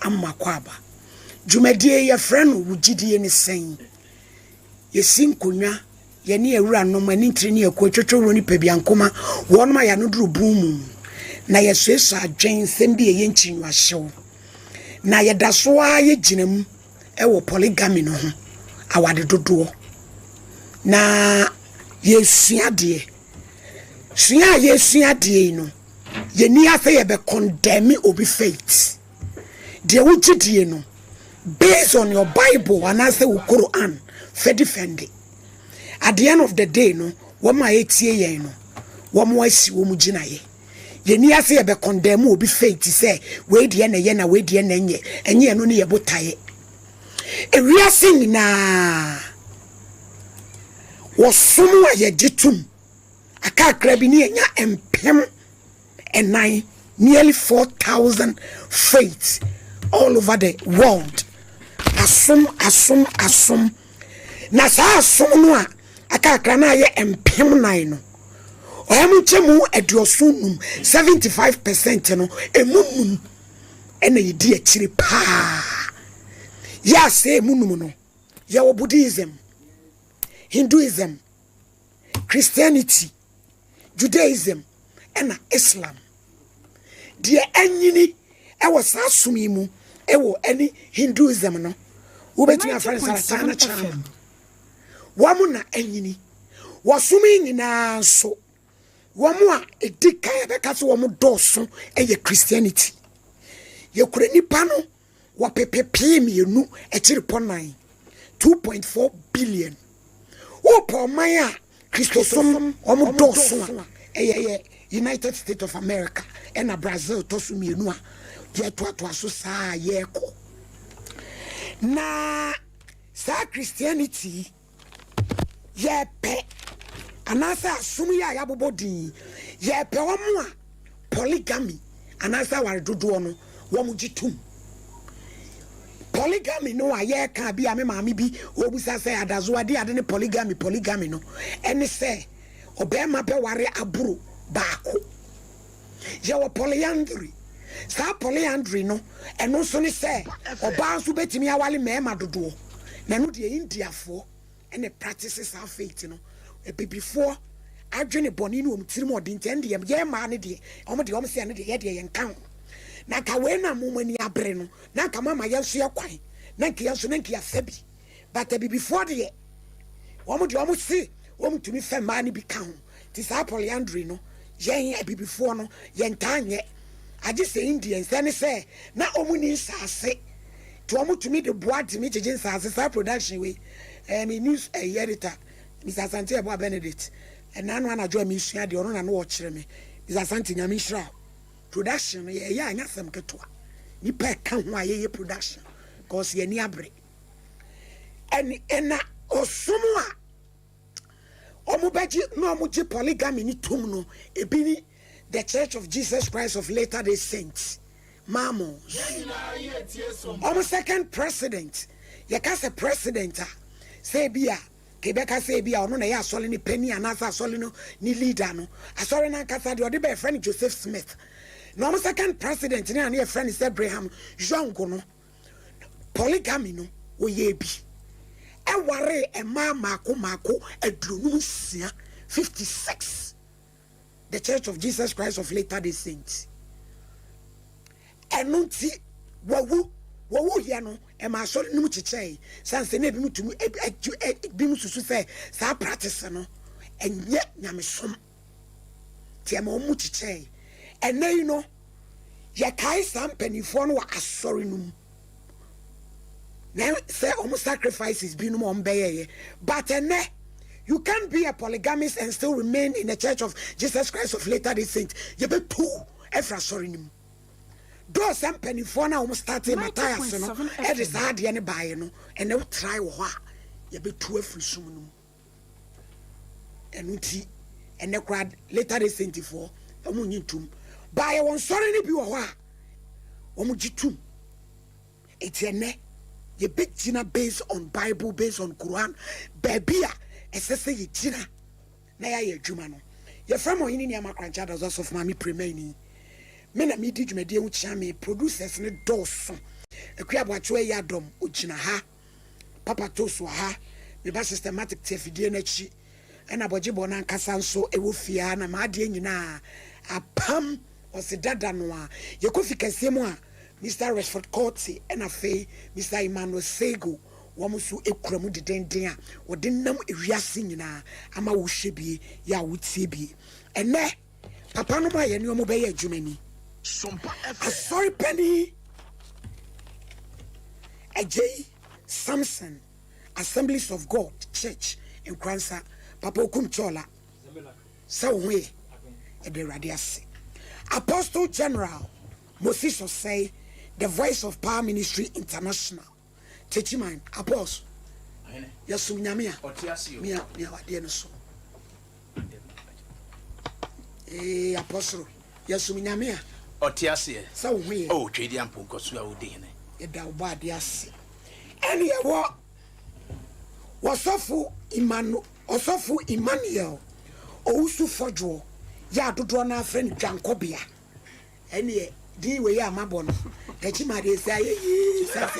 amma kwaba dwumadie ye friend wo Gyedie ne sen ye sinkonwa ye ne ewura no mani ntire ne ekotwetwe ro ni pabiankoma won ma ya no duru bumu na ye suesu adwen sem bi ye nchinwa hyew na ye daso a ye ginam e wo polygamy no ho awade dodo na ye suade ye suade no ye ni afa ye be condemn obi faith de wo Gyedie no based on your Bible and as the Quran for defend it. At the end of the day no woma etie ye no womo asi womu gina ye ni ase ye be condemn obi faith say we de na ye na we de na enye no ne ye botaye ewiase nyina wosomu a ye gitum akakra bi ne nya empem enai nearly 4,000 faiths all over the world. Asum na sa asum no a akakra na ye empem nan no oyam chemu eduosunum 75% no emunum ena yedi akire pa ya say emunum no ya Buddhism, Hinduism, Christianity, Judaism ena Islam die anyini e was asumi mu e wo any Hinduism no wobetumi afare saratana chama wamu na anyini wasumi nyina so wamu a edika ya beka so wamu doso eye Christianity ye kure nipa no wapepepe mienu ekiri ponan 2.4 billion wo po man a Christosum wamu doso eye United States of America and Brazil tosu mienu a ye to aso saa ye ko na sa Christianity ye pe anasa asum ya yabobodin ye pe womu a polygamy anasa ware dodo no womu gitum polygamy no a ye ka bi ame maami bi obusa say adazo ade ne polygamy no ene say obema pe ware aburo baako ye wo polyandry sa polyandry no eno so ne say oba so betimi awale mema dodo na no de Indiafo ene practices our faith no before adwene boni no omtirim odinti ende ye ma ne de omo de omo se ne de ye de ye nkan na ka we na momani abre no na ka mama ye so ye kwan na nka ye so na nka ya fabi but before de omo de omo se omo tumi fa ma ne bi kan ti sa polyandry no ye before no ye ntanye age se Indians ene se na omo ni nsase to omo tumi de board me jeje nsase sa production we me news editor Mr. Santi Ebo Benedict and nanu anajo me sua de ono na no wo kire me Mr. Santi nyame hira production ye ya anyasem ketwa ni pa ka ho aye production cause ye ni abre ena osumu a omo beji no omo ji polygamy ni tum no ebi ni the Church of Jesus Christ of Latter-day Saints Mamos omo second president ye ka se president say bia Kebeka say bia ono na ya asole ni penny anasa asole no ni leader no asole na kasa de odi be friend Joseph Smith no second president ni na friend is Abraham Jongo no polygamy no oye bi e ware e mako edronu sia 56 the Church of Jesus Christ of Latter-day Saints enunti wawu here no e ma so no chichei sanse na bi mutumi bi mususu se sa practice no enye nyamesom tie ma omu chichei enei no ye kai sam penifo no wa asori num na say omu sacrifices bi no mo mbeye but ene you can't be a polygamist and still remain in the Church of Jesus Christ of Latter-day Saints ye be two efra asori num do some penifo na almost started Matthias no e de sa de ne bae no ene wo try wo a ye betu afri sum no enuti ene kwa Latter-day Saints for omo nyintum bae won sori ne bi wo a omo gitum etiene ye begina based on Bible, based on Quran baby a esese ye gina na ya ye adwuma no ye from oyini ne amakrancha does of mami premeni me na me di dwumade hu chia me producers ne doso Ekua boatwe ya dom ogina ha papa toso ha me ba systematic tefidie na chi ena bojibo na nkasa nso ewo fia na ma ade nyina apam osidada no a yekofi kase mu a Mr. Rashford Courtney ena fe Mr. Emmanuel Sego wamusu ekuramu dedenden a wode nam ewiase nyina ama wo hwebie ya wotie bie ene papa no ba ye ne omo be ye adwumani Sompa sorry penny Gyedie Samson Assemblies of God Church in Kransa Papa Okum Chola so we e be radiase Apostle General Moses say the Voice of Power Ministry International Techiman Apostle Yasum Nyamia Mia wade no so Apostle Yasum Nyamia Otiasie so we Gyedie amponkoso a wodi hene yeda obade ase ene ye wo wosofu Emmanuel ousu fodwo ya dodo na afre ni twankobia ene ye di we ya mabo no tachi made esi ayi sase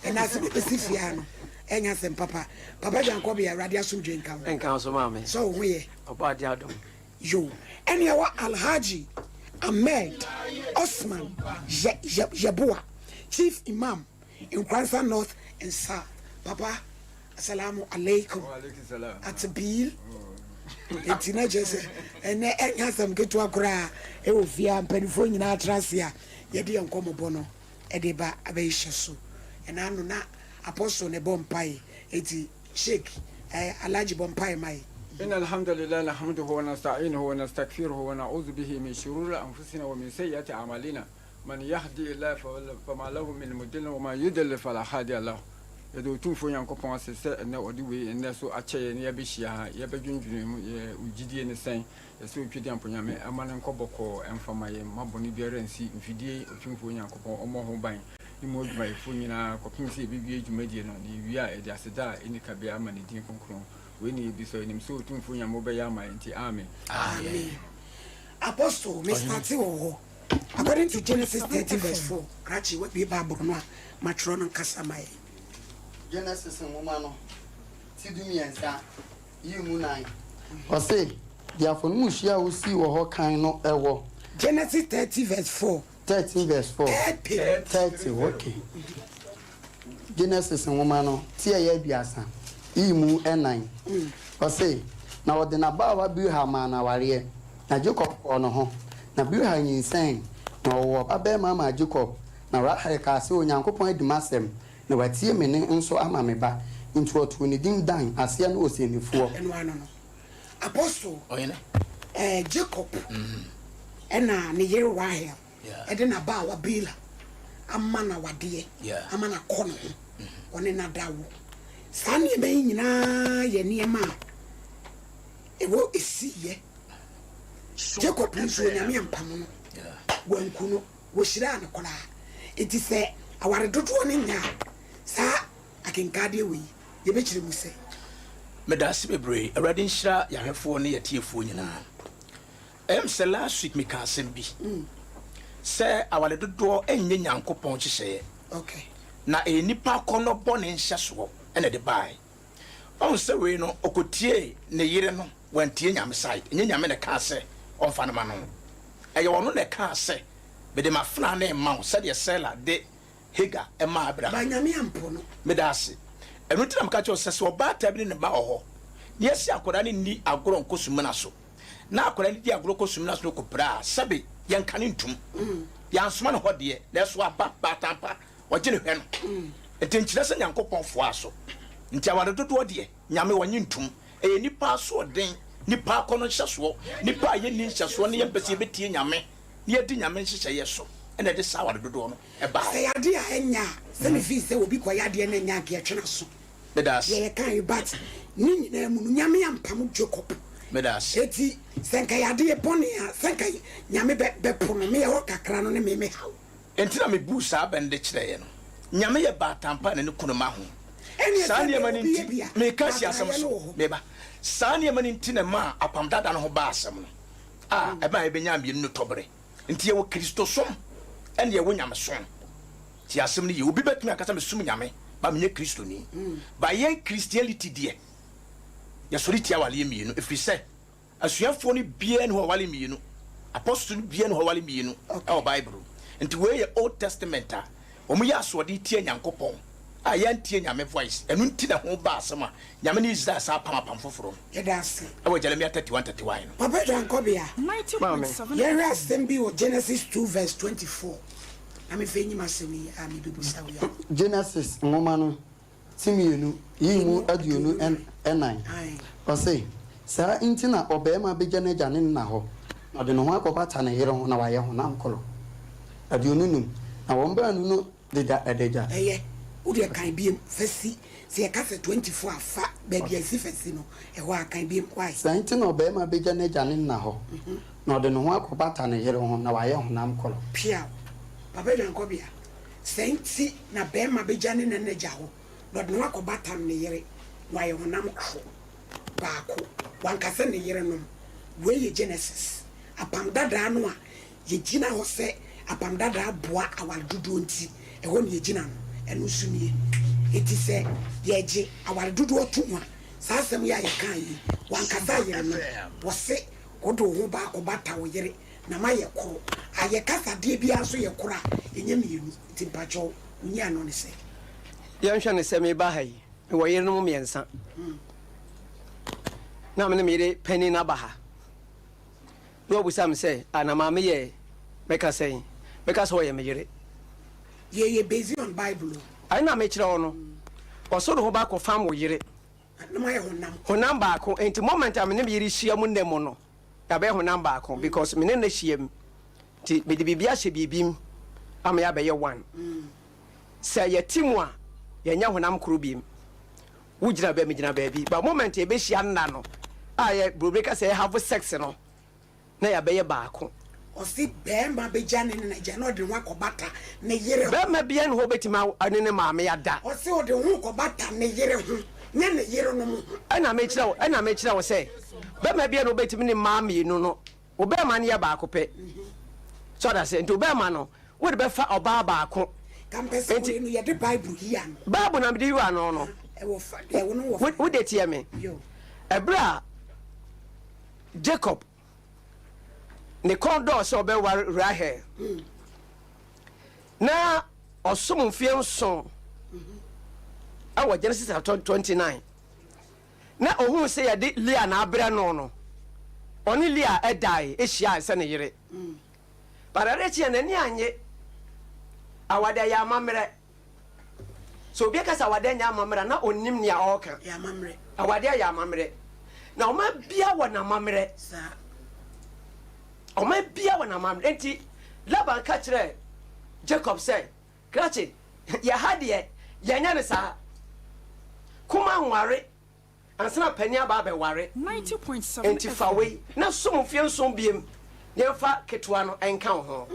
ena se besifia no enya sem papa twankobia radio sumdwe nkan so mame so wo ye obade adom yo ene ye wo Alhaji Ahmed Osman Jabua Chief Imam in Kransa North and South. Papa, assalamu alaikum. Wa alaikum salam. Atabil. Etina jese. Ene nyasam ketu akura e ofia mpanifo nyina atrasia. Ye de enkomo bono. E de ba abeisha so. Ena anu na apostle ne bompai eti Sheikh Alhaji bompai mai. إن الحمد لله نحمده ونستعينه ونستغفره ونعوذ به من شرور أنفسنا ومن سيئات أعمالنا من يهدي الله فما له من مضل وما يضلل فلا هادي له يدو تنفو ينكوبون سيسه ان ودي ان سو اچye ne yabehia yabedwundwunu Gyedie ne sen yeso twedi amponyame amane nkoboko emfamaye maboni biara nsi mfidie otwumfo yankopon omo ho ban imo adwumayefo nyina kopinse bibie dwumadie no ne wi a ede aseda enika bia amane din konkron we ni bi so enim so otwumfo nyamo be ya man nti amen Amen. Apostle Mr. Tiwo according to Genesis 30 verse 4 krachi what be Bible no matro no kasa mai Genesis no tidumiensa yimu nan o say diafo no muhia wo si wo ho kan no ewo Genesis 30 verse 4 13 verse 4 30 okay Genesis no tie ya biasa yimu enan o say na wo de na ba wa bi ha ma na ware na Jacob ono ho na bi ha nyinsen na wo abe mama Jacob na Rahel ka se onyankopon adimasem na watie me ne nso ama me ba ntu otu ne din dan ase na osenifo eno ano no Apostle oyene Jacob ena ne yere Rahel ede na ba wa Bila ama na wade ama na kono one na dawo sane be nyina ye niema ewo esiye Jacob nso nyame ampam no wankuno wo shira na kola eti se aware dodo ne nya sa akenkade we ye be kire mu se medase bebre awradin shira yahwefo ne yetiefo nyina se last week me ka asem bi se awale dodo enye nyankopon kyehye okay na enipa kono bone nhya so ene de bai on se we no okotie ne yire no wantie nyame side enye nyame ne ka se onfa no ma no eye wono ne ka se be de mafna na emma wo se de sela de hega emma abra ba nyame ampo no medase enu tinam ka che se oba tabi ne ba ho ne yesi akoda ne ni agoro nkosum na so na akoda ne di agoro nkosum na so ko bra sabe yankane ntum yansoma ne hode na so aba batampa oje ne hwe no etenkyira se nyankopon fo aso nti awade dodo de nyame wonye ntum eye nipa so den nipa kono hyeso nipa aye ni hyeso ne yempese betie nyame ne yedi nyame hyehyɛ yeso ene de sa awade dodo no eba se yade a enya se me fi se obi kwa yade na nya ke twena so medas ye kan bat ni nyina mu nyame ampam Jacob medas eti senka yade e bone a senka nyame be pono me ho kakra no ne me haw entina me bu sa bende kyerɛ ye no nyame ye batampa ne kuno ma ho saa ne mani nti me ka si asem so meba saa ne mani nti na ma apam dada no ho ba asem no eba e benya ambie no tobre nti ye wo Kristo som ene ye wo nyame som ti asem ni ye obi betumi akasa me sum nyame ba me Kristo ni ba yen Christianity die ya sori ti awale mienu efiri se asuafo ni bia ne ho awale mienu apostle ni bia ne ho awale mienu e Bible nti we ye Old Testament a omu ya asode tie nyankopon a yantie nyame voice enu nti da ho ba asema nyame ni Israel sa pam foforo yedase e wo Jeremiah 31:31 no papa jankobia 90.7 yere asem bi o Genesis 2:24 ami fenyi masemi ami bibusa wo Genesis ngoma no timienu yimu aduonu enan ose sa intina obema beja na jane na ho na de no ho akobata na yere ho na waye ho na nkolo aduonu num na wo mba nu no de da edeja udi kan biem fesi se ka se 24 afa ba bia si fesi no e ho akan biem kwai sa intina obema beja na jane na ho na de no ho akobata na yere ho na waye ho na nkolo pia papa jankobia senti na bema beja ne na ja ho no de no akobata na yere waye ho na nkolo baako wankasa ne yere no we ye Genesis apam dada no a ye gina ho se apam dada boa awal dudu nti e ho ne ye gina no enu sumie eti se ye gi awal dudu otu a sa asem ya ye kan yi wankasa yere no wo se kodo ho baako bata wo yere na ma ye koro aye kasa de bia so ye koro a enye mienu ti pacho unya no ne se yan hwa ne se me ba hayi wo yere no miensa na me ne mere pani na ba ha no obusam se ana ma me ye meka so ye me yere ye based on Bible ai na me kire wo no osoro ho ba ko fam wo yere na ma ye honam ba ko enti moment am ne me yere hia mu nem no ya be honam ba ko because me ne na hia ti me de bibia hye bibim am ya be ye one se ye timu a ye nya honam kro bim wujina ba me gina ba bi ba moment e be hia nna no aye brobeka say have sex no na ya be ye ba ko o si be ma be jane na ja no de ho akobata ne yere be ma bia ne ho betima ane ne ma me ya da o si o de ho akobata ne yere ho nya ne yere no mu ana me kira wo say be ma bia no betimi ne ma me no no o be ma ne ya ba ko pe so that say nto be ma no wo de be fa oba ba ko campus we no ye de Bible here no Bible na me de yu no e wo fa e wo no wo de tie me yo ebra Jacob ne kondo so be war Rahel na osum mfie nso awo Genesis 29 na ohun se ye de Leah na abra no oni Leah edai ehia se ne yere parare chi na ni anye awada ya mamre so bi ka sa awada nya mamre na onim ne a oka ya mamre awada ya mamre na o ma bia wo na mamre sa o ma bia wo na mamre enti Laban ka kire Jacob say krachi ya hade ya nya ne sa kuma nware ansana pani aba be ware 90.7 enti fawe na somfie nsom biem ne fa ketwa no enka ho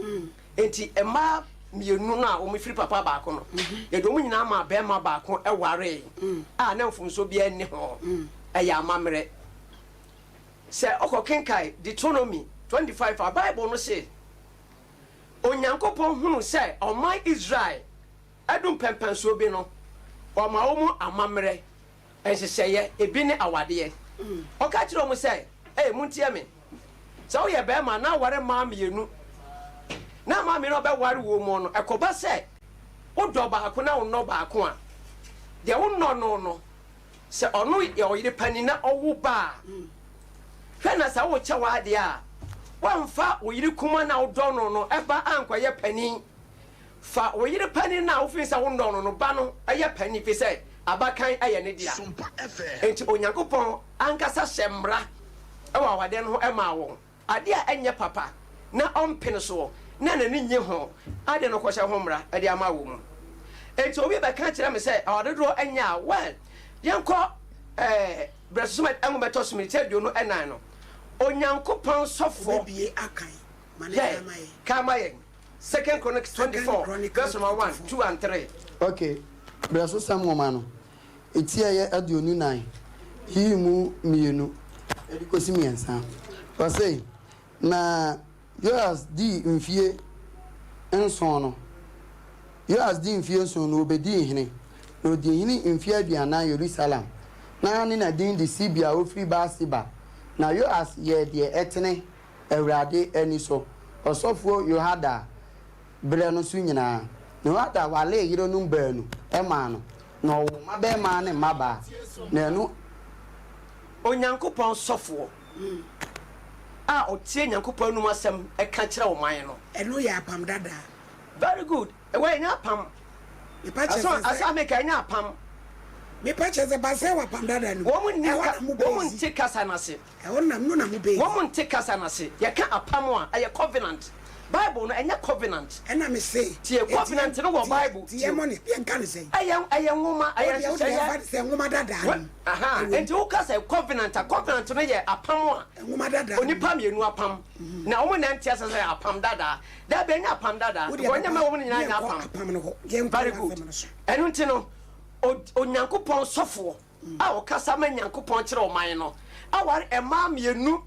enti ema mienu na o mfiri papa ba ko no ye do mu nyina ma be ma ba ko e ware a na mfumso bia ni ho ya amamre se okokenkai Deuteronomy 25 a Bible no say onyankopon hunu say oman Israel adum pempenso bi no o ma wo mu amamre ehseye ebi ne awade oka kire o mu say muntie me so ye be ma na ware ma mienu na ma me no be ware wo mu no ekoba say o do ba ko na wo no ba ko a de wo no se onu ye oyire pani na owo ba hwe na sa wo chewa de a wamfa oyire kuma na wo do no eba ankoye pani fa oyire pani na wo fi sa wo no ba no aye pani fi say abakan aye ne dia Sompa FM enti onyankopon ankasa hyemra ewa wade no ho ema wo ade a enye papa na ompene so na nani nye ho ade no kwhye ho mra ade ama wo mu enti obi be ka kire me say awadodo enya well yenko bresumet engometo smite dio no enan no onyankopon sofo bie akan mane kamaye 2 Chronicles 24 verse 1 2 and 3 okay braso samoma no etia ye aduonu nan himu mienu edikosi miensa say na yoas di mfie enson no Yoas di mfie so no obedi hene no di hene mfie aduana Jerusalem na ne na din di Sibia ofri Basiba na Yoas ye de etene Awurade ani so osofo Yohada bre no so nyina no Yohada wale yiro no baanu ema no no mabe ma ne maba na no Onyankopɔn sɔfoɔ a ɔtie Nyankopɔn no asɛm ɛka kyerɛ wo man no ɛno yɛ apam dada very good ɛwɔ nya apam asa make nya apam me pache ze base wa apam dada no wɔn nte kasa na se ɛwɔ nam no na mo be wɔn nte kasa na se yɛka apam a ɛyɛ covenant Bible no ɛnya covenant ɛna me say tie covenant no wɔ Bible tie mo ne yɛn kan say ɛyɛ nwoma ɛyɛ sɛ nwoma dada aha enti wo kasa covenant no yɛ apam a nwoma dada onipa mienu apam na wɔn nan tia sɛ apam dada da be nya apam dada wɔn ma wɔn nyina nya apam no ho very good ɛno nti no onyankopɔn sɔfoɔ a wɔkasa ma nyankopɔn kyerɛ ɔman no aware ɛma mienu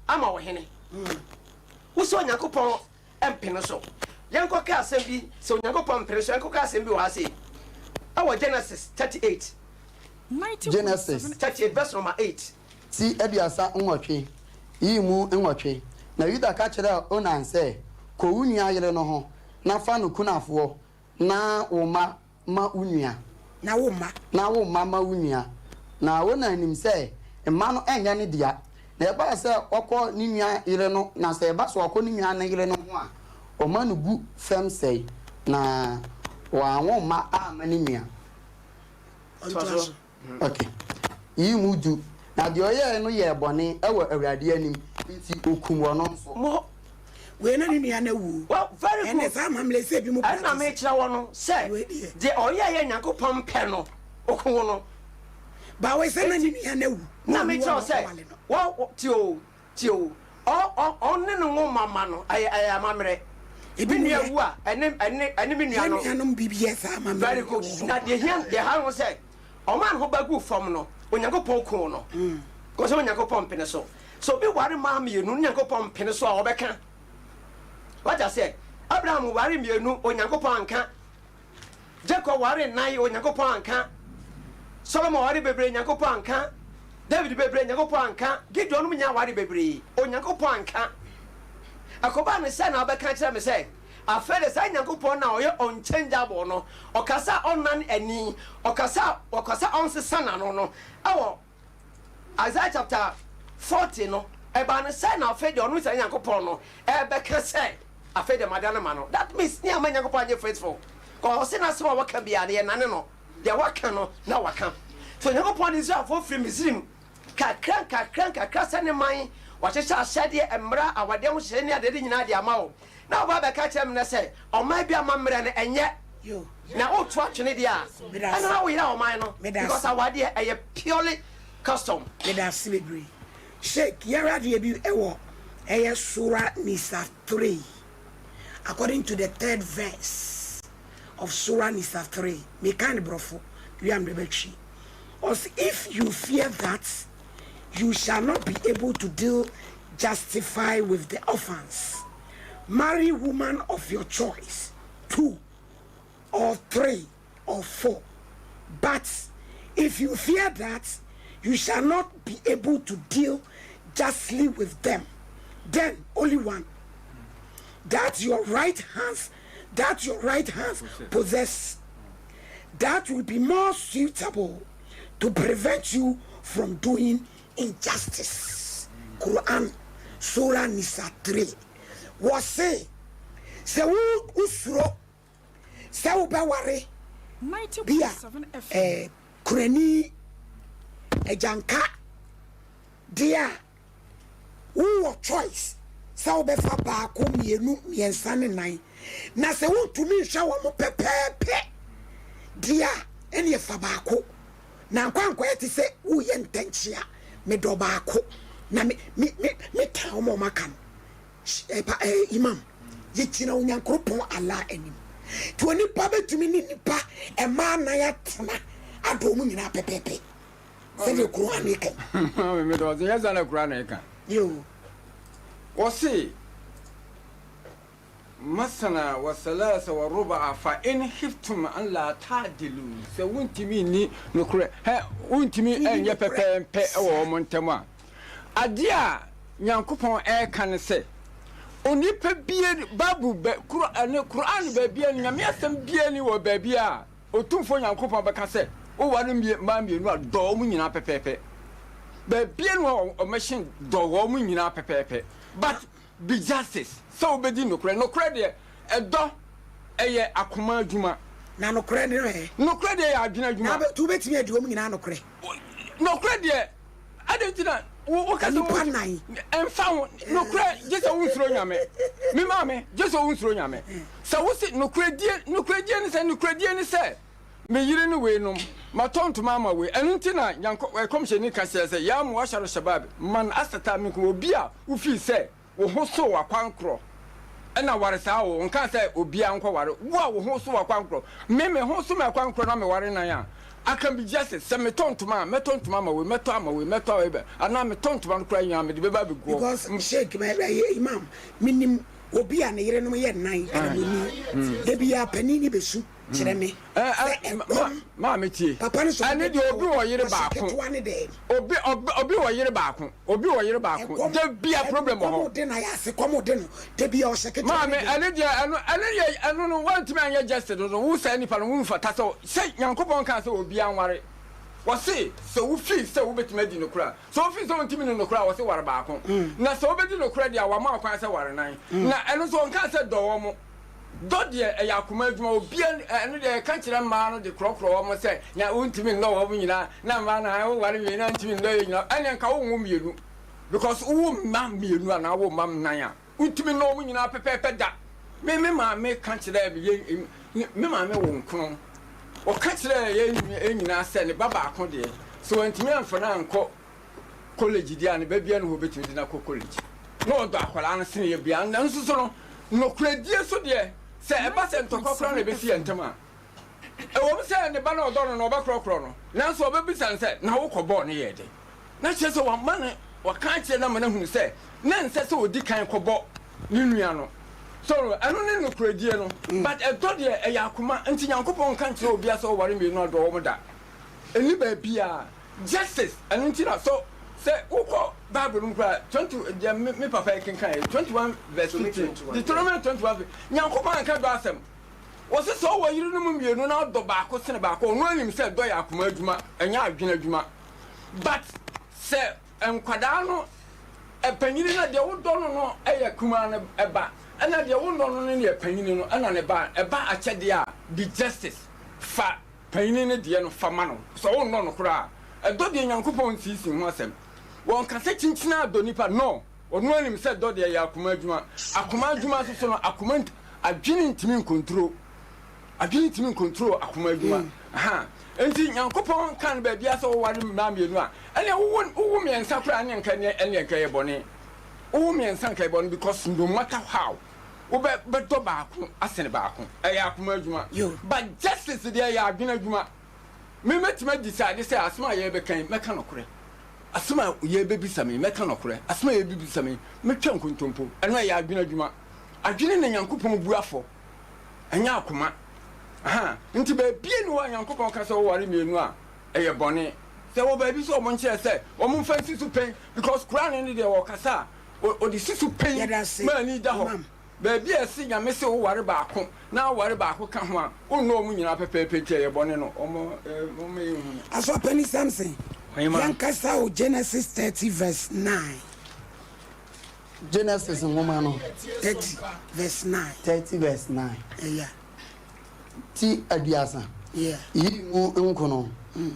ama wo hene wo sɛ onyankopɔn empene so yanko ka asɛm bi sɛ onyankopɔn mpene so yanko ka asɛm bi wɔ ase awɔ Genesis 38 Genesis 38 verse number 8 ti aduasa nwɔtwe yi mu nwɔtwe na Yuda ka kyerɛ Onan sɛ ko unua yere no ho na fa no kunafoɔ na wo ma unua na wo ma ma unua na Onan nim sɛ mma no enya ne dia na eba sɛ ɔkɔ ne nua yere no na sɛ eba so ɔkɔ ne nua ne yere no ho a ɔma no gu fam sɛ na wa wɔn ma ama ne nua okay yi mu du na de ɔyɛ no yɛ bɔne ɛwɔ Awurade anim nti okum wɔ no nso mo we na ne nua na wu well very good ɛne sa mamle sɛ bi mu ɛna me kyerɛ wɔ no sɛ de ɔyɛ yɛ Nyankopɔn pɛ no okum no ba we sɛ na ne nua na wu na me kyerɛ sɛ wo tio ɔne no ngo mama no ayɛ amamrɛ ebi nua wu a ɛne me nua no no bibia sa mamle very good na de ha ho sɛ ɔman ho bagu fam no Onyankopɔn ko no ko sɛ Onyankopɔn pene so bi ware ma mienu Onyankopɔn pene so a ɔbɛka what I say Abraham ware mienu Onyankopɔn anka Jacob ware nine Onyankopɔn anka Solomon ware bebre Onyankopɔn anka David bebre Onyankopɔn anka Gideon no nya ware bebre Onyankopɔn anka akoba ne sɛ na ɔbɛka kyerɛ me sɛ afɛde sɛ Nyankopɔn na ɔyɛ unchangeable no ɔkasa ɔnan ani ɔkasa ɔnsesa na no awɔ Isaiah chapter 40 no ɛba ne sɛ na afɛde ɔno sɛ Nyankopɔn no ɛbɛka sɛ afɛde madana ma no that means ne ama Nyankopɔn anyɛ faithful ko ɔse na sɛ wɔka bia ne nane no deɛ waka no na waka so Nyankopɔn de Israelfo firi Misrim kakra sɛ ne man wɔhyehyɛ ahyɛdeɛ mmara awadeɛ ho hyɛ ne adede nyinaa de ama wo na oba be ka kyerɛ me sɛ ɔman bi ama mmerɛ no ɛnyɛ na woto atwene deɛ a ɛna wo yira ɔman no because awade ɛyɛ purely custom meda celebrate sheik yara de bi ɛwɔ ɛyɛ Surah Nisa 3 according to the 3rd verse of Surah Nisa 3 me kind brofo we am the betri os if you fear that you shall not be able to deal justify with the orphans. Marry woman of your choice, 2 or 3 or 4. But if you fear that you shall not be able to deal justly with them, then only one. That your right hands possess. That will be more suitable to prevent you from doing injustice. Quran, Surah Nisa 3. Wase se wo usuro se wo ba ware bia kurani ejanka dia wo choice se wo be fa ba ko mienu miensa ne nan na se wo tumi hwa wo mo pepepe dia ene fa ba ko na kwankwa ete se wo ye ntanchia me do ba ko na me ta wo mo makam imam yitina onyankopon ala anim to ni pa betumi ni nipa e ma na ya tena ado mu nyina pepepe se le kuro aneka me do ze yasa na kuro aneka yo o se مثلا وثلاثة وربع فإن خفتم أن لا تعدلوا سوونتمي ني نكره ها وونتمي أن يبقى أو منتما أديا يانكوبون كان سي onipa bie babu Quran babia ni nyame asem bia ni wo babia otumfo nyankopon beka se o ware ma mienu do mu nyina pepepe babia no o machine do wo mu nyina pepepe but be justice so obedi nokre de edo eye akoma adwuma na nokre de ye adwena adwuma na tu betimi adi wo mu nyina nokre de adentina wo kasa wo enfa no kura jeso wunsuro nyame mi maame jeso wunsuro nyame sa wo si no kura die ni se me yire ni we nom ma tonto mama we enunti na yanko komhye ni kase se ya mo asharo shabab man asata mi ko obi a wo fi se wo ho so wakwankro ena ware sa wo nka se obi a nkọ ware wo a wo ho so wakwankro me ho so makwankro na me ware nan a I can be just say me ton to ma we meto ama we meto ebe ana me ton to man kra nya me de beba be go because shake me imam minim obi a ne yere no ye nan kana ni de bia panini besu kire me ma metie papa no so ani de obi wo yere baako obi wo yere baako de bia problem ho de na ya se komo de no de bia o shake ma me ani de anu no want me anya just do wo say ni pa no wo fata so say yankopon kan say obi anware wo say so wo fi say wo betima di no kura so wo fi so ntimi no kura wo say ware baako na so wo bedi no kura dia wa ma kwan say ware nan na enu so nka say do wo mo dodie e yakoma adwuma obi enu de ka kire ma no de krokro wo mo say na untimi no wo nyina na ma na wo ware mi na ntimi no nyina ene nka wo mienu because wo ma mienu ana wo mam nan a untimi no wo nyina pepepe da me ma me ka kire me ma me wo nkron o ka kire ye nyina say ne baba akon de so ntimi amfa na anko college dia ne ba bia no ho betimi di na college no do akwala an sene ye bia nso so no kredie so de se e ba se ntokokro na be si entema e wo se ne ba na odo no ba krokro no nanso obebisan se na wo kɔbɔ ne ye de na che se wa mane wa kan che na mane hu se na nse se odi kan kɔbɔ ni nua no so anu ne no kredie no but e do de e yakoma nti nyankopɔn kan che obi aso ware me no do wo da eni ba bia justice anu nti na so say uko Bible nkwa 20 me papa kenkan 21 verse 15 Deuteronomy 21 nyankopɔn kan do asɛm wo se so wo yiri no mu mienu na do baako sene baako no anim se do ya akoma adwuma enya adwena adwuma but se enkwada no epanyini na de wo do no eye kuma na eba ana de wo no ne epanyini no ana ne ba eba akyɛde a be justice fa panyini ne de no fa ma no so wo no kora do de nyankopɔn sisi ho asɛm won ka se chinchina do nipa no onu anim se do de ya akoma adwuma so no akoma adwene ntimi control akoma adwuma aha enti nyankopɔn kan ba bia so ware ma mienu a ene wo miensa kra ne nka ne ene nka ye bone wo miensa nka ye bone because no matter how wo be do baako asene baako ya akoma adwuma but justice de ya adwene adwuma me metima decide say asma ye be kan meka no kore asma ye be bisame meka no kore asma ye be bisame metwa nkontompo eno ya adwene adwuma adwene ne nyankopɔn buafo anya akoma aha nti ba bie no nyankopɔn ka se wo ware mienu a eye bone se wo ba bi so mo nche se wo mo fa sisu pen because Quran ne de wo kasa o de sisu pen ma ni da ho ba bia se nyame se wo ware baako na ware baako ka ho a wo no mu nyina pepepe tie ye bone no omo me hu aso pani Samson yan kasa o Genesis 30 verse 9 Genesis woman no 30 verse 9 yeah ti aduasa yeah yi mu nkono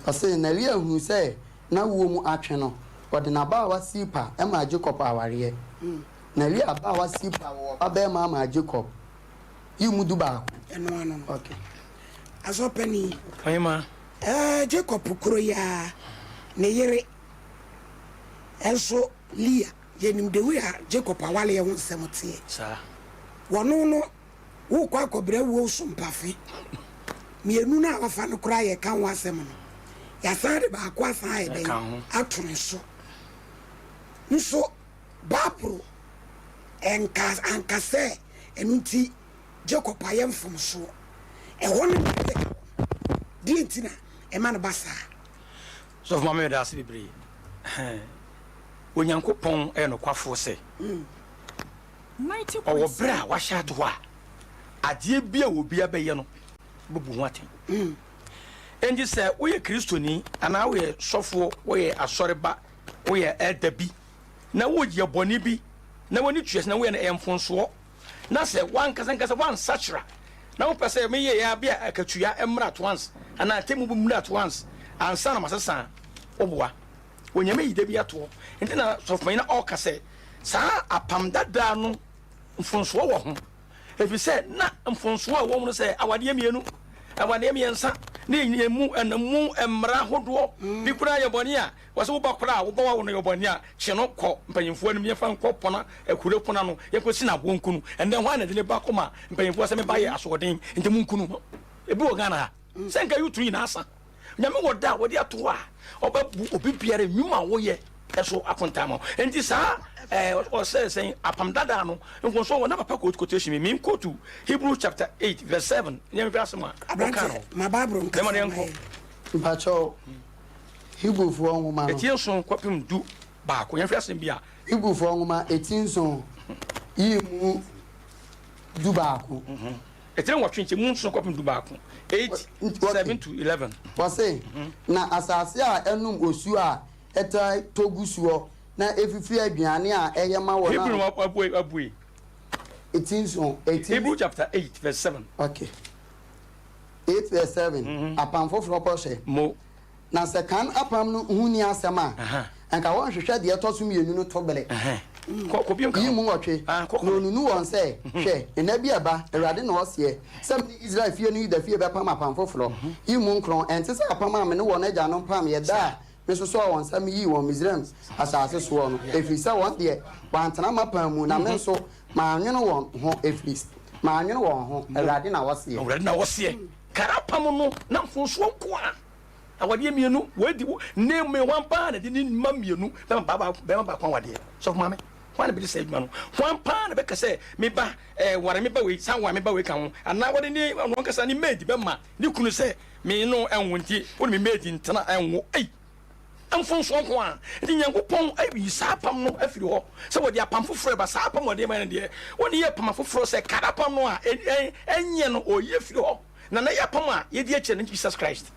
ose na ria hu se na wo mu atwe no ode na ba wa sipa e ma Jacob aware na ria ba wa sipa wo aba ma Jacob yi mu du ba no okay aso pani oyema Jacob kuro ya ne yere enso Lia yenim de we a Jacob awale ye ho semotie sa wono no wo kwa kobra wo Sompafe mienu na wafa no kura ye kan wasem no ya sare ba kwa san ye den atone so nso babro ankase ɛno nti Jacob ayɛ mfomso ɛhɔ no di ntina ɛma no basa so for mama da ase bebre onyankopɔn ɛyɛ no kwafo sɛ ɔwɔ berɛ a wahyɛ ato hɔ a adeɛ bi a obia bɛyɛ no bɛbu ho aten ɛnti sɛ woyɛ kristoni anaa woyɛ sɔfoɔ woyɛ asɔreba woyɛ ɛda bi na wogyɛ bɔne bi na wani tuas na woyɛ no ɛmfonsoɔ na sɛ wankasankasa wansakyera na wopɛ sɛ meyɛ yɛ bi a akatua mmra at once anaa temu bu mmra at once ansa na masesa woboa onyame yi da bi atoɔ nti na sɔfomanyi na ɔka sɛ saa apam dadaa no mfonsoɔ wɔ ho ɛfiri sɛ na mfonsoɔ a wɔ mu no sɛ awadeɛ mmienu awadeɛ mmiɛnsa ne yɛmu ɛnamu mmara ahodoɔ bi koraa yɛ bɔne a wɔ sɛ woba koraa a wobɔ wo no yɛ bɔne a kye no kɔ mpanyimfoɔ anim yɛfa nkɔ pɔna akure pɔna no yɛkɔsi no aboɔ nkunu ɛndɛ hɔ a na de ne ba kɔma mpanyimfoɔ sɛ meba yɛ asoɔden nti mu nkunu ebi wɔ Ghana ha sɛ nka yɛturu nyinaa asa nyame wɔ da a wɔde ato hɔ a ɔbɛbu obi biara nnwuma a woyɛ ɛso akontama nti saa ɔsɛ sɛn apam dada no nkonso wɔ na papa quotation me quote Hebrew chapter 8 verse 7 nyame fi asema ɔka no ma Bible nka mpacho Hebrew fo nwoma no etie so kwapem du ba ko nyame fi asem bia Hebrew fo nwoma etin so yi mu du ba ko etie nwotwe nche mu so kwapem du ba ko 8 7 to 11 wose na asase a enum osu a eta togusuo na efifi aduane a eye ma wona Hebrew abue Hebrew chapter 8 verse 7 okay 8 verse 7 apam foforo pɔhye mo na se kan apam no huni asɛm a anka wɔn hwehwɛ de ɛtɔ so mienu no tobele ko bi nka yi mu wɔtwe na onunu wɔn sɛ hwɛ ena bi aba awurade na ɔseɛ sɛm Israel fie no Yuda fie bɛpam apam foforo yi mu nkron ɛnte sɛ apam a me ne wɔn agya no pam yɛ da me so wɔn sɛm yi wɔn Misraim asase so no efiri sɛ wɔn deɛ wɔantena mapam mu na me so ma anwene wɔn ho efiri ma anwene wɔn ho awurade na wɔseɛ karapam no na mfonso nko a awade mienu wadi ne me wan pa na de ni ma mienu be ba kwa wade so mama wan be say adwuma no wan pa na be ka say me ba ware me ba we san wa me ba we ka ho ana wade ni won kasa ni maid be ma ni kunu say me no enwo nti won me maid ntana enwo ei amfonso nko a de nyankopon ayi sapam no afiri ho se wode apam foforo ba sapam wode ma ne de woni ye pam foforo say karapam no a enye no oye firi ho na ya pam a ye di eche na Jesus Christ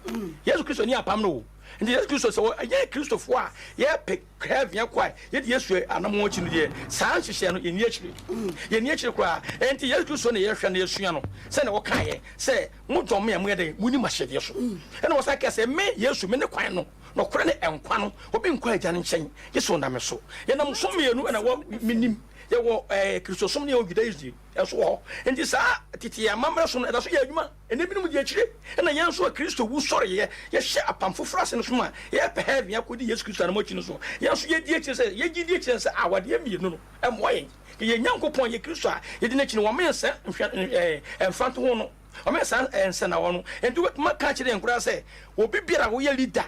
Jesus Christ ni apam no ndi Jesus Christ so ye Christopher a ye pe heaven kwai ye di Yesu anamo chi no de saa nhyehyɛ no ye ni akire kwa enti Jesus Christ no ye hwɛ na yesua no sɛ na wo kan ye sɛ mo dɔm ya mo ye de muni mahyɛde so ɛna wo sa ka sɛ me Yesu me ne kwan no no kora ne enkwa no obi nkwa agya ne nkyɛn Yesu na me so ye nam so mienu ɛna wo minim ye wo Christosom ne o Gyedie eso ho enti saa titi amamra so no ɛda so ye adwuma ene binom di akire ɛna yɛn so Kristo wu sɔre ye hyɛ apam foforo ase no so ma ye pɛ heaven akodi Yesu Kristo na mo chi no so yɛn so ye di akire sɛ ye gidi akire sɛ awade mienu no ɛmo yɛn ye Nyankopɔn ye Kristo a ye di na chi no wɔn yɛn sɛ mfanto ho no wɔn yɛn sɛ nsa na wɔn no enti ma ka kyerɛ nkura sɛ obi biara wo ye leader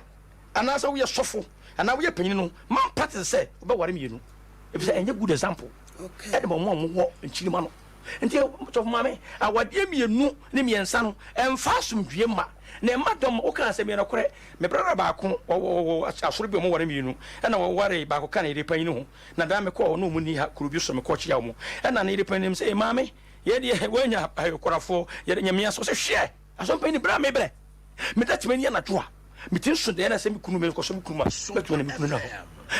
anasa wo ye sɔfo ana wo ye panyin no man party sɛ wo bɛ ware mienu e bi sɛ enye good example okay ɛde mo wo nkyirima no nti to mame awade mienu ne miensa no emfa asomdwe ma na emadom o kan se me no kore me brara ba ko asoro bi mo ware mienu na wo ware ba ko kan ire panyin ho na da me ko no mu ni ha kurubi so me ko chia mo na ire panyin se mame ye de wanya ayokorafo ye nyamia so se hwe aso panyin bra me bre me datime ni na toa me tin so de na se me kunu me ko so me kunu ma beto na me kunu na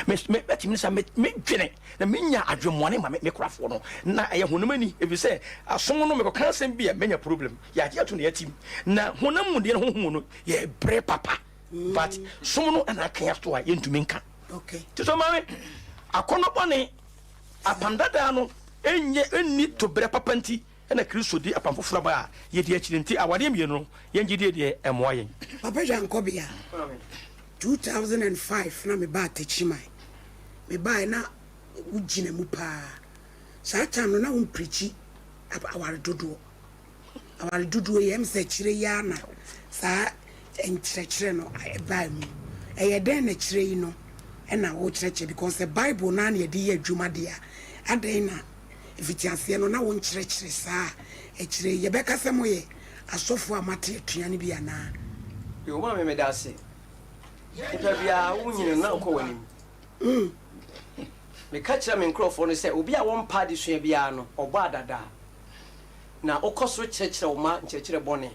me batimi sa me dwene na menya adwemone ma me korafo no na ye honamani e bi se asom no me ko kan sem bia menya problem ya je ato na yatim na honam mu de no honhom no ye bre papa but som no na kan ato a yentumi nka okay ti so mame akono bone apandada no enni to bre papa nti na Kristo di apam foforo ba ye di akire nti awade mienu no ye Gyedie de emoa yen papa Jankobia 2005 na me ba techimai me ba na ugina mu pa saa time no na un preachi aware dodo yem se kire ya na saa enkyerɛkyerɛ no ba mu ɛyɛ den na kyerɛ yi no ɛna wo kyerɛkyerɛ because the Bible na na yɛde yɛ adwuma de a adan na fitiaseɛ no na wo nkyerɛkyerɛ saa ɛkyerɛ yɛbɛka sɛ moyɛ asɔfo amate atuane bi anaa yo ma me da se nipa bia wo nyina na ukɔ wanim me ka kyerɛ me nkrɔfo no sɛ obi a wɔn pa de sua bia no ɔbɔ adada na okɔ so kyerɛkyerɛ wo ma nkyerɛkyerɛ bɔne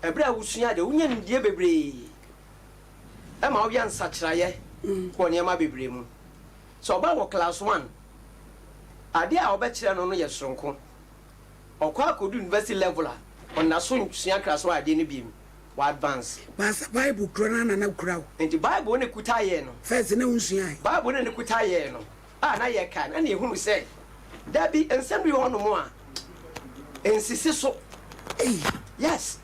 ɛbra wo sua de wo nya ndie bebree ɛma wo bia nsakyerɛyɛ kɔ nneɛma bebree mu so ɔba wɔ class 1 ade a ɔbɛkyerɛ no no yɛ soronko ɔkɔ akɔdu university level a ɔna so sua class 1 ade no bi wa advance basa bible kro na kura wo enti bible ne kuta yɛ no first na unsua bible ne kuta yɛ no na yɛ kan na ehunu sɛ da bi nsɛm bi hɔ no mu a ensisi so yes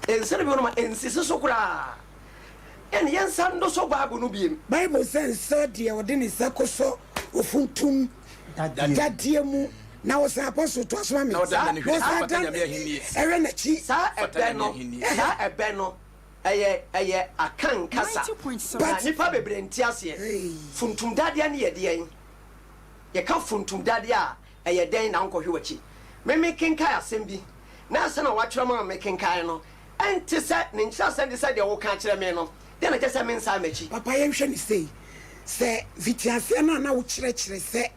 ensɛm bi hɔ no ma ensisi so kura ɛne yɛnsa ndo so bible no bi bible sense deɛ ɔde ne sakoso ofuntum dadeɛ mu na wo sa apostle to asoma me ewe na chi sa ebe no ɛyɛ akan kasa na nipa bebre nti ase funtum dade ne yɛ de yɛ ka funtum dade a ɛyɛ den na nkɔhwe wachi me kenkai asɛm bi na asa na watwerɛ ma me kenkai no ɛnte sɛ ne nkyerɛ asɛm de sɛ deɛ wo ka kyerɛ me no de na kyerɛ sɛ me nsa machi papa yɛhwɛ ne sei sɛ vitiaseɛ no na wo kyerɛkyerɛ sɛ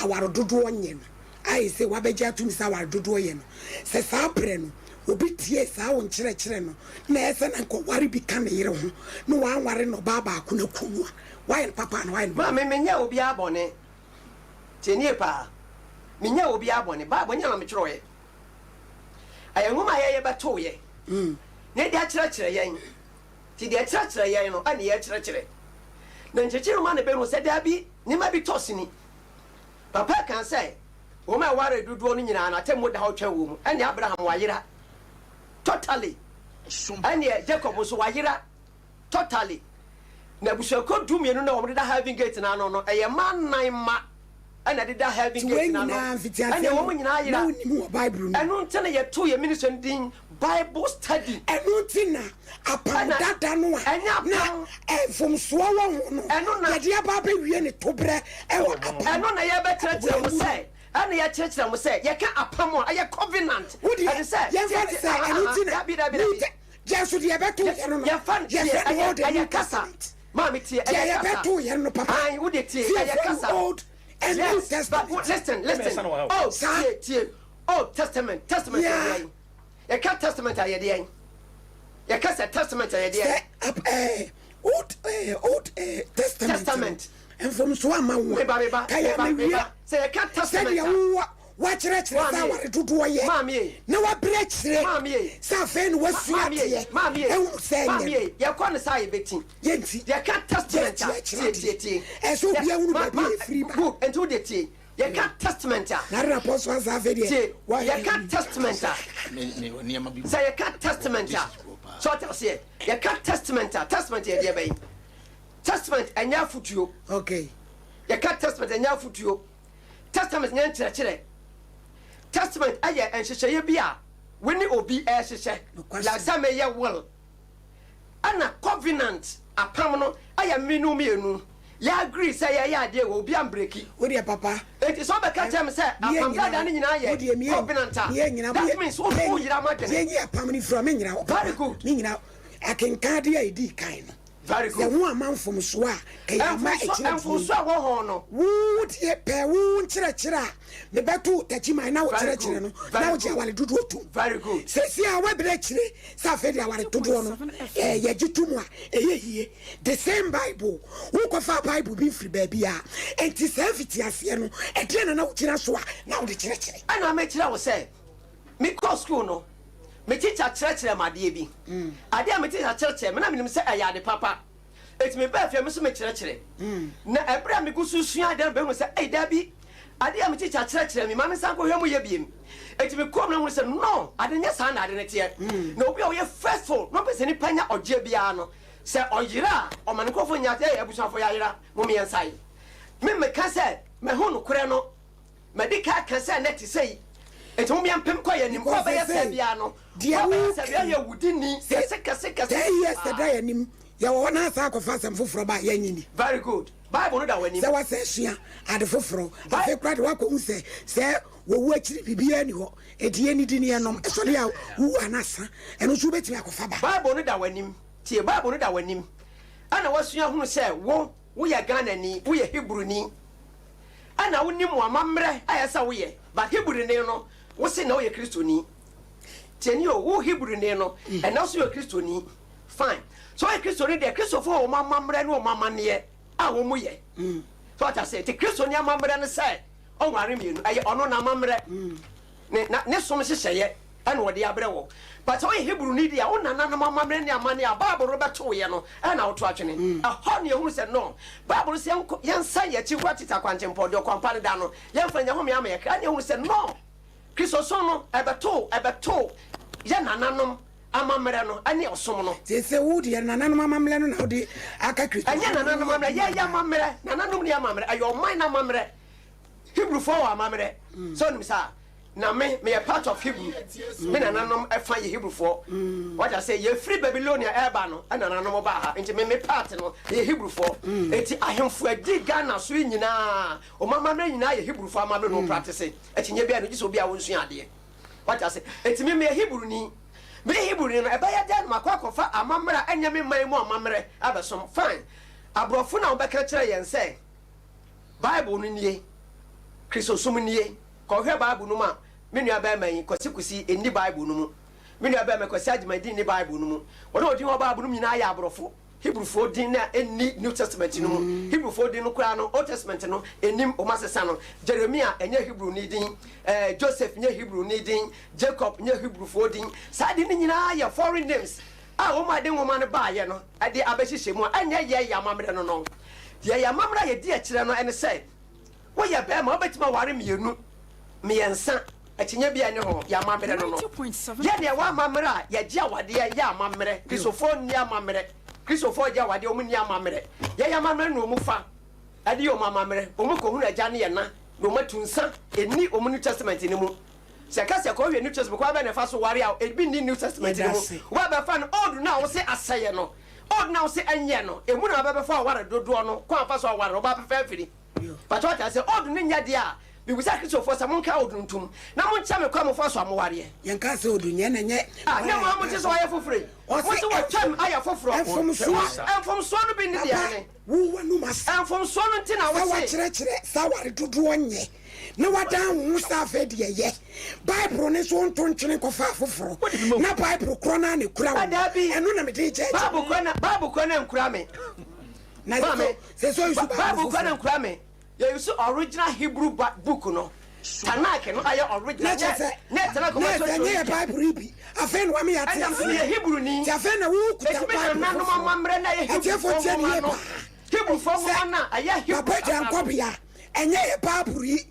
awaro dodoɔ nyɛ no ai se wabɛgya tumi sa war dodoɔ yɛ no sɛ saa brɛ no obi tie saa wo nkyerɛkyerɛ no na ɛsɛ na nkɔware bi ka ne yere ho na wanware no baba ko na kunu a wayɛ papa na wayɛ ma me nya obi abɔne tenie pa me nya obi abɔne ba abɔnya na me kyerɛɛ ayɛ ngoma yɛ bɛto yɛ ne dia kyerɛkyerɛ yɛn ti dia kyerɛkyerɛ yɛn no ani yɛ kyerɛkyerɛ na nkyerɛkyerɛ ma ne bɛ no sɛ da bi ne ma bi tosini papa kan sɛ wo ma ware dodoɔ no nyina na temu da ho twa wo mu ɛne abraham wayera totally ɛne jacob so wayera totally na busuako dumienu na wɔn da having gate na no ɛyɛ man nine ma ɛna de da having gate na no ɛne wɔn nyina ayera ɛno ntene yɛ to yɛ ministry din bible study ɛno ntina apam dada no a na ɛfomsoɔ wɔ ho no yɛde aba bɛwie ne tobrɛ ɛwɔ apam ɛno na yɛbɛkyerɛkyerɛ mo sɛ ana ya kyerɛkyerɛ mo sɛ yɛka apam a ɛyɛ covenant ɛne sɛ yɛmfa ne sɛ ɛno ntina yɛso deɛ yɛbɛto yɛ no no ɛyɛ kasa maa me tie ɛyɛ kasa yɛbɛto yɛ no papa ayi wo de tie ɛyɛ kasa yes but listen oh tie old testament yɛ yɛka testament ayɛ deɛ yɛka sɛ testament ayɛ deɛ old testament mfomso ama wo kaya mewie sɛ yɛka testament sɛ wakyerɛkyerɛ sɛ ware dodoɔ yɛ na wabrɛ kyerɛ sɛ afei no wasua teɛ ɛhu sɛ nyɛ yɛkɔ no saa yɛbɛti yɛnti yɛka testament a tie ɛsɛ obia wunu baabi ɛfiri ba ɛnti wode tie yɛka testament a na rena pɔ so asa afei deɛ yɛka testament a sɛ yɛka testament a sɛ ɔtɛ seɛ yɛka testament a testament yɛdeɛ bɛyi testament ɛnyɛ afotuo okay yɛka testament ɛnyɛ afotuo testament nyɛ nkyerɛkyerɛ testament ɛyɛ nhyehyɛeɛ bi a wone obi ɛhyehyɛ like sɛ meyɛ will ɛna covenant apam no ɛyɛ mmienu yɛ agree sɛ yɛyɛ adeɛ wɔ obi ambreki wodeɛ papa enti sɛ wobɛka kyerɛ me sɛ apam dada no nyinaa yɛ covenant a that means wo yera ma dwene yɛnyi apam no firi me nyina very good me nyina akenka de a ɛdii kan no very good yɛho ama mfomso a kɛyɛama mfomso a wɔhɔ no wo deɛ pɛ wo nkyerɛkyerɛ a mebɛto takyiman na wo kyerɛkyerɛ no na wogye aware dodoɔ tom very good sɛsi a woabrɛ kyire sɛ afei de aware dodoɔ no yɛgye to mu a ɛyɛ yie the same bible wokɔfa bible bi mfiri baabi a enti saa mfitiaseɛ no ɛdeɛ na wogyina so a na wode kyerɛkyerɛ ɛna mɛkyerɛ wo sɛ mekɔ school no me teacher kyerɛkyerɛ m adeɛ bi adeɛ a me teacher kyerɛkyerɛ me na menim sɛ ɛyɛ ade papa ɛti mebaa fie me so mekyerɛkyerɛ na ɛberɛ a megu so sua adeɛ no bɛhu sɛ ei da bi adeɛ a me teacher kyerɛkyerɛ me ma me nsa nkɔhwɛ mu yɛ biem ɛti mekɔm no hu sɛ no ade nyɛ saa na ade no teɛ na obi a ɔyɛ faithful na ɔpɛ sɛ nipa nya ɔgyeɛ biara no sɛ ɔyera a ɔma ne nkɔfoɔ nya ɛyɛ abusuafoɔ yɛayera momeyɛnsae me meka sɛ mahu nokorɛ no madi ka ka sɛ nɛ te sɛ eti mo miampem kɔ yɛ nim kɔ bɛyɛ sɛ bia no deɛ wo sɛ bia yɛ wudi ni kɛse 10 years da yɛ nim ya wo na sa akɔfa asɛm foforɔ ba ya nyini very good bible no da wani sɛ wasɛ sua ade foforɔ afei kora de wakɔhu sɛ wɔwu akyiri biribiara ni hɔ ɛdi ani di ne ɛnom ɛsɔre a wowu anasa ɛno nso wobɛtumi akɔfa ba bible no da wani tie bible no da wani ana wasua hunu sɛ woyɛ Ghanani woyɛ Hebrewni ana wonim amammerɛ ayɛ sɛ woyɛ but Hebrewni no wo se na woyɛ Kristoni tieni o wo Hebrewni no ɛna so yɛ Kristoni fine so woyɛ Kristoni de Kristofo wo amammerɛ no wo mamanneɛ a wo mu yɛ so ata sɛ te Kristoni amammerɛ no sɛ ɔnware mienu ɛyɛ ɔno na amammerɛ ne som hyehyɛyɛ ɛna wɔde abrɛ wɔ but woyɛ Hebrewni de a wo nananom amammerɛ ne amane a Bible no bɛto yɛ no ɛna woto atwene ɛhɔ ne ehunu sɛ no Bible sɛ yɛnsa yɛkyi kwa tita kwankyempɔ de ɔkwampa ne da no yɛmfa nya home ama yɛkra ne ehunu sɛ no Kristo so no ɛbɛto yɛ nananom amammerɛ no ɛne ɔsom no sɛ wo de nananom amammerɛ no na wode aka Kristo ɛnyɛ nananom amammerɛ yɛ amammerɛ nananom ne amammerɛ ɛyɛ ɔman na amammerɛ Hebrewfo wɔ amammerɛ so nim sa na me a part of Hebrew me nananom ɛfa yɛ Hebrewfo what I say yɛ free Babylonia ɛba no ɛna nananom ba ha nti me part no yɛ Hebrewfo eti ahemfo adi Ghana so nyinaa o mamammerɛ nyinaa yɛ Hebrewfo amammerɛ no practice eti nye bia no gye so bia wo nsua adeɛ what I say eti me Hebrewni me Hebrewni no ɛbɛyɛ dan makɔ akɔfa amammerɛ ɛnyɛ me man mu amammerɛ abɛsom fine abrɔfo na wo bɛka kyerɛ yɛn sɛ Bible no nie Kristo som nie kɔhwɛ Bible no ma me nua ba man kwasikusi enni Bible no mu me nua ba man kwasi agimadi ni Bible no mu wɔn odin wɔ Bible no nyinaa yɛ abrɔfo Hebrewfo din na enni New Testament no mu Hebrewfo din no kura no Old Testament no enim o masesa no Jeremia enye Hebrew ni din Joseph nye Hebrew ni din Jacob nye Hebrewfo din saa din nyinaa yɛ foreign names a wo ma de nwoma no ba yɛ no ade abɛhyehyɛ mu anya yɛ yamamre no no yɛ yamamre yɛ di akyire no ɛne sɛ wo yɛ bɛ ma obetima ware mienu miensa atinya bia ne ho ya mamere no no ye ne wa mamere a ye gye awade ya mamere Kristofo ni amamere Kristofo gye awade o mu ni amamere ye ya mamere no mu fa ade yo mamere o mu ko hu na gya ne ye na no matunsa eni o mu New Testament ni mu se ka se ko hwe New Testament ko ba ne fa so ware a e bi ni New Testament ni mu wa ba fa no old na wo se aseye no old na wo se enye no e mu na ba fa ware dodo no ko afa so ware o ba fa afiri but what I say old ni nya de a we was actually for some monka oduntum na moncha me kwa mo fa so amware yen ka se odunye na nye na mo mo ti so aye fofore o so wa twam aye foforo enfom so no bi ni dia ne wo wanu mas enfom so no nti na wo se wa kire saware dodo onye na wadan hu sa fa de ye Bible ne so ntontwene ko fa foforo na Bible kro na ne kura wo eno na me de je Bible kro na nkura me na se so yusu Bible kro na nkura me you use original Hebrew book no Tanakh no aye original net na ko so so Bible bi afen wa me yate Hebrew ni ti afen na wo kuta Bible na no mamre na ye Hebrew fo na aye Hebrew papa jan kobia enye Bible yi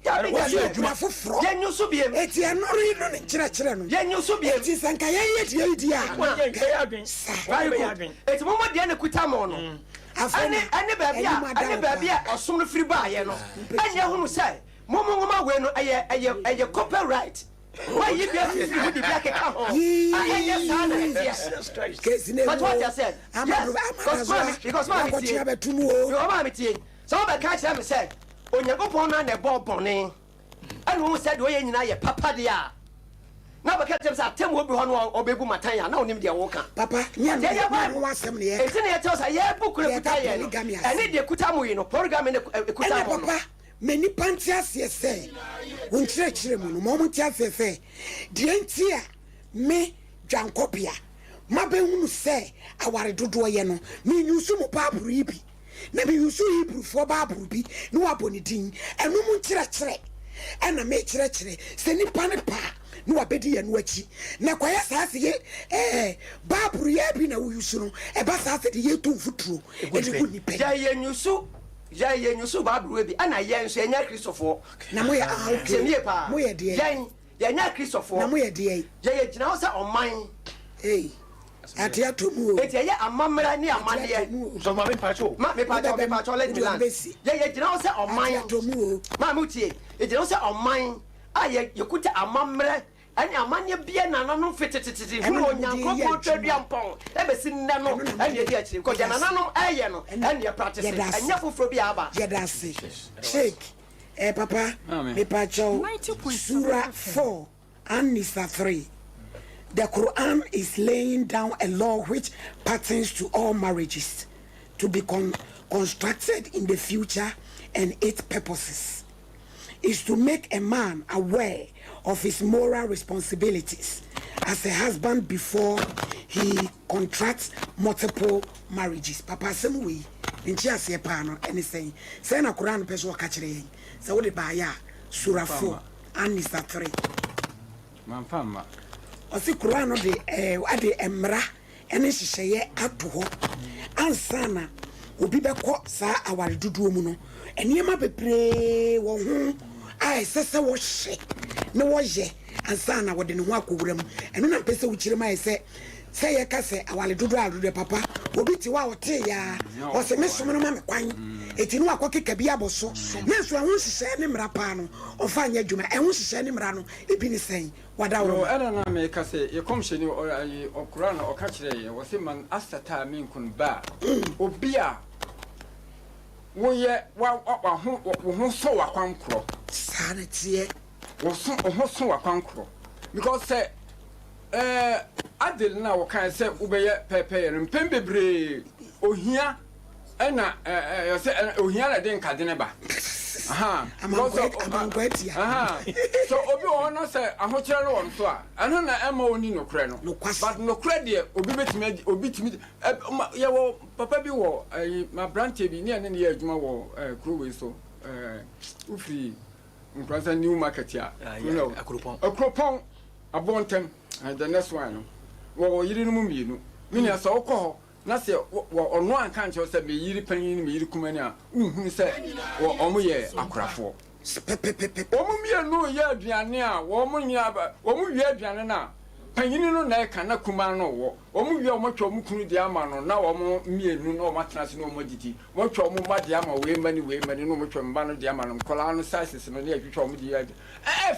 wa foforo ye nyusu biem eti enori no ne kire no ye nyusu biem eti sanka ye di a eti mo mo de na kuta mo no ane baby a osom no firi ba ye no anya hunu sai momoma we no eye copyright why you be afiri mu di bia keka ho anya sana yes but what I said because man tie so ba ka kira me say Onyankopon na bo bone ane wo said wo ye nyina ye papa de a na ba ka tell say tem obi ho no obebu matan ya na onim de wo ka papa nya no wasem ne ye enti ne tell say ye book le kuta ye no ene de kuta mu yi no polygamy ne kuta mo papa meni pantia se won kire mu no mo ntia se de enti a me dwankopia mabe hunu se aware dodo ye no me nyusu mu Bible yi bi na me yusu Hebrew fo Bible bi no aboni din eno mu kire ena me kire se ni pane pa no wabedi ye no achi na kwaya saase ye Bible ye bi na wo yusu no e ba saase de ye to futuro e de ku ni pe ye nyusu Bible bi ana ye nso enya Kristofo na mo ye okay me pa mo ye de ye nya Kristofo na mo ye de ye gina ho se oman atia to mu eti ye amamra ni amade so ma me pacho let me land ye gina ho se oman to mu ma mutie ye gina ho se oman a ye kuta amamra ɛne amanya bia nananom fititititi hu onyankopɔn twadua mpɔn ɛbɛsi nnɛ no ɛne ɛdi akyiri kɔgya nananom ɛyɛ no ɛne ɛpractice ɛnyɛ foforɔ bi aba yɛdase shake papa mepakyɛw Surah 4 and Nisa 3. The Quran is laying down a law which pertains to all marriages to be constructed in the future, and its purposes is to make a man aware of his moral responsibilities as a husband before he contracts multiple marriages. Papa Semui, in Chiasia Pano, anything. Say na Quran person catching. So what the Surah 4 and Nisa 3. Mamma. Osi Quran de ade emra ene hyehyeye ato ho ansana obi beko saa aware duduo mu no enema bebre wo ho ai sese wo hye ne wo ye ansana wo de ne ho akowura mu eno na pese wo kyire mai se ye ka se awale duduo adudu papa obi ti wa wote ya o se mesom no ma me kwan eti no akokeka bi aboso nenso ahun hyehyeye ne mra pa no o fa anya dwuma ehun hyehyeye ne mra no ebi ni sen wada wo ana na me ka se ye komhye ni o Quran o ka kire ye wo se man asata minkun ba obi a wo ye wa ho so wa kwankro sana tie wo so ho so wa kwankro because say adel na wo kan se ubeye pepe mpem bebre ohia na se ohia na de nkade ne ba aha so obi wo no se ahokyere no won so a eno na ema oni nokre no but nokre de obi betimi obi timi ye wo papa bi wo ma branche bi ne ne ye adwuma wo krowe so ufri nkrasa new market ya akropon abontem and the next one wo yiri no mu mienu mini asa okọ na se ono anka nche se me yiri panyin me yiri kumani a unhu se wo omo ye akorafo omo mienu ye aduane a wo mo nya wo mo wi aduane na panyin no na eka na kuma no wo omo wi omo twa omo kunu di ama no na wo mo mienu no omo tenase no omo didi wo twa omo ma di ama we mani no omo twa mba no di ama no kola no sizes no na atwa omo di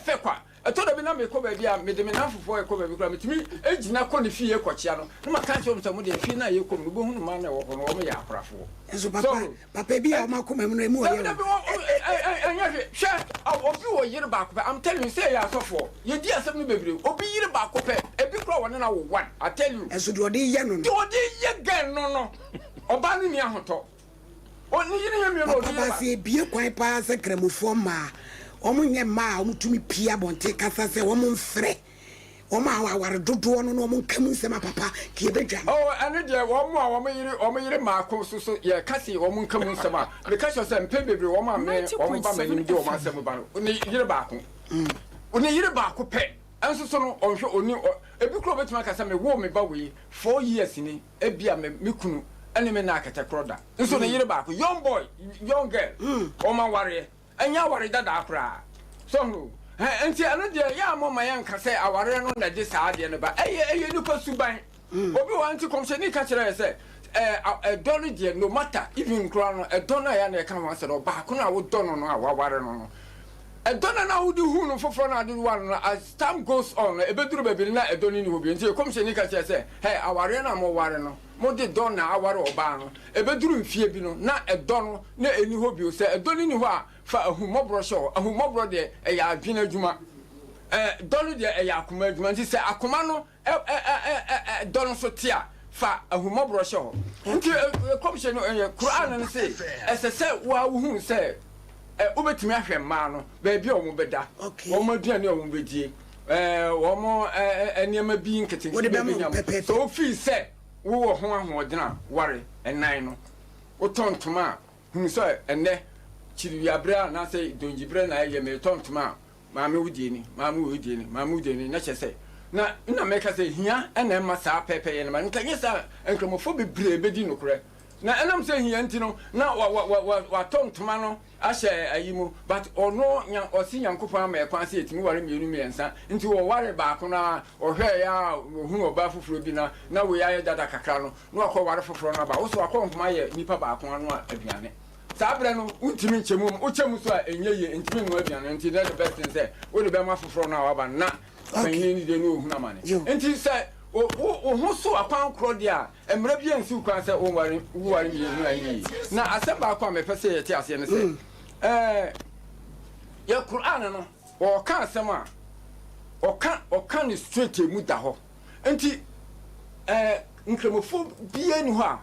fe kwa etoda bi na me ko ba bi a me de me na fofo e ko ba bi kura metimi ejina ko ne fie kwachia no na maka nche omo samu de fie na ye ko no bo hunu ma na wo no omo ya akorafo enso papa bi a ma ko mamu no emu o ye anya hwe obi wo yire ba ko I'm telling you say ya sofo ye di asem no bebre obi yire ba ko pe ebi kura won na wo one I tell you enso de odi ye no de odi ye gan no oba no ni ahoto oni yire ye mi no odi ba se bie kwan pa se kremofo ma omo nye ma omo tumi pia bonte kasa se omo mfre omo aware dodo no no omo nkamu nsema papa ki ebedwa ane de omo yire ma ko so ye kasi omo nkamu nsema be kasi se mpe bebre omo ame omo ba manim de omo asem ba no ni yire ba ko oni yire ba ko pe enso so no onhwe oni ebi kro betuma kasa me wo me ba we 4 years ni ebia me kunu ene me na akete kroda enso ne yire ba ko young boy young girl omo ware anya ware dada akra so no enti ano de ya mama yanka se aware no na de saa de ne ba eye ni pasuban obi wa anti komsheni ka kire se don de no matter even kra no don na ya na ka wa se do ba ko na wo don no a ware no don na wo di hu no foforo na de wa no as time goes on ebeduru bebi na don ni ho bi enti komsheni ka kire se aware na mo ware no mo de don na aware oba no ebeduru mfie bi no na don na eni ho bi o se don ni ho a fa ahumobro show ahumobro de ya adwena adwuma don de ya akoma adwuma nti se akoma no don so tia fa ahumobro show nti commission no Quran no say ese wa hu se obetimi ahwe ma no ba bia o mo beda o mo aduane o mo bedie o mo eniema bi nkete nkete so fi se wo ho ahoodena ware enan no o tontoma hu so enne chiri abra na say donjibre na ye me tontoma maame wudie ni na chese na meka say hia ena ma sa pepe ye na nka nyesa enkromofo bebre bedi nokre na enam say hia ntino na wa tontoma no ahye ayimu but ono nya osi nyankopon ama ekwan say etimi ware mienu miensa nti wo ware ba ko na ohwe ya hu oba foforo bi na we ya dada kakra no na akọ ware foforo na ba wo so akọ mpoma ye nipa ba ko ano aduane sabre no untimi nchemu uchemu so a enye ye ntimi no aduane nti the best thing say wo de be ma foforo na wa ba na panyin de no huna mane enti say o ho so akwan kro dia emra bia nsi kwan say o ware mi nu ayi na asem ba kwa me pese ye ti ase ne say ya Quran no o ka asem a o ka ni straight emu da ho enti nkramofo bia ni ho a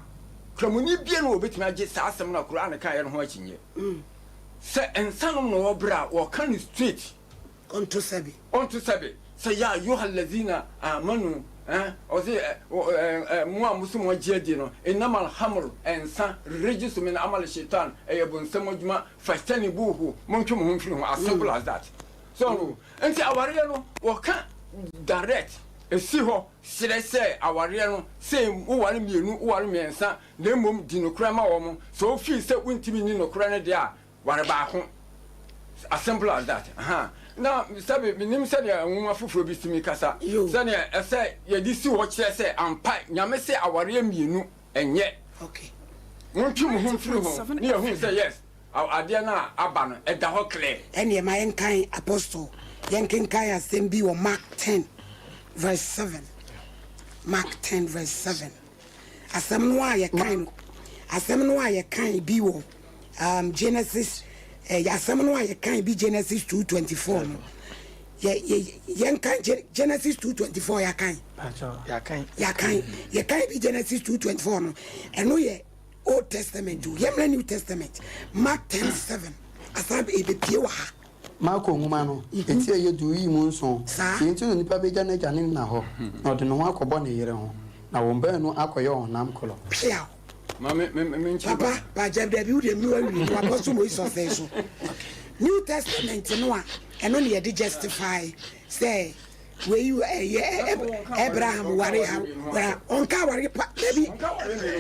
kramoni bia no obetimi age sa asem na Quran ka ye no ho akinye se ensanom no obra o ka ni straight onto sabi say ya ayyuhal ladina amanu ozi muwa muslimu Gyedie no innamal hamru ensa register min amal shaitan ayabun samujma fastanibuhu montum humfi as simple as that so enti aware no waka direct esi ho sire say aware no say uware mienu uware miensa na mom di no kra ma wo mo so fi say untimi ni no kra ne de a ware ba ko as simple as that na sabe minim se dia nwuma foforo bi simi kasa se ne ese ye di si wo kire se ampa nyame se aware mienu enye okay wontu mu humfiri ho ne ye hu se yes ade na aba no eda ho clear ene ma yen kan apostle yen kan asem bi wo Mark 10 verse 7 Mark 10 verse 7 asem no aye kan bi wo Genesis asem no aye kan bi Genesis 2:24 no yen kan Genesis 2:24 ya kan bi Genesis 2:24 no eno ye Old Testament to yemle New Testament Mark 10:7 asab e be pie wa Marko nguma no eti ye du yi mu nso enti no nipa be gya na gya ne na ho na ode no akọbọ ne yere ho na wo mba no akọyọ honam kolo pia me papa ba jabda bi udem ni wa wi wa poso mo iso fe so New Testament no a eno ne ye de justify say we you Abraham ware ha onka ware pa baby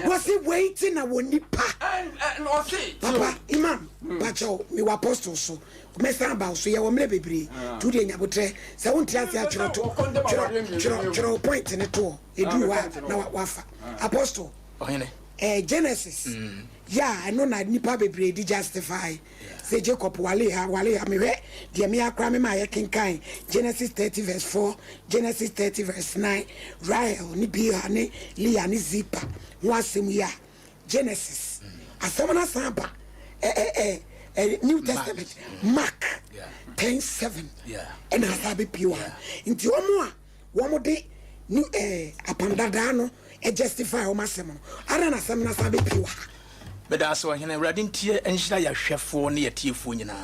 was he waiting na woni pa no see papa imam bacho mi wa apostle so me san ba so ye wo mle bebre tu de nyabotre se won tia tia chiro point ne to edu wa na wafa apostle ohene Genesis yeah I know na nipa bebre di justify say Jacob wale ha me we de me akra me ma ye kenkan Genesis 30 verse 4 Genesis 30 verse 9 Rahel ni Bilhah ni Leah ni Zilpah wasem ya Genesis asemana samba New Testament Mark 10:7 and asabe piwa nti omo de new apandada no justify o masem no ara na sem na sabe piwa beda so hene awrade ntie enhira ya hwefo ne yatiefo nyina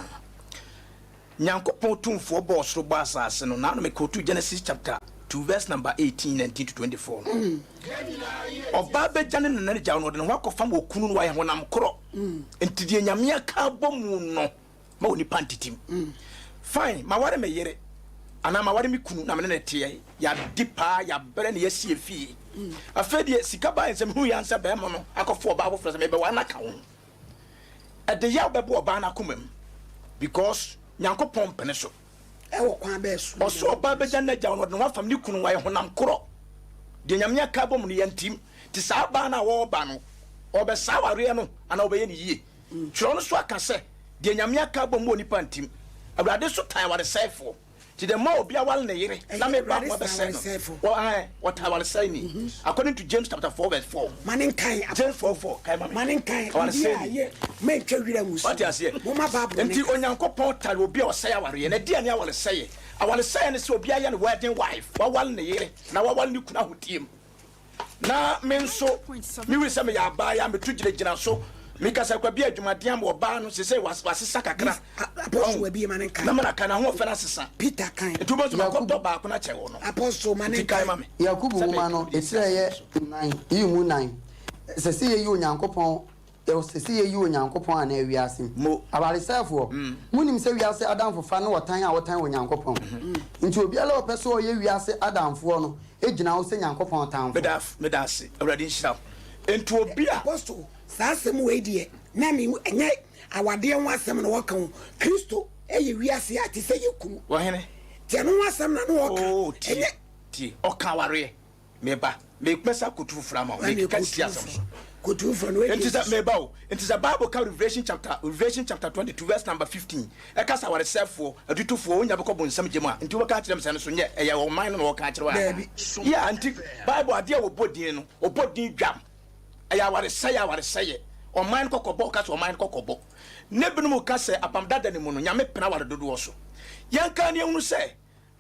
nyankopon tumfo bosoro bo asase no na no mekotu Genesis chapter 2 verse number 18 19 to 24 oba bejane na ja no de no akofam okunu no wa honam koro entidie nyame aka bomu no ma oni pantitim fine ma ware me yere ana ma ware me kunu na me ne tie ya dipa ya bere ne yasie fie afedie sika ba ensem hu yansa be mo no akofo oba bo frese me be wa na ka ho ede ya bebo oba na komam because nyankopon pene so wo kwa be so oso oba beja na ja no de wa fam ni kunu wa honam koro de nyamnya ka bom no yantim ti sa ba na wo ba no obe sa ware no ana obe ye ni yie twiro no so aka se de nyamnya ka bom oni pantim awrade so tan ware sefo ti de mo obi awal ne yere na me ba mo be se no what I was saying according to James chapter 4 verse 4 manin kai James 4:4 kai mama manin kai me twawira musu what you say mo ma babu enti onyankopon tare obi o say aware na dia ne awale say ne se obi aye ne wedding wife wawal ne yere na wawal ne kuna hodiem na me nso mi wi se me ya ba ya me tu gina so mika sa kwa bia adwumaden am oba no se wasesa kakra apostle bi manin kai na mana kana ho fena sesa Peter kan etubo so ko ba ko na che wo no apostle manin kai Yakubu nguma no esire ye 9 yimu 9 sese ye onyankopon sese ye onyankopon ana awiase abare sefo munim se wiase adamfofa no wotan a wotan onyankopon nti obi ala opeso oye wiase adamfo no ejina wo se nyankopon tanfo medase awrade nhira enti obi a apostle sasem we die na me enye awade ho asem no waka ho Kristo eye wiase ati se yekunu wo hene te no asem na no waka enye ti oka ware me ba me pesa kutu frama me ka sia asem so Go to from where it is a mebao. It is a Bible called Revelation chapter 22 verse number 15. A cast our self for a do for when you have a some jema into a catch them and yet a mine or catch. Yeah, and Bible idea of body or body jam. I want to say it. Or mine cocobo cats or mine cocobo. Nebuno case upon that anymore. Yame Penawa do also. Young can you say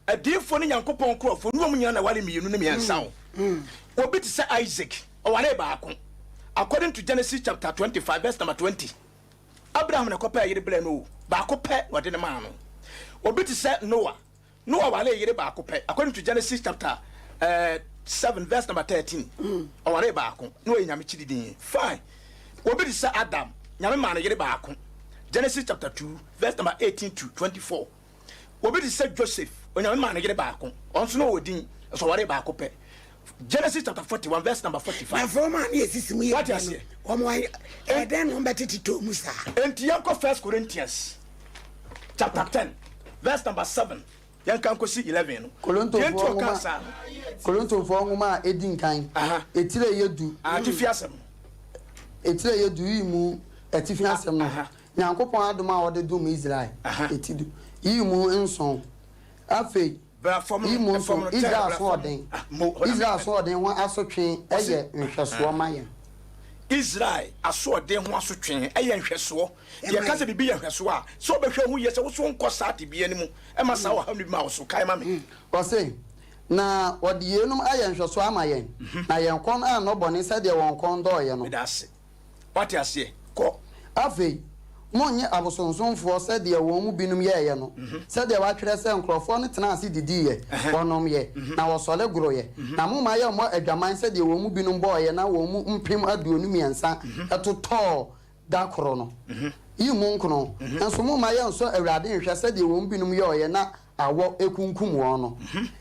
a dear funny young coupon crow for no man while me and sound. Or bit say Isaac or whatever. According to Genesis chapter 25 verse number 20. Abraham na kopa yire blame ba kopa wode ne man no. Obi to say Noah wale yire ba kopa. According to Genesis chapter 7 verse number 13. O wale ba ko. No enyame chidi din. Fine. Obi to say Adam nyame man yire ba ko. Genesis chapter 2 verse number 18 to 24. Obi to say Joseph onyame man yire ba ko. Onso no odin so wale ba kopa. Genesis chapter 41 verse number 45. Na former yes me. What you say? Omo e den no betiti to musa. Enti yanko 1 Corinthians chapter 10 verse number 7. Yanka nko si 11 no. Korinto fo ngoma edin kan. Etire yedu. Atifi asem. Etire yedu yimu atifi asem no. Nyankopon adoma wode dum Israel. Etidu. Yimu nson. Afei Israel so den ho asotwen eye nhweso mayen. Israel aso den ho asotwen eye nhweso. Ye ka se bibi ye nhweso a so behwe hu ye se wo so nko saati bi animu e ma sa wa hamdu ma wo so kai ma me. O se na wode yenum aye nhweso amayen. Na yen kon an no bone se de won kon do ye no. Medase. What you say? Ko. Afei monye abosonsonfo se de won mu binum ye no se de wa twere se nkrofo no tena ase didi ye wonom ye na wo sole gro ye na mo ma ye mo adwaman se de won mu binum bo ye na won mu mpem aduonu miensa etoto da koro no yi mu nkono nso mo ma ye nso awrade nhwe se de won binum ye na awo ekunkum wo no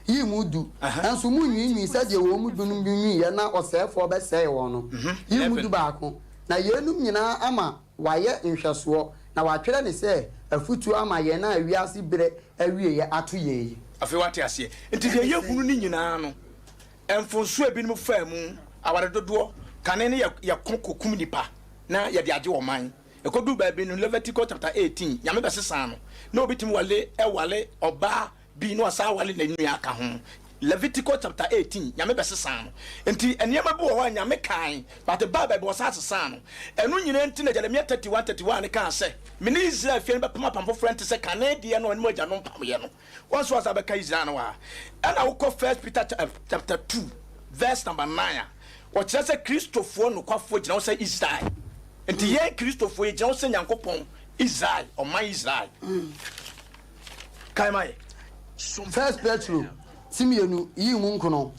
yi mu du nso mu nwinwi se de won mu binum binwi ye na osefo be se wo no yi mu du ba ko na yenum nyina ama waye nhweso na watwere ne se afutu ama ye na awiase bere awie ye ato ye afi wate ase enti de ye hunu ni nyina no emfonso ebinim faamu aware dodo kane ne ye kokokum nipa na ye de age wo man ekodu ba bi no Leviticus chapter 18 yame besesa no na obitim wale oba bi no asa wale na nua aka ho Leviticus chapter 18 nyame besesa no enti enema bi wo ho nyame kan but the Bible was asesa no enu nyina enti na Jeremiah 31 kan say me ni Israel fie be pama pamfo front say Canada no enu agya no pam ye no once was abeka Israel no wa and I go 1 Peter chapter 2 verse number 9 what say Christopher no kwafo gina say Israel enti ye Christopher ye gina say Nyankopon Israel or my Israel kai mai 1 Peter Simienu yi mu nkono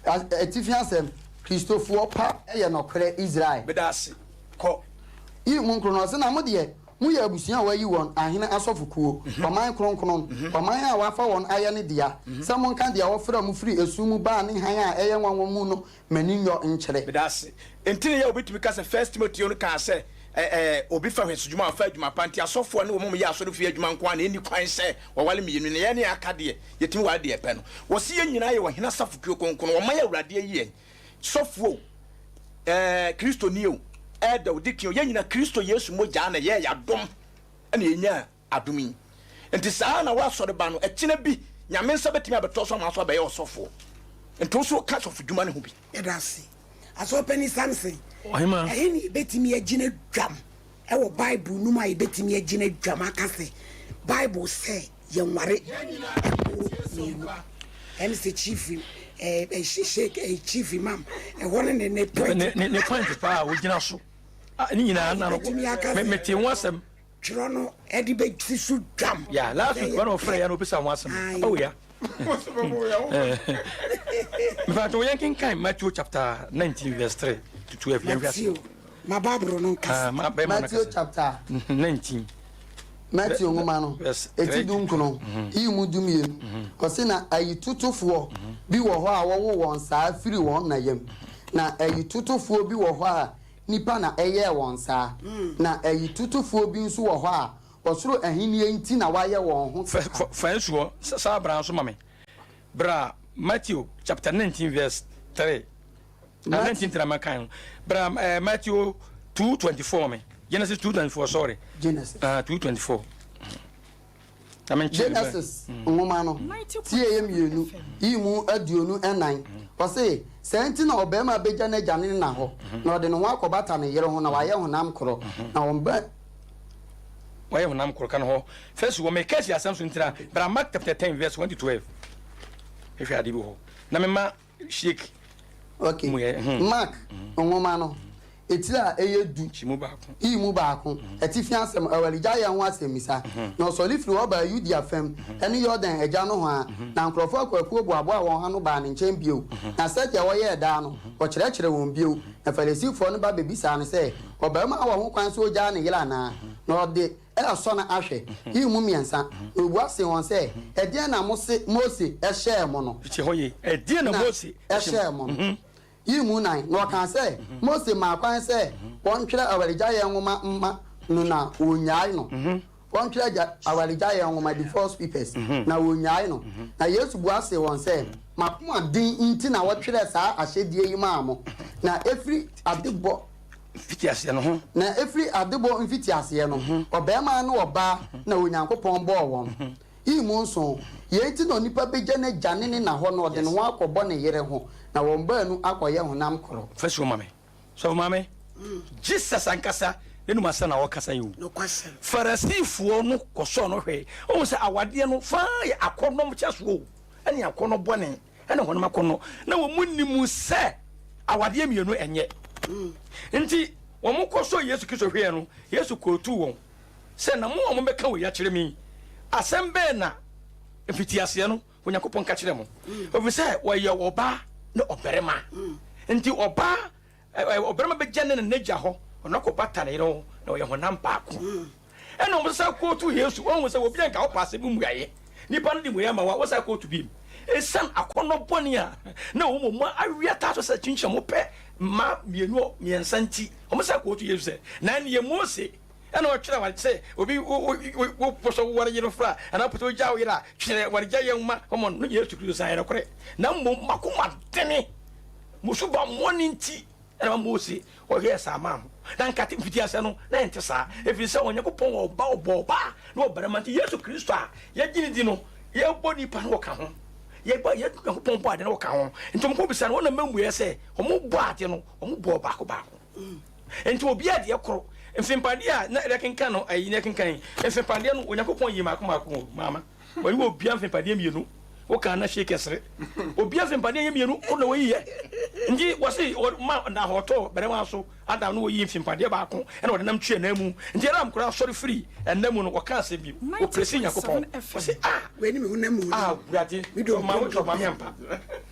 atifi asem Christopher pa eye nokre Israel bedase ko yi mu nkono se na mo de mu ya abusia wa yi won ahene asofokuo oman kronkron oman a wafa won aye ne dia se mo kan dia wo fra mu firi esumu ba ne han a eye nwanwo mu no maninyo nkyere bedase entine ya obitumi ka se 1 Timothy no ka se obi fa hwesudwuma afa adwuma panti asofo ne wo mum ya aso no fi adwuma nko na eni kwan se wawale miyenu ne ye ne akade yetimi wade epe no wo se ye nyina ye wo hena safokuo konkono wo ma ya awrade yi sofo Kristo niyo da odikio ye nyina Kristo Yesu moja na ye ya dom ene yenya adomi enti saa na wa sore ba no ekine bi nyame nsa betimi abeto so ma so ba ye osofo enti so ka sofo dwuma ne ho bi edase aso pani Samson ohima ehini betimi agine dwam ewo Bible numa e betimi agine dwam akase Bible say ye nware and the chief chief imam e won ne point pa wo gina so ni nyina na no meti wonsem twiro no e di be sisu dwam ya last week one of ya no bisa wonsem oh ya but we can kind Matthew chapter 19 verse 3 to 12 Matthew ma Bible no kasa Matthew chapter 19 Matthew ngoma no eti dunkuno imu dumie ko se na ayitutufo bi wo ho a wo won saa firi won na yam na ayitutufo bi wo ho a nipa na eye won saa na ayitutufo bi nso wo ho a osoro ahenie nti na waye won ho fansuo saa bran so mame bra Matthew chapter 19 verse 3 19 tramakan bra Matthew 2:24 me Genesis 2:24 sorry Genesis 2:24 Genesis nwoma no tie yem yenu imu aduonu enan ose senti na obema beja na jane na ho na ode no ho akobata ne yere ho na waye honam koro na womba waye honam koro kan ho first wo make case asam so ntira bra Mark chapter 10 verse 1 to 12 if you adibo ho na me ma shake okay Mark nwoma no etira eyedu imu baako etifi asem awalija ya ho asemisa na osolifiri oba yudi afem ene yodan eja no ho a na nkrofo akwaku boabo a won ha no ba ne nchen bio na saja wo ye da no wo kire won bio na farisifo no ba bebisa ne se obama a wo ho kwan so ja ne yela na ode e so na ahwe imu miensa obu ase won se ede na Mose ehye mo no che hoye ede na Mose ehye mo no imu nine no kan say Mose ma kwan say won twere awalija ye nwoma mma no na onyai no won twere awalija ye nwoma the first papers na onyai no na Yesu bu ase won say makoma din inti na wo twere saa ahyedie yi maamo na every adebo fitiase no ho na every adebo mfitiase no obema na oba na onyankopon bo won imu nso ye ti no nipa beje na jane na ho no de no akobọ ne yere ho na won baanu akoye honam koro fesu mame so mame Jesus ankasa nenu masa na wakasa yu no kwasa farasifuo no koso no hwe o se awade no fa akonom cheso ene akono bone ene honam akono na wo munnimu se awade mienu enye nti wo mo koso Yesu Kristo hwe no Yesu kotu won se na mo mo beka wo ya kire mi asembe na mfitiase no onyankopon ka kire mo ofise wo ye oba na oberema nti oba oberema be gyan na naja ho onako patane ro na ye honam paako ena mo sa kotu Yesu won se obi anka opase bi muaye nipa no di muya ma wa sa kotu bi esan akono boni a na wo mo awia ta so sa chinche mo pe ma mienu miensanti o sa kotu Yesu se na ne ye Mose ena o twere wa se obi wo poso wo ware yero fra ana poto jawo yera twere ware jaye ma omo no Yesu Kristo san yera kore na mo makoma dene musuba moninti ena Mose o ye sa mam na nkati mfitiase no na ente sa efi se Onyankopon oba na obaramante Yesu Kristo a ye gini di no ye boni pa no ka ho ye ba ye Onyankopon bo ade no ka ho ntom ko bisa no na mamu ye se omo bo ade no omo bo baako enti obi ade ye koro mfimpandia na rekenka no ayi ne kenkan mfimpandia no Onyankopon yi mako mama wani wo bia mfimpandia mienu wo kan na shake esre obi mfimpandia mienu wo na wo yi nji wasi ma na hoto berema so ada no wo yi mfimpandia baako ena wo nam tue na mu nji ram kura sorry free enam no wo kan se bi wo presi Nyakopon wasi we ni me hunam mu brati ma wo to ma mempa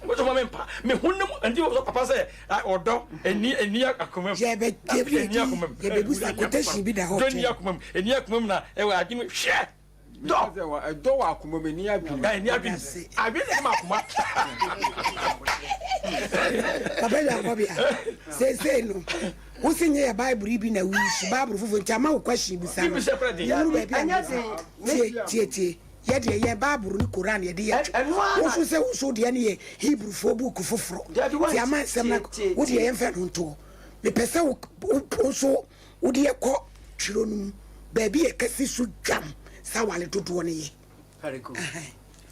wo to ma mempa me hunam nji wo papa se odo eni akomam je be busa quotation bi da ho eni akomam na e wa aginu hwe do wa kumome ni abi abi ma kuma abela bobia say no wo sinye ya Bible bi na wish Bible fufu nchama wo question bi sa no anya tie ye de ye Bible ni Quran ye de ye wo so say wo so de ne ye Hebrew fo book foforo ti ama sem na wo de ye mfa no nto me pese wo so wo de ye ko twiro num ba bi ye kasi so dwam sa wale dodo ne ye hariko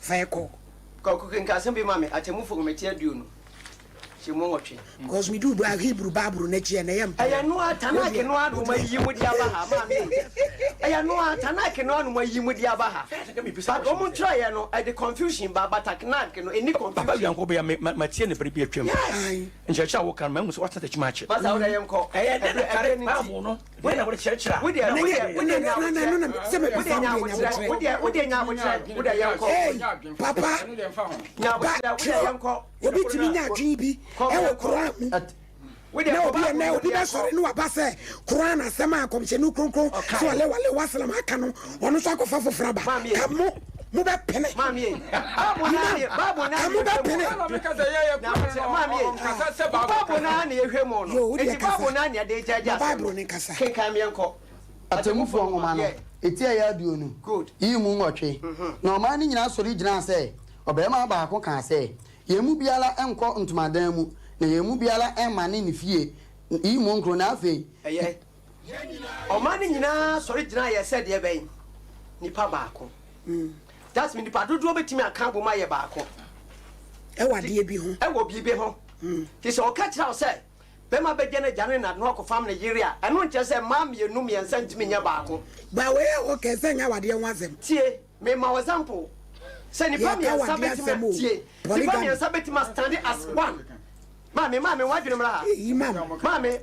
fa ko kenka sem bi mame atemu fo metia duo no because me do Hebrew Bible na chia na yam aya no atana ke no adu ma yi mu dia ba ha mame aya no atana ke no anu ma yi mu dia ba ha but o mu try no I the confusion ba batakna ke no any confusion baba yanko be ma tie ne bere bi atwam nchecha wo kan ma mu so wata ta chimache ba sa wo da yam ko aya de kare ba mo no we na wo chechira wo de nya papa obi timi nya adwin bi e wo Quran na obi na sori no aba se Quran asema akomche no kronkron so wale wasalam aka no ono so akofa fofra ba kamo mu be pene mami babu na mu be pene babu na na ehwe mo no eti babu na na de jaja babu ni kasa kenkan mi enko atemufo ngoma no etia ya duo no yi mu nwotwe na o ma ni nyina sori gyina se obema ba ko kan se yemu biala enko ntomadan mu na yemu biara emane ne fie yi mo nkro na afei eye o man nyina sori gina ye said ye ben nipa baako that's mean nipa dodo betimi aka bo ma ye baako e wade bi ho e wo bi ho ti se o ka kira o say be ma be gene jane na no ko fam na yiri a eno nche say mam ye num ye nsa ntimi nya baako ba we o ke say nya wade ho asem tie me ma example say nipa me nsa betimi tie nipa me nsa betimi stand as one Mami, wadwene mra.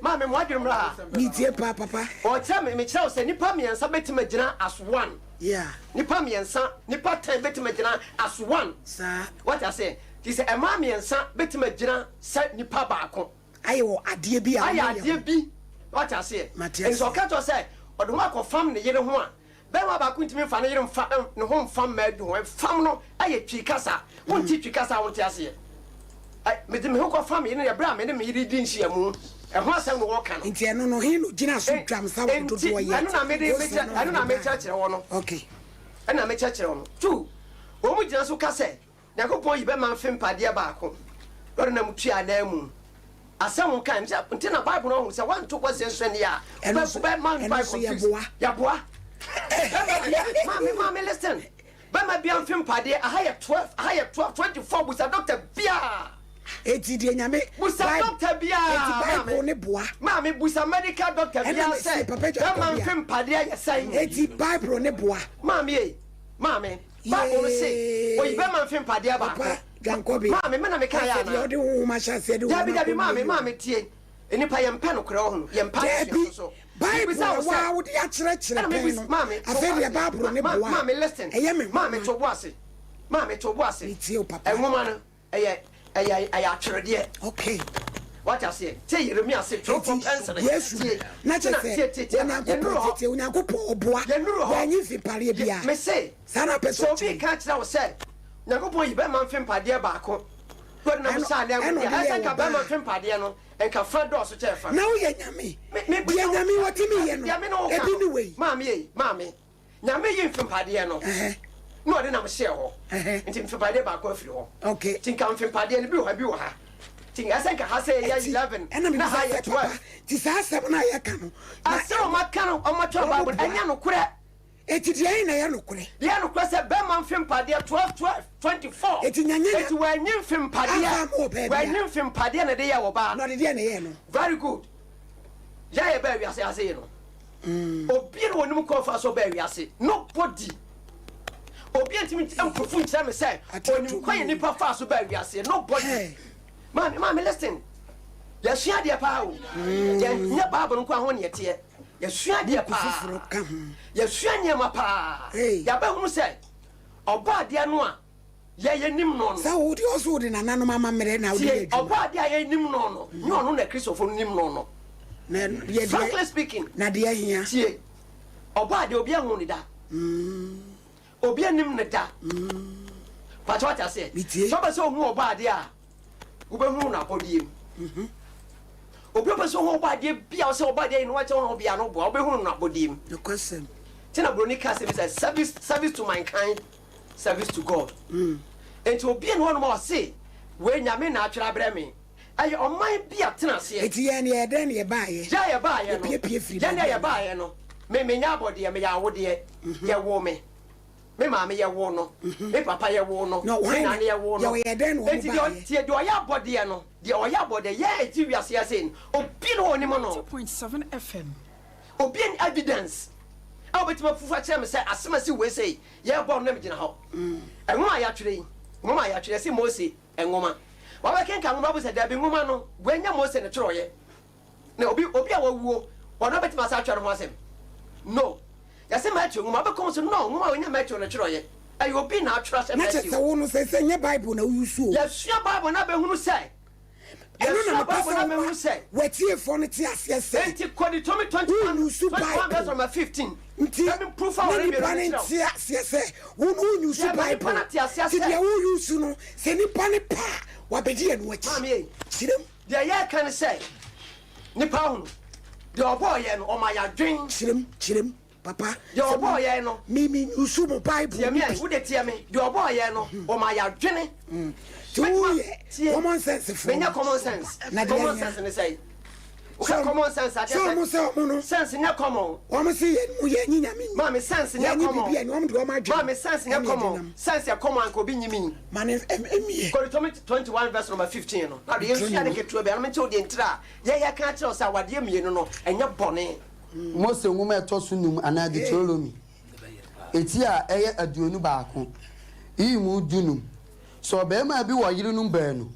Mami, wadwene mra. Mi tie papa. O tell me kira say nipa me nsa betima gina as one. Yeah. Nipa me nsa, nipa 10 betima gina as one. Sir. What I say? He say e ma me nsa betima gina say nipa baako. Ayo ade bi a. Ayo ade bi. What I say? And so ka to say, oduma ko fam ne yere ho a. Be ma baako ntimi fa ne yere mfa ne ho mfa ma du ho. Fam no aye twi kasa. Won ti twi kasa won ti ase. Me dem ho ko fam ye ne bra me ne me yiri di nhia mu e ho asem no wo ka no nti eno no hin no gina so twam sa wo do do ye anu na me church wo no okay ana me church wo no tu wo mu gina so ka se na ko pon yi be man fem pade baako ro na mu tua na mu asem kan nti na bible no ho se wan to ko se nso ne ya be man bible ya boa mama listen be ma bia fem pade aha 12 24 busa doctor bia eti die nyame busa doctor bia eti bible ne boa mama busa medical doctor bia say that man fem pade ya say eti bible ne boa mama bible say o yi be man fem pade ba ko gankobi mama me na me kan ya na odi hu ma sha se de dabi mama tie enipa yempa no kra ho yempa so bible wa wo dia kire pe no afi de bible ne boa mama listen mama to boase eti o papa enwoma no aya atwere okay what I say say Jeremiah say drop from answer yes na che say una ko po oboa wa nyi fi pare bia me say sana person so be catch that say Nyankopon yi be man fem pade ba ko god na musa na mu ya say ka be man fem pade no en ka fa do so che fa na wo ye nyame bia nyame wotimi ye no ebi ni we mami nyame yi fem pade no no de na me share ho nti fem pade ba ko afiri ho okay tinka fem pade no bi ho ha tinga say ka ha say ya 11 na ha ya 12 ti sa asem na ya ka no asem ma ka no o ma to bible anya no kure eti dia na ya no kure dia no kure say be man fem pade 12 24 eti nyanya eti wa nyim fem pade wa nyim fem pade na de ya wo ba no de dia na ye no very good ya ye ba wi ase no obi no onum ko fa so ba wi ase nobody obi antimi amprofu nkyere me say onum kwa ye nipa fa so ba wi ase nobody Mami listen. Ya sua de pa o. Ya nya Bible nko ho ne yete. Ya sua de pa. Ya sua nya ma pa. Ya ba hu se oba de no a ye nim no no. Sa wo di oso de nananom amamere na wo de. Oba de ye nim no no. Nyo no na Christopher nim no no. Na ye frankly speaking. Na de ahia. Tie. Oba de obi ahu ni da. Obi anim ne da. Pa cho ta se. So ba so hu oba de a ubehu na podiem obebeso ho bade bia so bade no wache ho bia no bo obehu na podiem the question tina bronika service to mankind service to God enti obi no no ma say we nyame na atwera breme aye oman bia tina se enti ye ne ye den ye baaye ja ye baaye no ya ne ye baaye no me nya abode me ya wode ye wo me mama ye wo no me papa ye wo no me na ye wo no ye den wo ba tie do ya body no de o ya body ye ti wiase ya sen obi no oni mo no 2.7 FM obi an evidence a obetima fufa kire me say asema si we say ye bo no me gina ho enwoma ya twere si Mose enwoma wa ba kenka nwoma bo say da bi nwoma no gwanya Mose ne twero ye na obi a wawuo wono betima sa twere ho asem no ya se Matthew ngoma be kom so no ngoma onya Matthew na twero ye ayo bi na atwera se Matthew na se wo no se nye Bible na usu ya sua Bible na be hunu say eno na Bible na be hunu say wetie for no ti ase se enti kodi 2021 verse number 15 let me proof how we be ti ase se wo no usu Bible ti dia wo usu no se nipa ne pa wa bedi enu achi mami sirem dia ya kan say nipa hunu de obo ye no o ma ya dwen chirem papa de obo ye no mi usu mo Bible ye me wo de tie me de obo ye no o ma ya dwene common sense for me common sense common sense ne say okay common sense ade sense ne common o mo se ye nyinya mi ma me sense ne common ma me sense ne common sense ya common ko bi nyimi ma ne emie Deuteronomy 21 verse number 15 no na de yesua ne keto be me che de ntira ye ka kire o sa wade mienu no enye bone Mose nwoma eto so num ana Deuteronomy eti a eye aduonu baako imu dunum so be ma bi wo yire num baanu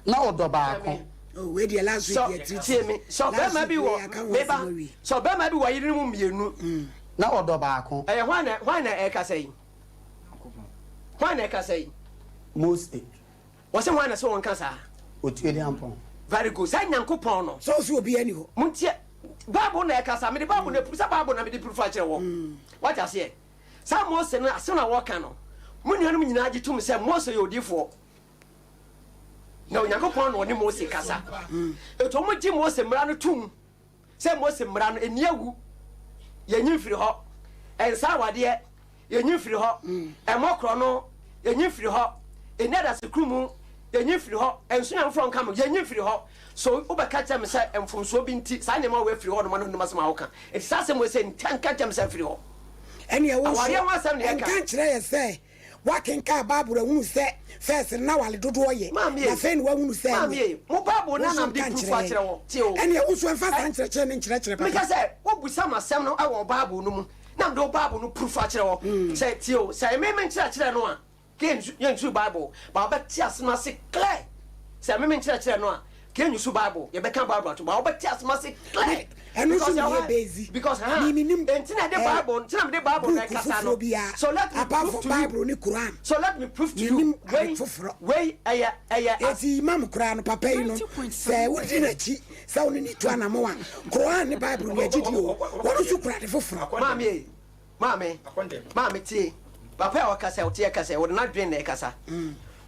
na odo baako we dey last week so me so be ma bi wo beba so be ma bi wo yire num mienu na odo baako hwan na e ka say Mose wo se hwan na so won ka sa otie de ampon very good say nyankopon no so obi ani ho muntie Bible na ekasa me de Bible na pusa Bible na me de proof akere wo what you say sa Mose na ase na wo ka no munnuanum nyina agitum se Mose ye odifo na Onyankopon no ne Mose kasa eto mo gi Mose mra no tum se Mose mra no eniawu ye nyimfiri ho ensa wade ye nyimfiri ho emokro no ye nyimfiri ho enada sekrumu ye nyimfiri ho ensunya mfro nka mo ye nyimfiri ho so ubeka tell me say emfomso bi nti sa nyema we free ho no no masema ho kan it sa say mo say ntanka tell me say free ho eni e wo awari an wasam ne ka kan kire ye say wakin ka babura hunu say first na wale dodo ye na fe ni wa hunu say mami mo babu na na di proof a kire wo ti o eni e wo so emfa san kire ni kire papa because wo busa masem no awo babu no mu na do babu no proof a kire wo say ti o say me kire no a ken yensu bible ba obeti asno ase clear say me kire no a ken yensu bible ye beka bible to ba obeti asno ase clear enu so ye bezi because entina de bible entina de bible na kasa no so let me prove to bible ni quran so let me prove to you way aya eti imam quran papa yi no say wodi na chi say woni ni to anamo wa quran ni bible ni agidi o wonu su quran foforo mami tie papa wa kasa o tie kasa wodi na dwen na kasa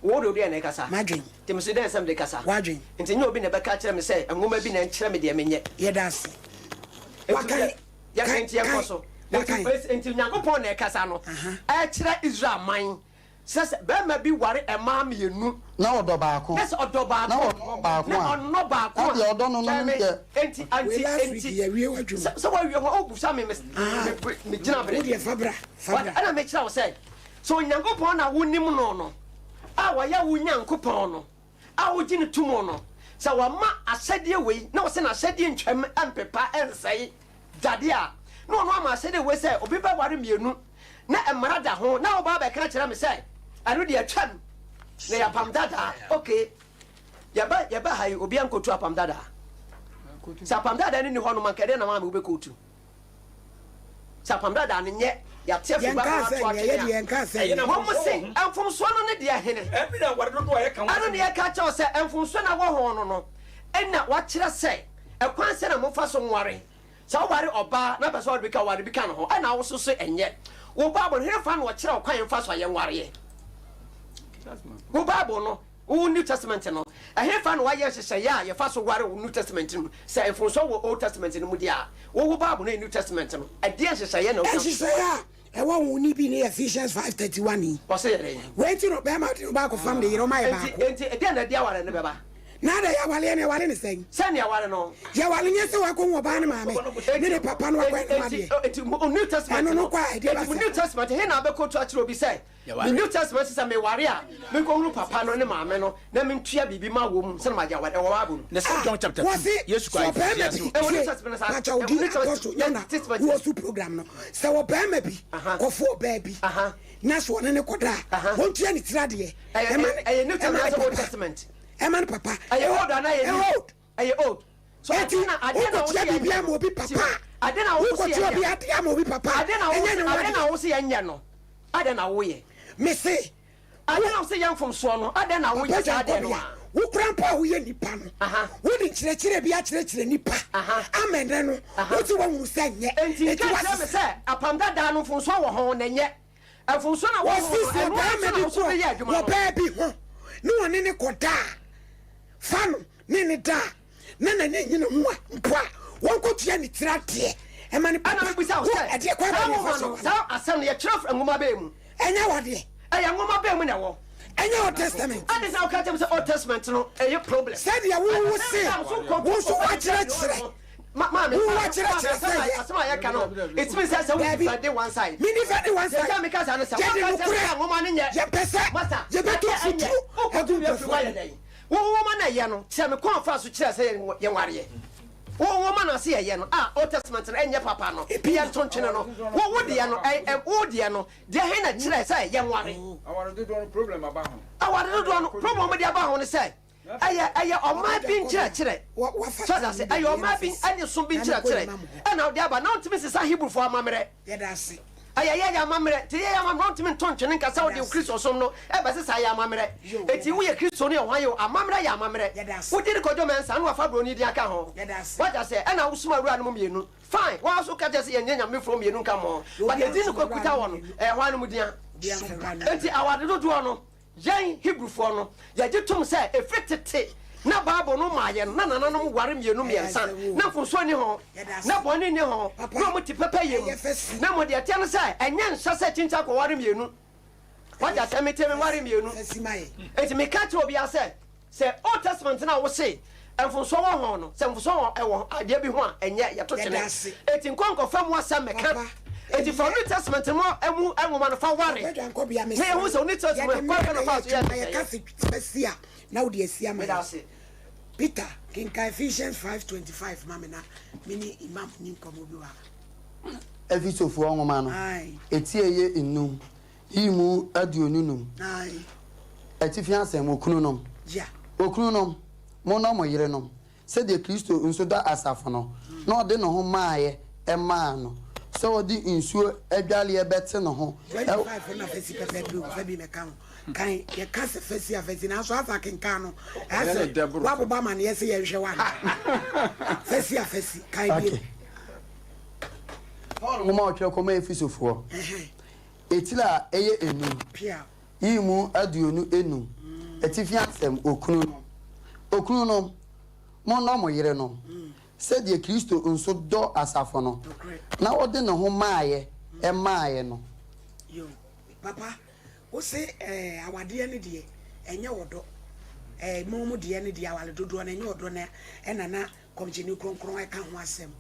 wo do na kasa madwen timso den sam de kasa wadwen enti nyo bi na beka kire me say ngoma bi na kire me de menye ye das wakai ya kenti ya koso enti Nyankopon na kasa no e kire Israel man sese be ma bi ware e ma mienu na odo baako yes odo baako na odo baako na onno baako na de odo no no nke enti ya wie wadwum so wa wie ho obusa me gina bre de fabra ana me kire wo say so Nyankopon na wonim no a wa ya wo Nyankopon no a wo gine tumo no sa wa ma asade we na wo se na asade ntwam ampepa ensai dade a no ama asade we say obi ba ware mienu na emara da ho na wo ba be ka kire me say anu de atwam na ya pam dada okay ya ba hayi obi an kotu apam dada sa pam dada ni ho no man kede na ma me be kotu sa pam dada ni nye ya tefu ba na to akere ye nka say mo mo se enfom so no ne de ahene ebi na ware dodo ye kan anu ne ya ka cha say enfom so na wo ho no enna wa kire say ekwan se na mo fa so nware sa ware oba na be so be ka ware bi ka no ho enna wo so enye wo Bible here fa no wo kire okwan fa so ye nware ye wo Bible no wo New Testament no here fa no wa ye hyehyɛ ya ye fa so ware wo New Testament no say enfom so wo Old Testament no mu dia wo Bible no New Testament no e de hyehyɛ ye no hyehyɛ ya e wa wo ni bi ni Ephesians 5:31 ni wo say ye wait no be ma de ba ko fam de yero ma ye ba ko enti e de na dia ware ne be ba na da ya wale ne sen sani ya ware no ya wale nye se wa ko wo ba ne ma me ne de papa no akwa ne ma de enti New Testament no kwa e de ba New Testament he na be ko to akiro bi say the New Testament say me ware a me ko huru papa no ne ma me no na me ntua bibi ma wo mu se na ma ja ware wo ba bu na John chapter 2 Yesu Christ New Testament say na cha odi akoso yana wo su program no se wo ba ma bi ko fo ba bi na so ne koda won tua ni tira de e New Testament Old Testament eman papa aye old ana aye old so adena wo tia bibia mo bi papa adena wo ko tia bibia tia mo bi papa adena wo se yenye no adena wo ye me se adena wo se yan from so no adena wo ye adena no wo krampa wo ye nipa no wo di kire bi a kire nipa amene no wo ti wo hu se nye enti ka me se apamda da no from so wo ho na nye from so na wo se ba me bi so be ye adwuma wo ba bi ho no one ne koda fanu ne da na ne nyina mwa mpoa won ko tua ni tirade e ma ne ana me bisa o se e de kwa ba ni fa so sa asem ye kire ngoma ba mu enya wade e ya ngoma ba mu na wo any Old Testament. And it's now catching the Old Testament, no, a problem. Said ya who say who so watch it. Mammy, Who watch it? It's me says one side. Mini very one side. Because I Gyedie woman in ya pesa. Master, You better to woman a yano, tell me come fast to chess young warrior. Woman I see a yano, Old Testament and your papa no. Pian Tonchino. What would the yano? I am Odiano. The henna chess, young warrior. I want to do a problem about him. I want to do a problem with the about to say. I on my being church. So I say, I on my being and you soon been church. And now there, but not to Mrs. Hebrew for Mamre. Yeah, that's it. I am Mamre. Today I'm not even Tonchon and Casao de Christ or some no. Ever since I am Mamre. It's we a Christian or why you are Mamre, Mamre. What did the Codoman son of Fabro need account? What I say, and I was small random you. Fine, why also catch us and me from you come on. But you didn't go with one, one with the our little duano. Young Hebrew for no, ya did to say a fitted na Bible no my and none no worry you no me son. No for Swanny home, no one in your home, no more to prepare you. No more dear tell say, and yan shall set in talk worry you. What does I me tell me worry you? It's me catch will be I said. Say Old Testament now will say, and for so on, some for so I want I dare be one, and yet you're touching it. It's in Congo from what some mechanic. It is for New Testament more and woman for worry. Here was only Testament. Now the Siam Peter King Ephesians 5:25 Mamina mini Imam Ninkomobiwa. Every of one man. Aye. Etie ye inum. Imu adionunum. Aye. Etifiance mokunum. Ja. Okunum. Monomo yerenom. Said the Christo unsoda asafono. No de no ho maaye e maa no. So the insuo edwale e bete no ho 25 na fesi pepe bi fa bi meka ho kan ye ka se fesi afesi na so afa kenka no ase wabo ba man ye se ye hwe wa fesi afesi kan bi mo ma otwe ko ma efisofo etila eye enu pia yimu aduonu enu etifi asem okunu no mo no mo yere no said the Christo unso do asafo no na wode ne ho maaye e maaye no yo papa wo se awade ne de enye wodo momu de ne de awale dodo na enye wodo na enana komjini kronkron e ka ho asem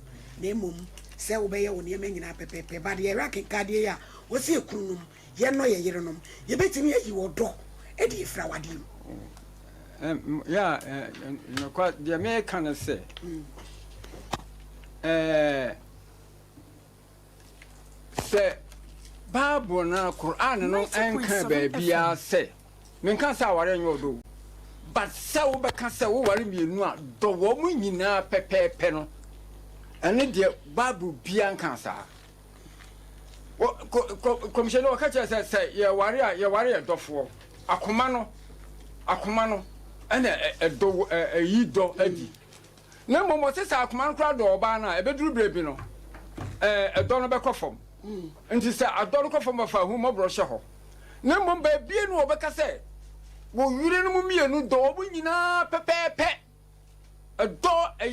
na emom se wo be ye wo ne nyina pepepe ba de era kekade ya wo se ekunum ye no ye yerenom ye betimi ayi wodo e de efra wade yeah no kwa the American say say Bible na Quran no enka baabia say menka say aware nyo do but say wo beka say wo ware mienu a do wo mu nyina pepepe no ene de Bible bia nka sa commission o ka che say ye ware dofo akoma no ene do yi do adi na momo se sa akoma nkra do oba na ebeduru brebi no do no be kofom nti se adoro kofom fa hu mo bro hye ho na mom ba bie no obeka se wo yure no mu mienu do obo nyina pepepe do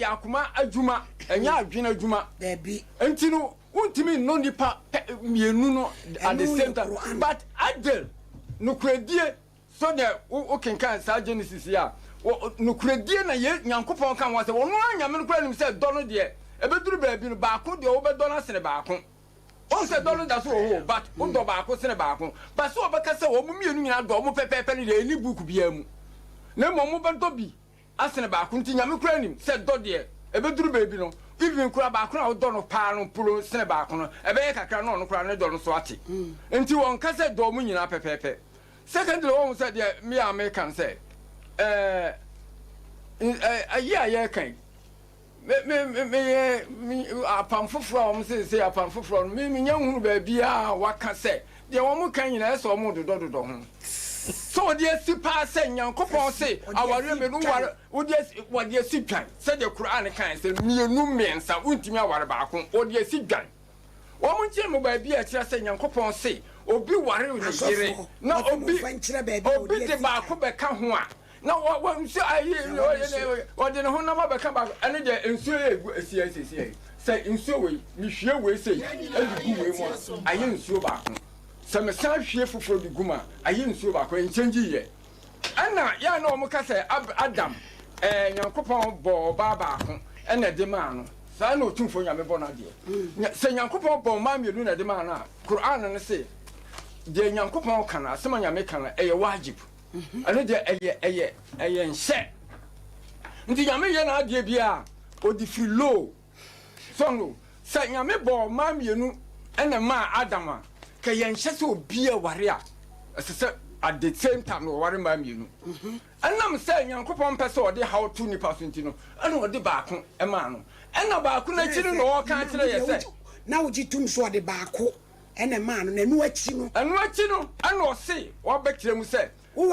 akoma adwuma enya adwena adwuma baby nti no untimi no nipa mienu no at the same time but adel no kredie so de o kenkan sa Genesis ya no kredie na ye nyankopon kan wa se wono anyame no kra nim se do no de ebeduru baabi no baako de wo be do na sene baako o se do no da so ho but o do baako sene baako but so obeka se wo mu mienu nyina do mo pepepe ni de ni book bia mu na mo be do bi asene baako nti nyame kra nim se do de ebeduru baabi no even kura baako na wo do no pa no pro sene baako no ebe ye kakra no kra ne do no so ate nti won ka se do mu nyina pepepe secondly one said me American say a year can me apam foforo say apam foforo me nyahu baby a waka say de wo kan nyina so mo do ho so de sipa say nyankopon say aware me no ware wo de sitwan say the Quran kan say mienu mensa untimi aware baako wo de sitwan wo mo nche mo baby a kira say nyankopon say obi ware o yire na obi de baako be ka ho a na wo nso ayi o de ne ho na ma be ka baako ene de nso egu esi say nso we mi hwie we say egugu we mo ayi nso baako me san hwie foforo bi guma ayi nsuo ba ko enchange ye ana ya na omo ka say Adam nyankopɔn bɔ ba ko ena de ma no saa na otumfo nyame bɔ na de se nyankopɔn bɔ ma mienu na de ma na Quran ne se de nyankopɔn kana asema nyame kana eye wajib ane de eye nhyɛ nti nyame ye na ade bia odi free low so no se nyame bɔ ma mienu ena ma Adam a ka ye nhyɛ se obi a ware a se at the same time no ware ma mienu anam se nyankopɔn pɛ se ɔde how to nipa so nti no ana ɔde baako ema no ɛna baako na akyi no ɔka kyerɛ yɛ sɛ na wogi tum so ɔde baako ɛna ma no nanu akyi no ana ɔse wɔbɛkyerɛ mu sɛ wo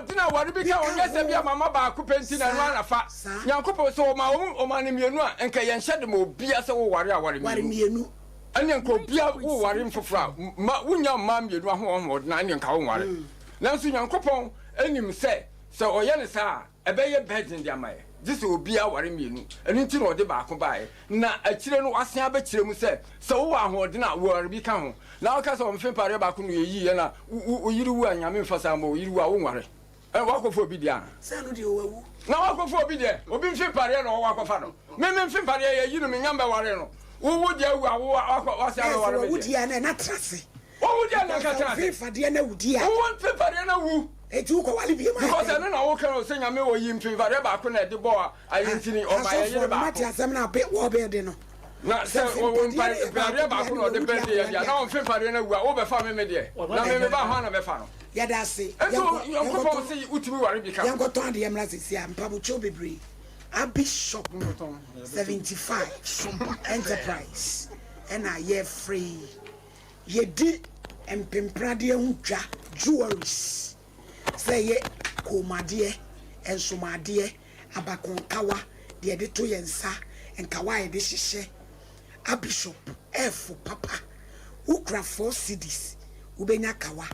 dina ware bi ka ɔnyɛ sɛ bia mama baako pɛnti na no anafa nyankopɔn sɛ ɔma ne mienu a enka yɛnhyɛ de ma obia sɛ wo ware a ware mienu ɛne nka obia wo ware mfoforo a wonya ma mienu ahoɔhoɔ na ne nka wo ware nanso nyankopɔn anim sɛ ɔyɛ ne saa ɛbɛyɛ burden de amaye this obia ware mienu ɛno nti na ɔde baako bae na akyire no wasen abɛkyerɛ mu sɛ wo ahoɔden a ware bi ka ho na ɔka sɛ ɔmfe pare baako no yɛyi na oyiri wu a nyame mfa saa ma oyiri wu a wo nware wakɔfo obi dia sɛ no de owu na wakɔfo obi de obi mfe pare na ɔwɔ akɔfa no me mfe pare yɛyi no me nyamba ware no wo dia wu a wo wase abɛware me wo dia na trase wo dia na ka trase mfe pare na wo dia wo mfe pare na wu etu ko wale bi ma because eno na wo kan o se nyame wo yi mfe pare baako na de bo a ayintini o ma yeye baako mati asem na be wo be de no na se wo pare baako na de be de ya na wo mfe pare na wu a wo be fa me de na me ba ha na be fa no ya da se eso yanko se utimi ware bi ka yanko ton de emra se sia mpa bo cho bebre a bishop 75 Sompa enterprise and a year free Gyedie empemprade hutwa jewelries say ye komade ensomade abakonkawa de de to yensa enkawa ye de hyehye a bishop f papa ukra 4 cedis ubenya kawa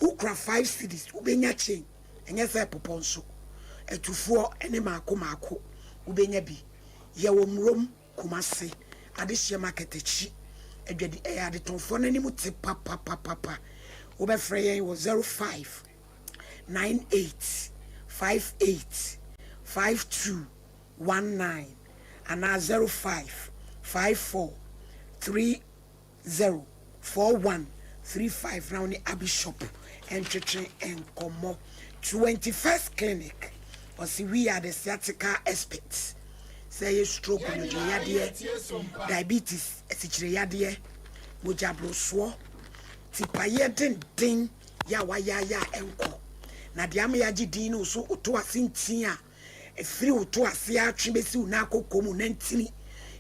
ukra 5 cedis ubenya chain enye say poponso etufuo ene maako ubenya bi ye wo mrom kumase ade hye market echi Gyedie ade tonfo nani mu te papa wo be frɛ yɛn wo 05 98 58 5219 ana 05 54 30 4135 now ni abishop entwetwe enkomo 21st clinic or see we are the sciatica experts say stroke no yade diabetes esichire yade mojabroso tipaye den ya waya enko na de am ya Gyedie no so oto asentin a efiri oto ase atwe besi una akokomu na ntini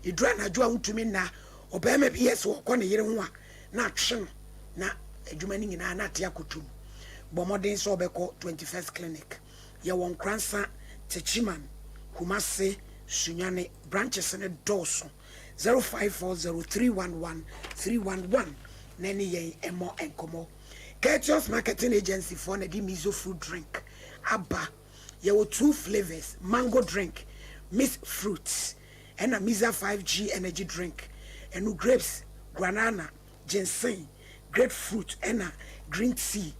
edura na jo antumi na obema bi yes wo kɔ ne yere ho a na atwe na adwuma ni nyina na ate akotum bomoden so obekɔ 21st clinic ye won kransa techiman kumase sunyane branches ne doso 0540311311 nani yen emo enkomo Gyedie marketing agency for na di miso fruit drink abba ye wo 2 flavors mango drink mixed fruits and a Miza 5G energy drink and grapes guanana ginseng grapefruit and a green tea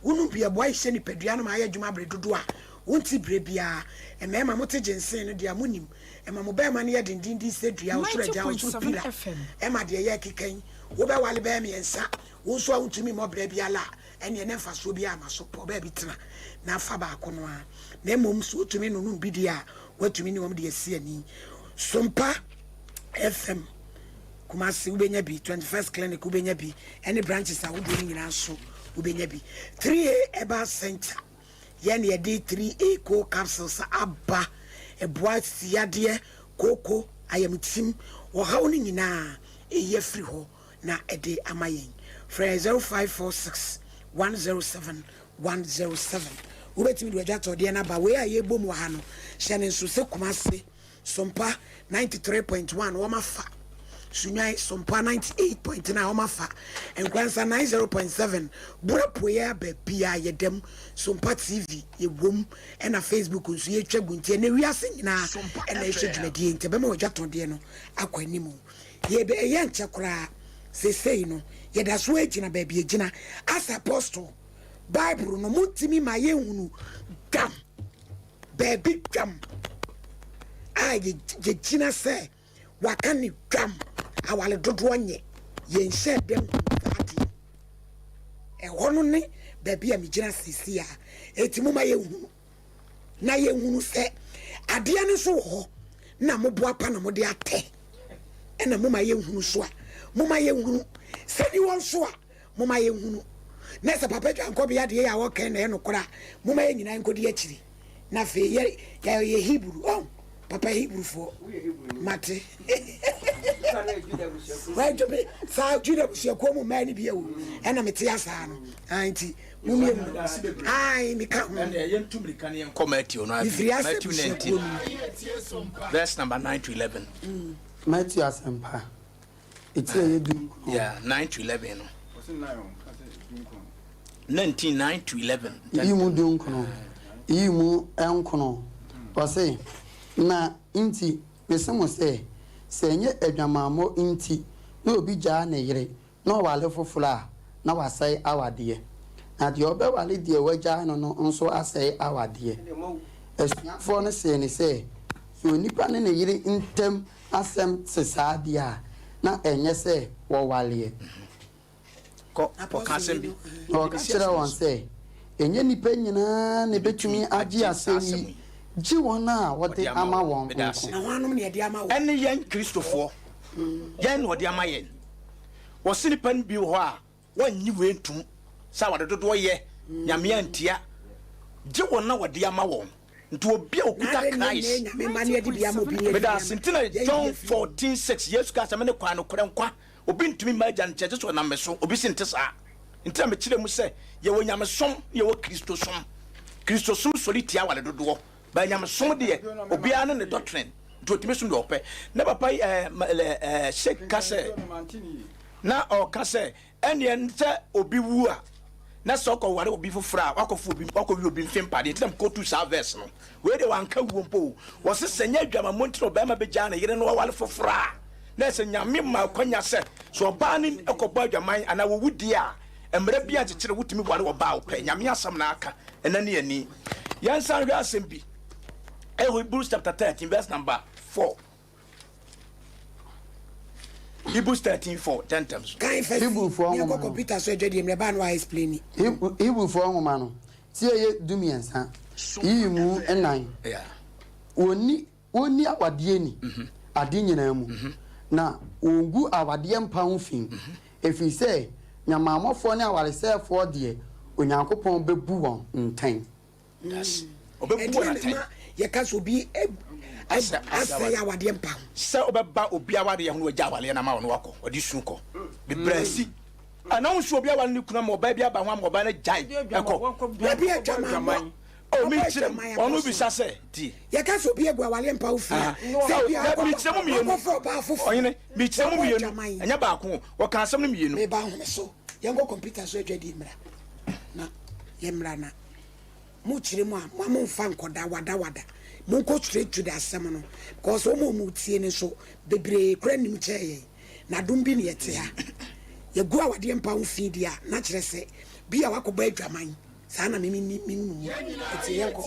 wonu bia boy hye ni padua na ma ya dwuma bre dodo a wonti bre bia e mema mote ginseng no dia monim e ma mo be ma ne ya dindindi se dua wo sura ja wo so pila e ma de ya kikan wo be wale be me ensa wo so a wontumi mo bre bia la ene ne fa so bia ma so po be bi tena na fa ba ko no a na mom so tumi no no bi dia watumi ni wom de asi ani Sompa FM Kumasi ubenya bi 21st clinic ubenya bi any branches a wodi nyina so ubenya bi 3A Eba Center yani ye day 3A co capsules abba eboa siade koko ayamtim wo hawo ni nyina eye free ho na ede amayen free 0546 107 107 ubetimi do ajato de na ba we aye bom wa ha no hye ne nso se Kumasi Sompa 93.1 Wamafa Sunyai Sompa 98.9 Wamafa and Gransa 90.7 Burapoya Bepia Yedem Sompa TV ye wom and a Facebook unsu ye twabunti and we are singing na and I should Gyedie ntebema ojaton de no akwanimo ye be yan chakra say no yɛda so agyina baabi agyina as apostle Bible no muntimi ma yɛhunu dam baabi dam a yɛgyina sɛ waka ne dam awale dodoɔ nyɛ yɛnhyɛ dɛm faade ɛhɔ no ne baabi a megyina sisi a ɛti mo ma yɛhunu na yɛhunu sɛ adeɛ no so wɔ hɔ na moboa pa na mode atɛ ɛna mo ma yɛhunu so a mo ma yɛhunu sɛni wɔn so a mo ma yɛhunu na sɛ papa dwa nkɔ bia deɛ yɛ a wɔkɛn na ɛno kora mo ma yɛ nyinaa nkɔdi akyiri na afei yɛ Hebrew papa Hebrew for mate wajome sa Juda busuakuo mu maa ni bia wo ɛna mete asa no anti mumie mu ai mika ho ɛna yɛn tumrika ne yɛn kɔ Matthew no Matthew 19 verse number 9 to 11 Matthew asempa eti edu yeah 9 to 11 no 9 to 11 yimu dunkono yimu enkono ɔse na inti mesemo se nye adwamamo inti na obi gyaa ne yere na ɔwale foforo a na wasɛe awade na deɛ ɔbɛwale deɛ wagyaa no no nso asɛe awade asuafoɔ no sɛ ne sɛ onipa ne ne yere ntem asɛm sesaa deɛ a na ɛnyɛ sɛ wɔwaleɛ ɔka kyerɛ wɔn sɛ ɛnyɛ nipa nyinaa ne bɛtumi agye asɛm yi gye wɔn a wɔde ama wɔn ɛne yɛn kristofoɔ yɛn na wɔde ama yɛn wɔse nipa no bi wɔ hɔ a wɔnyi wei ntom sɛ wɔde dodoɔ yɛ nyame antia gye wɔn na wɔde ama wɔn nti obi a okuta Christ bɛda asentina John 14:6 Yesu ka sɛ me ne kwa no korɛ nkwa obi ntumi ma agya nkyɛ so nam me so obi si nte saa nti na mekyerɛ mu sɛ yɛwɔ nyamesom yɛwɔ kristosom sɔre tia wale dodoɔ ba nyamesom deɛ obiara ne ne doctrine nti otumi som deɛ ɔpɛ na papa Sheikh ka sɛ na ɔka sɛ ɛneɛ sɛ obi wu a na sɛ ɔkɔware obi foforɔ a wakɔwi obi mfempadeɛ nti na mekɔtu saa verse no wei de wanka wuo mpo wɔse sɛ nyɛ adwamamɔ nti na ɔbɛrima bɛgyaa ne yere no wawale foforɔ a na sɛ nyame ma kwanya sɛ so ɔbaa ne ɛkɔbɔ adwaman anaa wɔwu die a mmerɛ bi akyekyere wotumi ware ɔbaa wopɛ nyame asɛm na aka ɛna ne ani yɛnsan hwɛ asɛm bi Hebrews chapter 13 verse number 4 Hebrews 13:4 10 times Hebrew for computer so Gyedie me ba no explain Hebrew for nwoma no tie ye dumiensa yi mu enan oni awade ni ade nyina mu na ongu awade mpa ho fin efi se nyamamofo ne awaresefo de onyankopɔn bebu wɔn ntan obebu wɔn ntan ye ka so bi asa ya wade mpa sɛ obɛba obi awade ho no wagya awale na ma wo no wakɔ ɔde su kɔ bebrasi ana wo su obi awale ne kuna ma ɔba bi aba ho ama ɔba no gyae ɛkɔ bi adwama o mi kyerɛ ɔno bi sa sɛ di ye ka so bi egu awale mpa wo fi sɛ bi mi kyerɛ mu mienu ɔyene mi kyerɛ mu mienu ɛnya baako wɔka asɛm no mienu me ba ho so ye ngo computer so Gyedie mra na ye mra na mu kyerɛ mu a mo mfa nkoda wada mo ko straight to the asɛm no because mo tie ne so bebre kra nim kyɛ na dum bi ne yɛte ha ye gu awade mpa ho fi dia na kyerɛ sɛ bi a wakɔba adwaman saa na mimi eti yɛnkɔ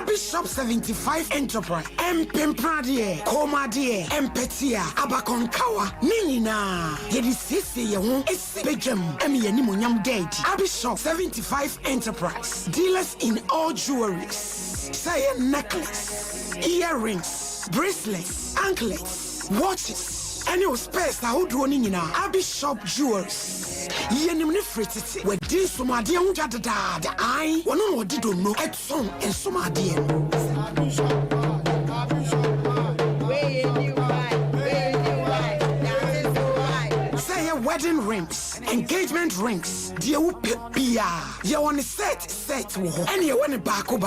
Bishop 75 Enterprise Empempradeɛ Komadeɛ Empetia Abakonkawa Ninina Yedi sisi ye ho esi bejam emi yeni monyam deadi Bishop 75 Enterprise dealers in all jewelries say necklace earrings bracelets anklets watches any space that hold running in our Bishop jewels yenim ne fretete wadi somade ho dada da ai wono no dido no etson ensomade say wedding rings engagement rings die wo pia ye on set wo ho ene ye woni baako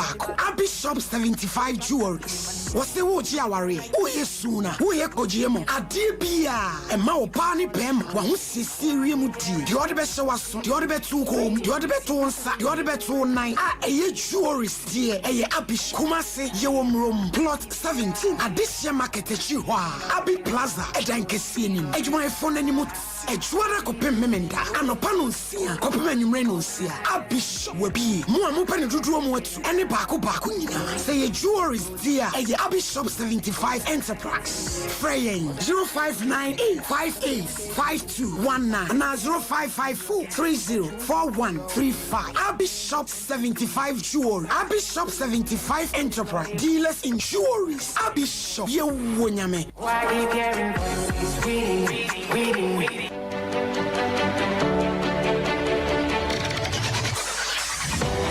Bishop 75 jewelries wɔse wo gye aware woyɛ suna woyɛ kɔgye mu ade bia ɛma wo paa ne pɛma wa ho siesie wie mu die deɛ ɔde bɛhyɛ waso deɛ ɔde bɛto kɔm deɛ ɔde bɛto nsa deɛ ɔde bɛto nan a ɛyɛ jewelries deɛ ɛyɛ abish kumase yɛwɔ mrom plot 17 adehyɛ market akyi hɔ a abi plaza ɛdan kɛseɛ nim adwumayɛfoɔ no anim ɛdwoara kɔpem memenda anɔpa no nsia kɔpem anwummerɛ no nsia abish wabi mo a mopɛ ne dodoɔ mu atu ɛne baako nyinaa sɛ yɛ jewelries deɛ a ɛyɛ abishop 75 enterprise frɛ yɛn 0598585219 anaa 0554304135 Abishop 75 Jewelry Abishop 75 Enterprise dealers in jewelries Abishop yewo nyame. Why keep hearing voices reading.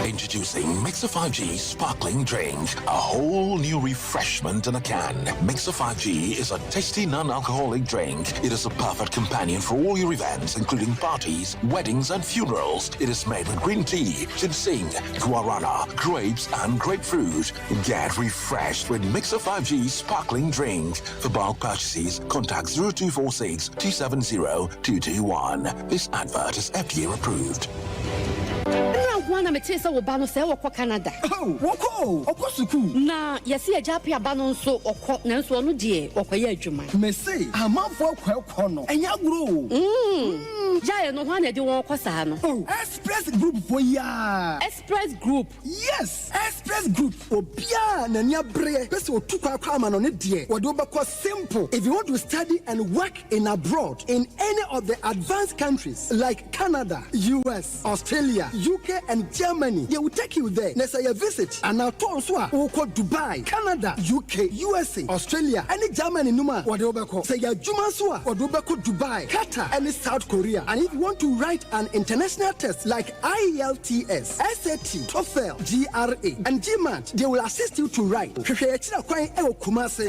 Introducing Mixer 5G Sparkling Drink, a whole new refreshment in a can. Mixer 5G is a tasty non-alcoholic drink. It is a perfect companion for all your events, including parties, weddings, and funerals. It is made with green tea, ginseng, guarana, grapes, and grapefruit. Get refreshed with Mixer 5G Sparkling Drink. For bulk purchases, contact 0246 270 221. This advert is FDA approved. One am tesa wo ba no se wo Canada. Oh, woko, okosuku. Na yesi eja pe aba no nso okọ na nso no de okoye adwuma. Me say, amanfo akọ no. Enya gro. Ja ye no ho na de won kosa no. Oh, Express Group for ya. Express Group. Yes, Express Group. Obia na nya bre. Pese otukwa akwa ama no ne de. Wo de obekọ simple. If you want to study and work in abroad in any of the advanced countries like Canada, US, Australia, UK and Germany, they will take you there. Let's say a visit. And now Tonswa will call Dubai, Canada, UK, USA, Australia, and Germany Numa, what do you say ya Jumaswa, or Dubai, Qatar, and South Korea. And if you want to write an international test like IELTS, SAT, TOEFL, GRA, and GMAT, they will assist you to write.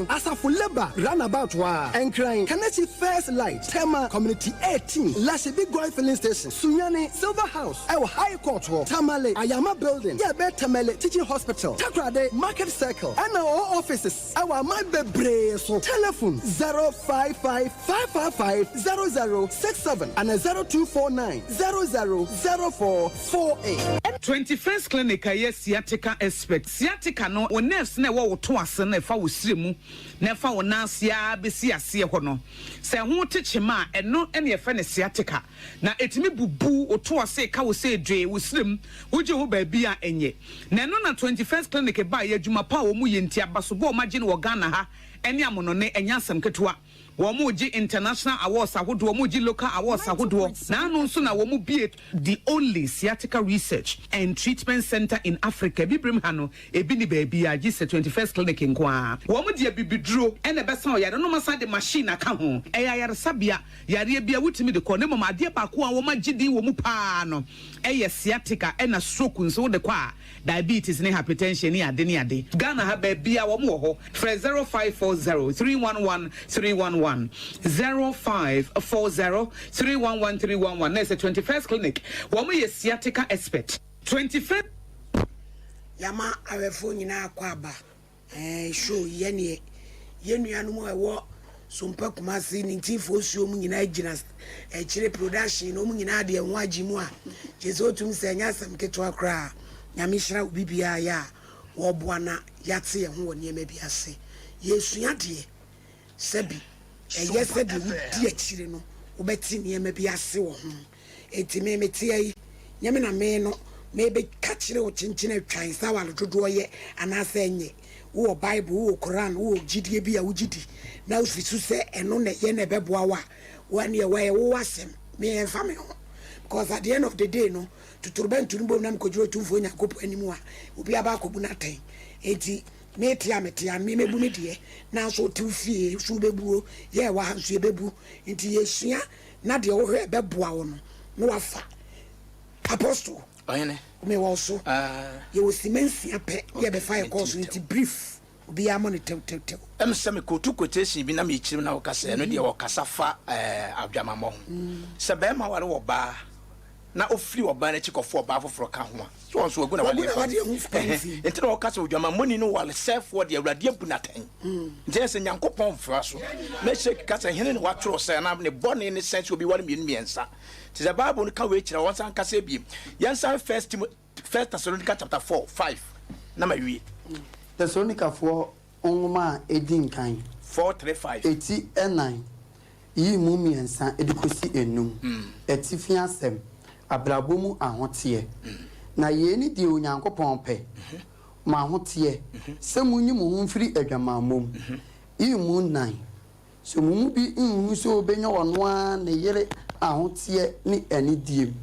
Asa for labor, runabout wa, and crying. Kanachi First Light, Tema Community 18, Lashibi Goy Filling Station, Sunyani, Silver House, our High Court, Tamale, Ayama Building, Tamale Teaching Hospital, Takrade Market Circle, and our offices. Our Mabebre, so telephone 055-555-0067 and 0249-000448. 21st Clinic, yes, sciatica expert. Sciatica no, o nerves ne wo to ase na fa wo siremu, na fa wo nansia besi ase ho no. Se ho techema eno ene ye fa ne sciatica. Na etimi bubu o to ase ka wo se dwe wo sirem, wo je wo ba bia enye. Na no na 21st Clinic ba ye adwuma pa wo mu ye ntia baso bo ma je ne wo Ghana ha, ene amono ne enyasam ketewa. Womuji international awards ahodo womuji local awards ahodo na anu nso na womu be the only sciatica research and treatment center in Africa bibrim ha no ebi ni baby agi 21st Clinic nkoa womu de bibiduro ene besa o yare no masa de machine aka ho eya yare sabia yare bia wutimi de ko ne mama de ba ko a womu gidi womu pa no eye sciatica ena stroke nso de kwa diabetes ne hypertension ne ade ne ade Ghana ha ba bia womu ho 0540 311 311 0540-311-311. There's a 21st Clinic. Woman is sciatica expert. 21st. Yama awefo nyina akwaba. Show yene anu ewo Sompa Kumasi nintifo suo mu nyina agina chire production no mu nyina de enwa agimu a jeso tum se nya sam keto akra nyame hira obibia ya wo boana yate ye ho woni ema bi ase yesu ade sebi yes said the chire no obeti niema bi ase wo ho enti me meti ayi nyame na me no me be ka chire wo chinchin atwan sa walo dodo ye anasa enye wo Bible wo Quran wo Gyedie bi a wo Gyedie na wo fisu se eno na ye na beboa wa wani ye wo asem me enfa me ho because at the end of the day no tuturbentu nbo na mkodiro tumfo nya kopo animu a obi aba akobu na ten enti metia me mebu me de na so tifie so bebuo ye wa hanso bebu nti yesua na de wo hwe beboa wo no no wafa apostle oyene me wo so ye wo simensia pe ye be fa course nti brief obi am no tew se me kotu quotation bi na me chirim na wo kasa no de wo kasa fa adwamamo se be ma ware wo ba na ofiri oba na chikofo oba afoforo ka ho a so won so ogu na wale enti na okasa odwama moni no wale selfo de awrade abunaten nti se nyankopon fra so na shake kasa hene ne watro se na ne bone ne sense obi wale miensa ti the Bible ka we kira won san kasa bi yansan first Thessalonica chapter 4:5 na mawie Thessalonica 4 onma edin kan 4:35 eti enan yi mu miensa edikosi enum etifia asem abrabomu ahotie na ye ni de onyankopon pe ma ahotie se munyi mu humfiri adwamamom yi mu nan so mu bi nhu so obenya wono a ne yere ahotie ni anidiem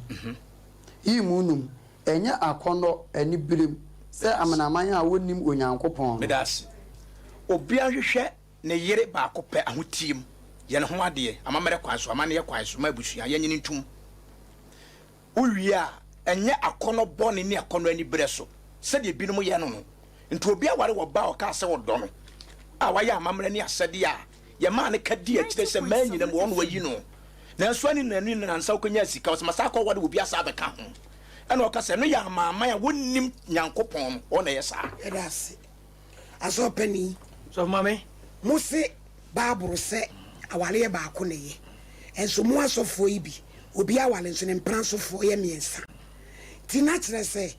yi mu num enya akono ani birem se amanaman a wonim onyankopon medas obi ahwehwe ne yere ba akopɛ ahotiem ye ne ho ade amamere kwan so amane ye kwan so mabusua ye nyini ntum uwia enye akono bɔne ne akono ani bere so se de binom ye no no nti obi aware wo ba o ka se wo dɔ no a waye amamere ne asade a ye ma ne kadi a kire se man nyina mo no wayi no na so ani nanu na nsa konya sika o se masaka wade obi asa be ka ho ɛna o ka se no ya amama ya wonnim nyankopɔn o na ye sa edase aso pani so mame musi Bible se awale ba ko ne ye enso mu asofo yi bi obi awale nso ne mpran sofo ye miensa ti na kire se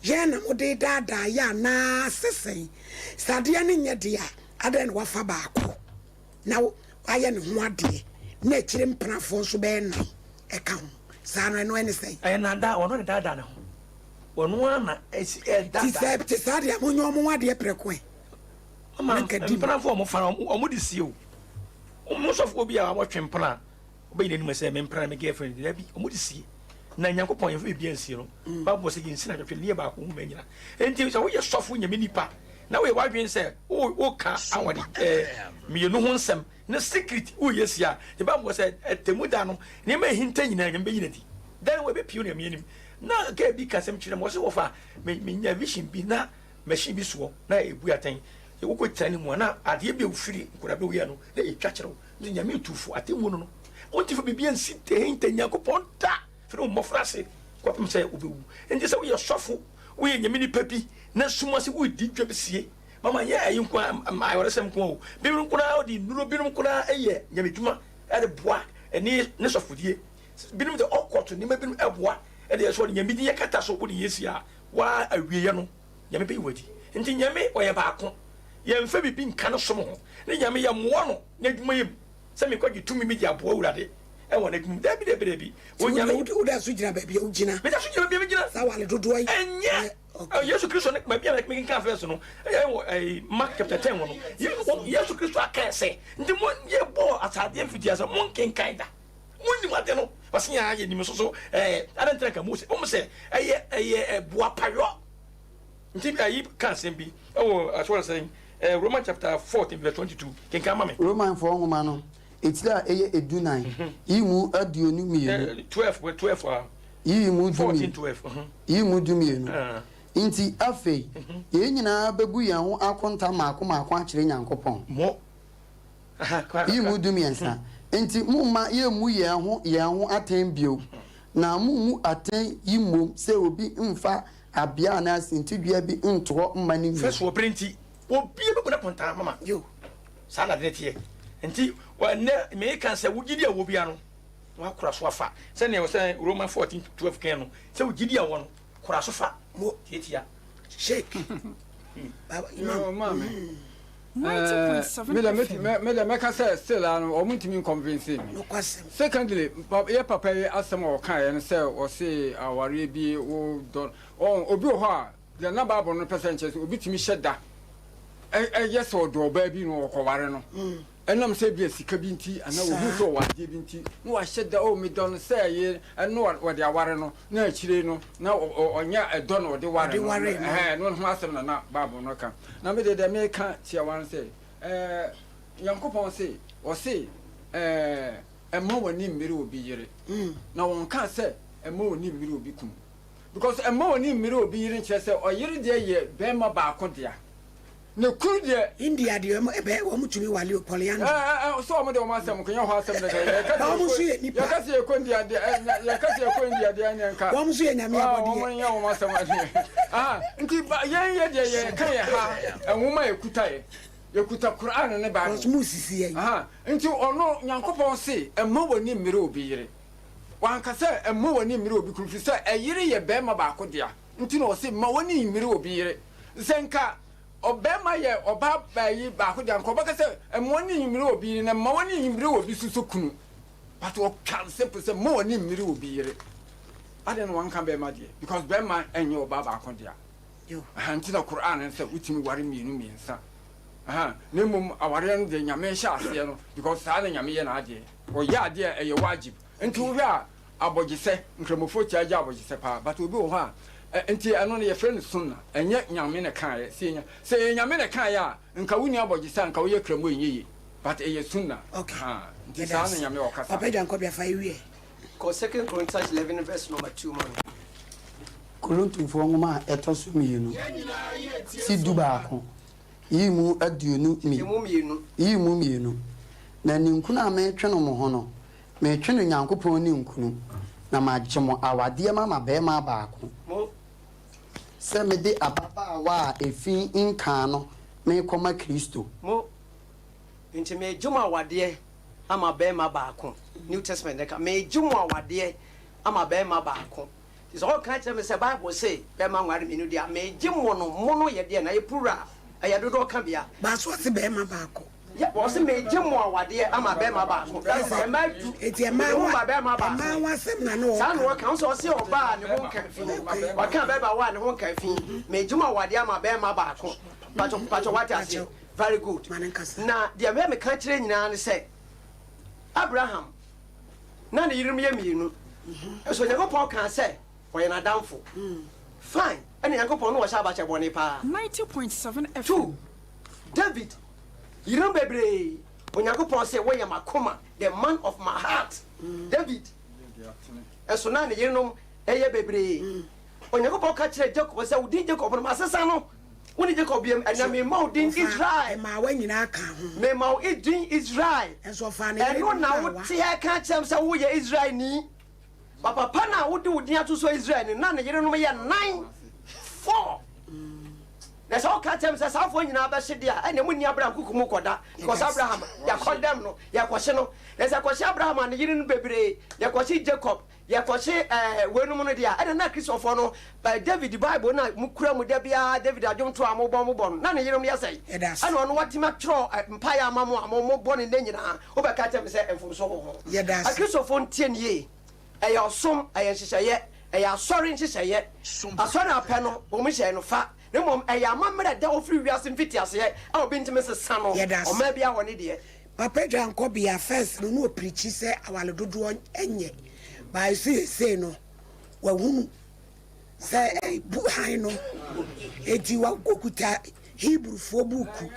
ye na mo de dada ya na sesen sade ne nye de a adan wafa ba ko na aye ne ho ade na kire mpran fo nso be na e ka ho sa no ene sei aye na da wono de dada na ho wono na dada ti sade mo nyo mo ade preko mama mpran fo mo fa o mo de si o mo sofo bi a mo twempran obi ne nim se me mpran me girlfriend da bi o mo de si na nyankopon ye bi ansi no Bible say ginsi na twetwe ne ba ko hu manyina enti so wo ye sofo nyame nipa na we wadwen se o ka awade me no ho nsem na secret o yes ya the Bible say temuda no ne ma hinta nyina nyame yina di dan we be pio ne me nim na ka bi kasem kire mo se wo fa me nya vision bi na machine bi so na ebu aten e wo ko tani mu na ade bi ofiri nkura be wi ano na e twa kire ni nyame tufu atemu no onti fo bibia nsi te hinta nyakopon ta fere mo frase ko pem se obewu enti se wo ye sofo wo ye nyame ni papi na suma se wo di dwa besie mama ye ayi nko ma ayore sem ko bi nko na odi nuro bi nko na eye nyame dwuma e de boa eni ne sofodie bi num de okoto ni ma bi eboa e de so nyame di ye kata so wo de yesia wa awie ye no nyame be wadi enti nyame o ye ba ko ye mfa bi nka no som ho ne nyame ye mo no na dwuma yem se me kwaji tumi mi di aboa urade e wona dwuma dabi wo nyame wo da so gira ba bia wo gina me da so gira bia me gina sa wale dodo ai enye Yesu Kristo ne mabia na making can first no Mark chapter 10 no Yesu Kristo aka say ndi mo ye bo atade mfiti asa mo ken kaida mo ni mate no wase ya ye ni me so adantra ka mo se o mo se boa payo ndi ayi kan sem bi as well saying Romans chapter 14 verse 22 ken ka mame Romans 4 ngoma no etira edunan imu aduonu mienu 12 imu 14 12 imu dumienu inti afei ye nyina bebu yan ho akonta maako akire nyankopon mo imu dumiensa inti mumma ye mu ye ho aten bio na mu aten yimom se obi mfa abia na sintidua bi nto mmani first wo prenti obi be na konta mama yo sala de tie nti wa ne me kan se wo Gyedie wo bia no wa kura so afa se ne wo se Romans 14:12 kan no se wo Gyedie wo no kura so fa mo tietia shake baba imam mama me da make say still no o muntimi convince me no kwasem secondly papa ye asem o kan ye no say o say aware bi wo don obi ho a the na Bible no percentage obi timi hyeda yes o do ba bi no ko ware no enam say bi sika bi nti ana obi so wade bi nti no wa hyeda o me don say ye no wa de aware no na akire no na onya edo no de ware no ho asem na Bible no kan na me de me kan tia wan say yankopon say o say emma woni mmiri obi yire na won kan say emma woni mmiri obi kum because emma woni mmiri obi yire nche say o yire de ye bema ba ko dia ne kuru de India de o mutumi wale o polyandry so mo de o ma asem ko nya ho asem de ka o mu so ye nipa ya ka se ko India de ya ka se ko India de anya nka o mu so ye nyame abodi o mo nya o ma asem ade nti ye de ye ka ye ha enwuma ekutaye yekuta Quran ne ba mu sisi ye nti ono Nyankopɔn se emma woni mmire obi yire wanka se emma woni mmire obi kuru fi se eyire ye be ma ba akodia nti no se ma woni mmire obi yire senka obema ye oba bayi ba akodia nko ba ka se emma woni mmire obi yire na ma woni mmire obi susu kunu but o kan simple se ma woni mmire obi yire ade no wanka be ma de because be ma enye oba ba akodia yo nti na Quran se utimi ware mienu miensa nemum aware no de nyame hya ase no because saa na nyame ye na ade o ya ade e wajib nti wo hwa abogise nkramofo tia ja abogise pa but obi wo ha nti ano ne ye friend sunna enye nyame ne kan ye se nyame ne kan ya nka wuni abogise nka wo ye kramo enye but e ye sunna nti saa na nyame o kasa papa janko bia fa ewie ko 2 Corinthians 11 verse number 2 man Korinthofo ngoma etoso mienu si dubaako yimu aduonu mienu na ninkunu a metweno mo ho no metweno Nyankopɔn ni nkunu na magyemo awade mama be ma baako se me de ababa wa efi nka no me koma Kristo mo nti me djuma awade ama be ma baako New Testament ka me djuma awade ama be ma baako is all kind of say Bible say be ma nware menu dia me djimo no ye de na ye pura ayadodo ka bia ba so se be ma baako ya bo se me djimo awade ama be ma baako e ma du eti ma wa be ma baako ma wa sem na no sa no ka so se oba ne ho kan fi wa kan be ba wa ne ho kan fi me djimo awade ama be ma baako pacho what I say very good na dia me ka kire nyina ne say Abraham na ne yirim ye mienu so Nyankopɔn kan say for na damfo fine and Nyankopɔn no wa sha ba che bone pa 90.7 FM 2 David yirim bebre Nyankopɔn say we am akoma the man of my heart David so na ne yirim eye bebre Nyankopɔn ka kire Jacob say udi Jacob no asesa no woni Jacob biem anya me ma odin Israel ma wa nyina ka ho me ma odin Israel enso fa ne eno na wo te ka chem say wo ye Israel ni papa pa na wo de odin ato so Israel ni na ne yere no ye 9-4 na so ka chem say safo nyina ba hye dia ene mu ni Abraham kukumu koda because Abraham ya kodem no ya kwhye no na say kwhye Abraham ne yere no bebre ya kwhye Jacob ya kwhye wenum no dia ene na Christopher no by David Bible na mukura mu da bia David adwonto amobon na ne yere no ya say ene ono watima tro empire amamo amobon ne nyina wo be ka chem say enfumso ho a Christopher ntie ne eya osom eya hyehyeye eya asori hyehyeye asori apɛ no wo mo hye no fa ne mom eya mamre da ofri wiase mfitiase a obi ntime sesa no o ma bia ho ne de papa janko bia first no preachi say awale dodo enye by say no wa hunu say bu han no eti wa kokuta Hebrew fo buku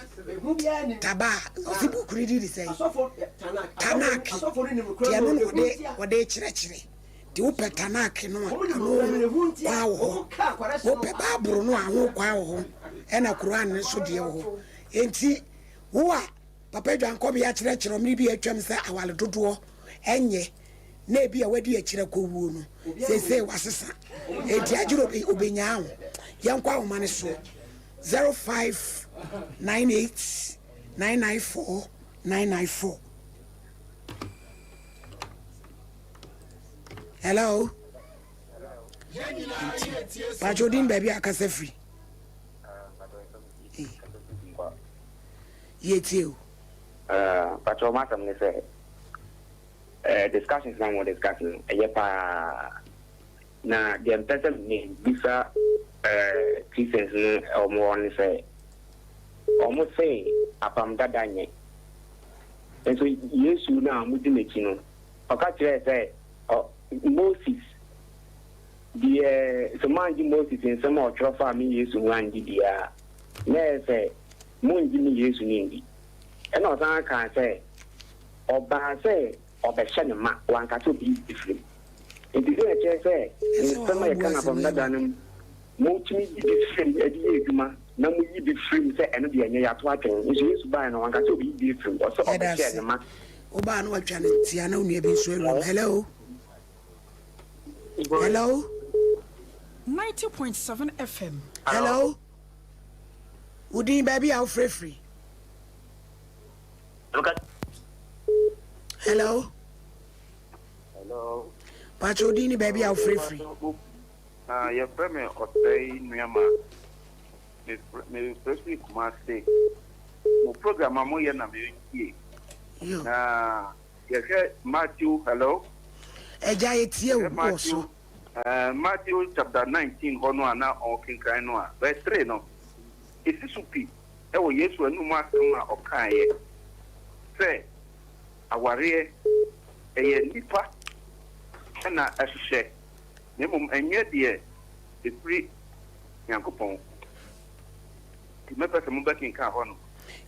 taba si buku ni di say tanak ti anu no de chire ti wo petanak no kwa wo wo pe baburu no aho kwa wo ena Quran ne so de wo enti wo a papa dwanko bia chire omri bi atwam say awale dodo enye na ebi a wadi akire kowuo no sese wasesa enti ajiro obenya ho yankwa wo mane so 0598 994 994 Hello Pajodin baby akase free Yetio Pacho matam ne say discussions now discussing na the person ni bisa Christians almost say apam dadanye and so yes you now mudimechino okache say Moses the so man Moses in some of your family yes one dia na say munji ni yes nindi and no can say oba say obehye ma wanka to be different it is a say in some kind of dadanum multi different eduma na mu yi bi free say eno de anya ya to atwen nso yesu ba no wanka say obi yi free o so o be share ne ma oba no watwa ne tia na onu e bi so elu hello 90.7 FM hello Udin baby how free okay hello Pacho Udin baby how free your friend or say Myanmar me firstly kuma say mo program mo ye na me yi yes Matthew hello eja etie wo so Matthew chapter 19 hono ana o kinkan no a verse 3 no isi supi e wo Yesu anu mu asem a okaye say aware eye nipa na ahye ne mum enye de efri yankopon ti me pese mu bakin ka ho no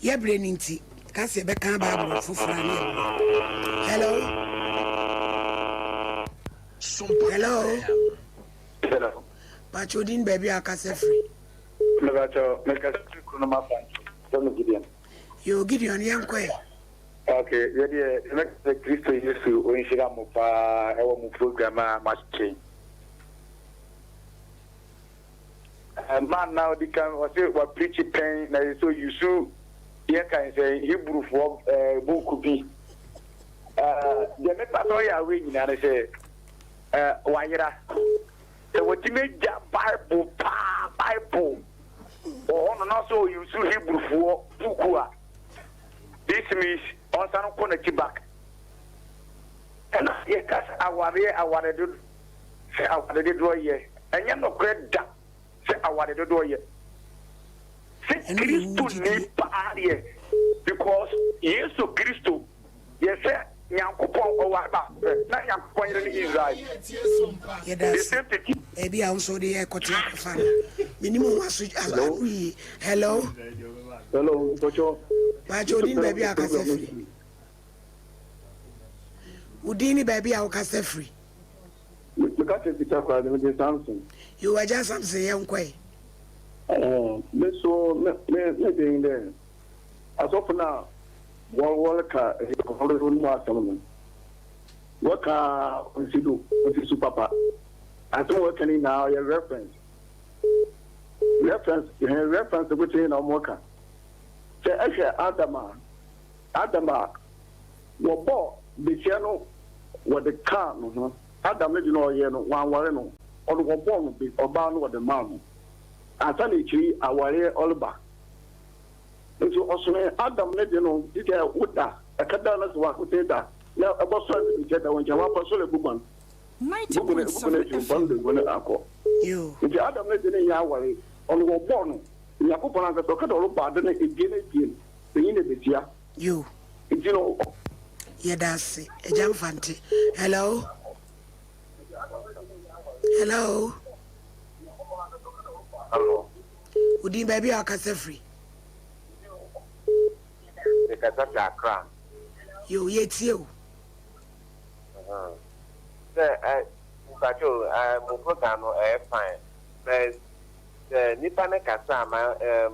ye bre ni nti ka se be kan Bible fufura ni hello Sompa. hello Pacho Udin baby akase free me bacho me ka kuno ma fan so no Gideon yo Gideon yankwe okay Gyedie me Kristo Yesu o nshira mo pa e wo mu program a ma change man now the can was preach pen na so you so here can say Hebrew for book bi the me pato ya we nyina na say wayira so what me ja Bible oh no so you so Hebrew for book a this means on san ko na back and ye kas aware do say aware do ye enya no kreda say aware do ye say Christo ni paare because Yesu Christo yes say nyankopon o wa ba na nyankopon yere ni Israel e bi a so de e kotia fa minimum asu hello Pocho Pacho Udin baby akase free Udini baby akase free me ka te pita kwa de Samson you were just something yankwe me so me being there as of now one ka ko ro no asam no ka consider papa as we working now your reference between no more ka say Adama wo bo be no wo the car no Adam le no ye no wan ware no o wo bo no be oba no wo the man asa na chiri aware olba nso osone Adam le no dike wuda akada na so wa ko teda na ebo so be teda won jawa pa so le buban 90.7 yo nti Adam le ne ya aware o wo bo no yakopona ka to ka do ba de na egene yin betia yo nti no yedase ejam fante hello Udin baby akase free e ka ta Accra yo yetie o Pacho mo program no fine but nipa ne kasa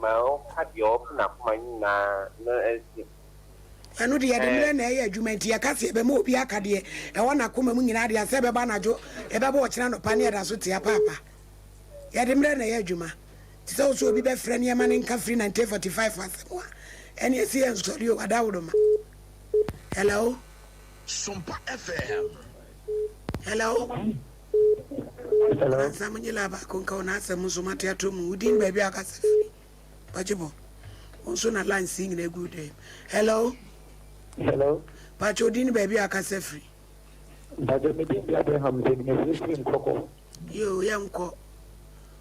ma o ka de op na kuma na esi anu de yede na e adwuma nti akase be ma obi akade e wona koma mu nyina de ase be ba najo e be ba o kina no pane e da so tia papa yede mre na e adwuma ti so so obi be frɛ ne ma ne nka free 1945 asemo ene esi en so rio adawodo ma hello Sompa FM hello Samunyela ba konka ona asemu so mate atom Udin baby akase free pachibo onso na line sing na good day hello Pacho Udin baby akase free Baje me din bia Abraham de me free nkoko yo yanko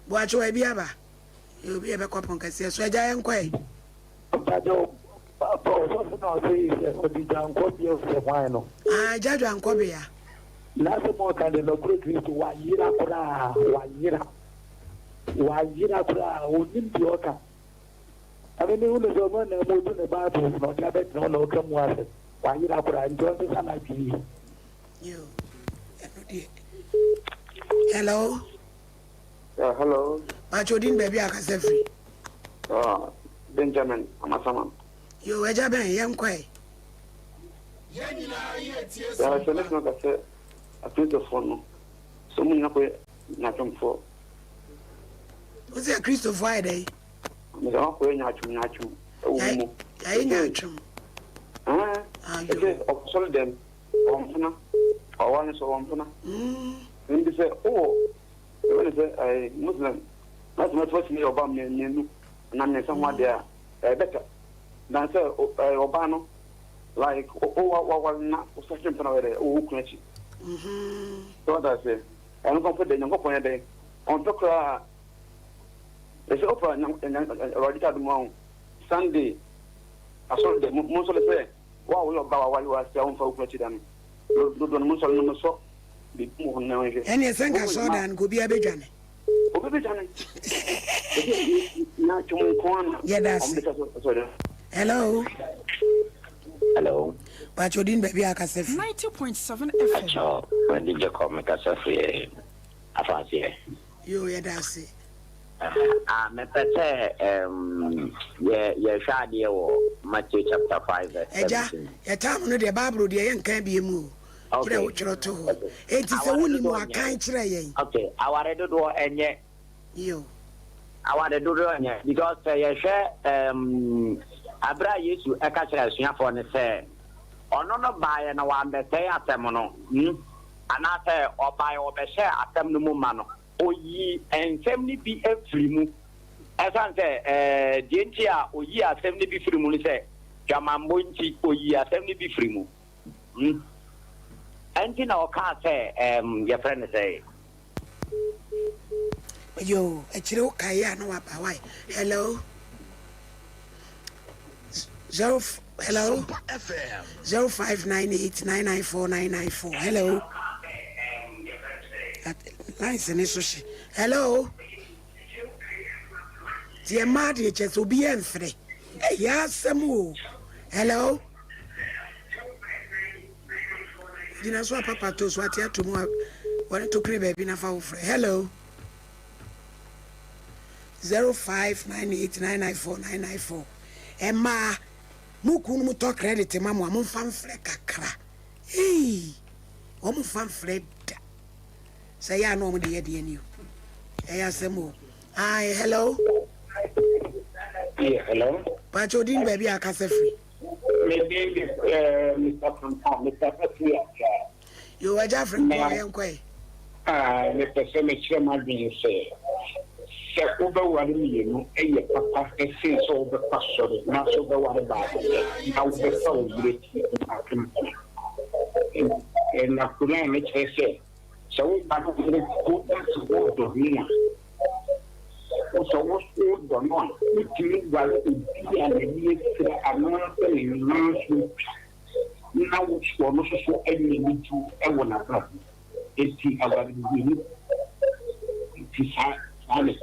Boacho e bia ba yo bia be kopon kase so eja yanko e Bajo pa so na say o di janko bia se wan no jajo anko bia last month and the great wa yira kura onim dioka abene uno so mo na mo tu ne ba to no ka bet no no kam wa se wa yira kura njo se sana bi yo hello hello Pacho Udin baby akase free Benjamin Amasama. You were jabbing, young quay. So let's not say a piece of phone. So many up with nothing for. Was it a Christopher Friday? Miss Uncle Nachu. I ain't you sold them or one so on. Then they say, oh, I Muslim. That's not what me about me and I'm somewhere there better. Then say, Obano, like, oh, not such a thing, oh, crunchy. So that's it. I don't put the younger point day on Tokra. There's opera and Radical Mount Sunday. I saw the most of the say, wow, we about while you are still for President. Don't most of them so. And you think I saw that and go be a big journey. Yeah, that's it. Hello. Hello. But you didn't baby, I can say 90.7 FM. When did you come? Because of I fancy you, yeah, that's it. Me pete ye shadi o Matthew chapter 5 verse 17. Ya time no the Bible dey yen kan bi mu. Kira wo kiro to. E ti se woni mu akan kira yen. Okay, aware do enye. Yo. Aware do enye because ye hwe Abra Yesu e ka kira suafo ne se ono no baaye na wa mbete atem no. Ana se obaaye obehye atem no mu ma no. Oyi ensem bi afiri mu esan se dientia oyi asem ni bi firi mu ni se jamambo nti oyi asem ni bi firi mu anti na oka se your friend say yo echire o kai ya no wa ba why hello hello FM 0598994994 hello Nice and sushi. Hello. Dear Marty, just will be free. Yes, some. Hello. Dina so papa to so atia to mo want to crib baby na fa free. Hello. 0598994994. Emma mukunu mu to credit mama mo fan free kakra. Hey. O mo fan free. Say ya no mo de ye ni. Ayasemo. Hi, hello. Yeah, hello. Pachodin baby akase free. Maybe Mr. Sompa, Mr. Patrick. You are Jeffrey boy enquire. Mr. Semetra Madin say. Over one million, a papa, a sense of the pastor, not so the one about it. Now the soul great and Nakuna make her say. So we have to go back to what of me. So what's going on? We can well be and the American in now which was also any need to everyone abroad. It's our it is silent.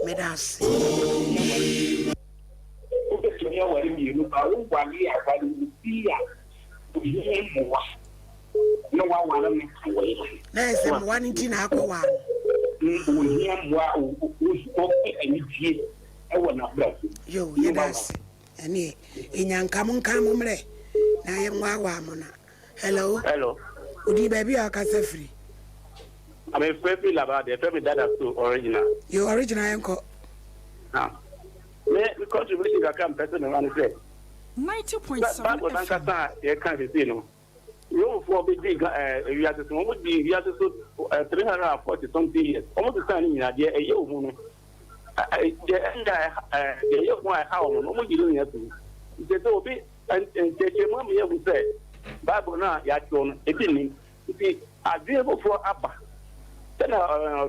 Medas. No one There's one in Tina Aqua. Yo, yes. And in young come umre. I am Wawamona. Hello. Hello. Would you baby or free? I'm a baby about the family that are so original. Your original uncle. Now, the contribution that come person around the 90.7 FM. You can't see no. You for big we are just 340 something years. Almost the time in a year a year. The end the year why how almost you don't they told me and take your mommy will say Bible now yatron a billing. I be able for Abba. Then a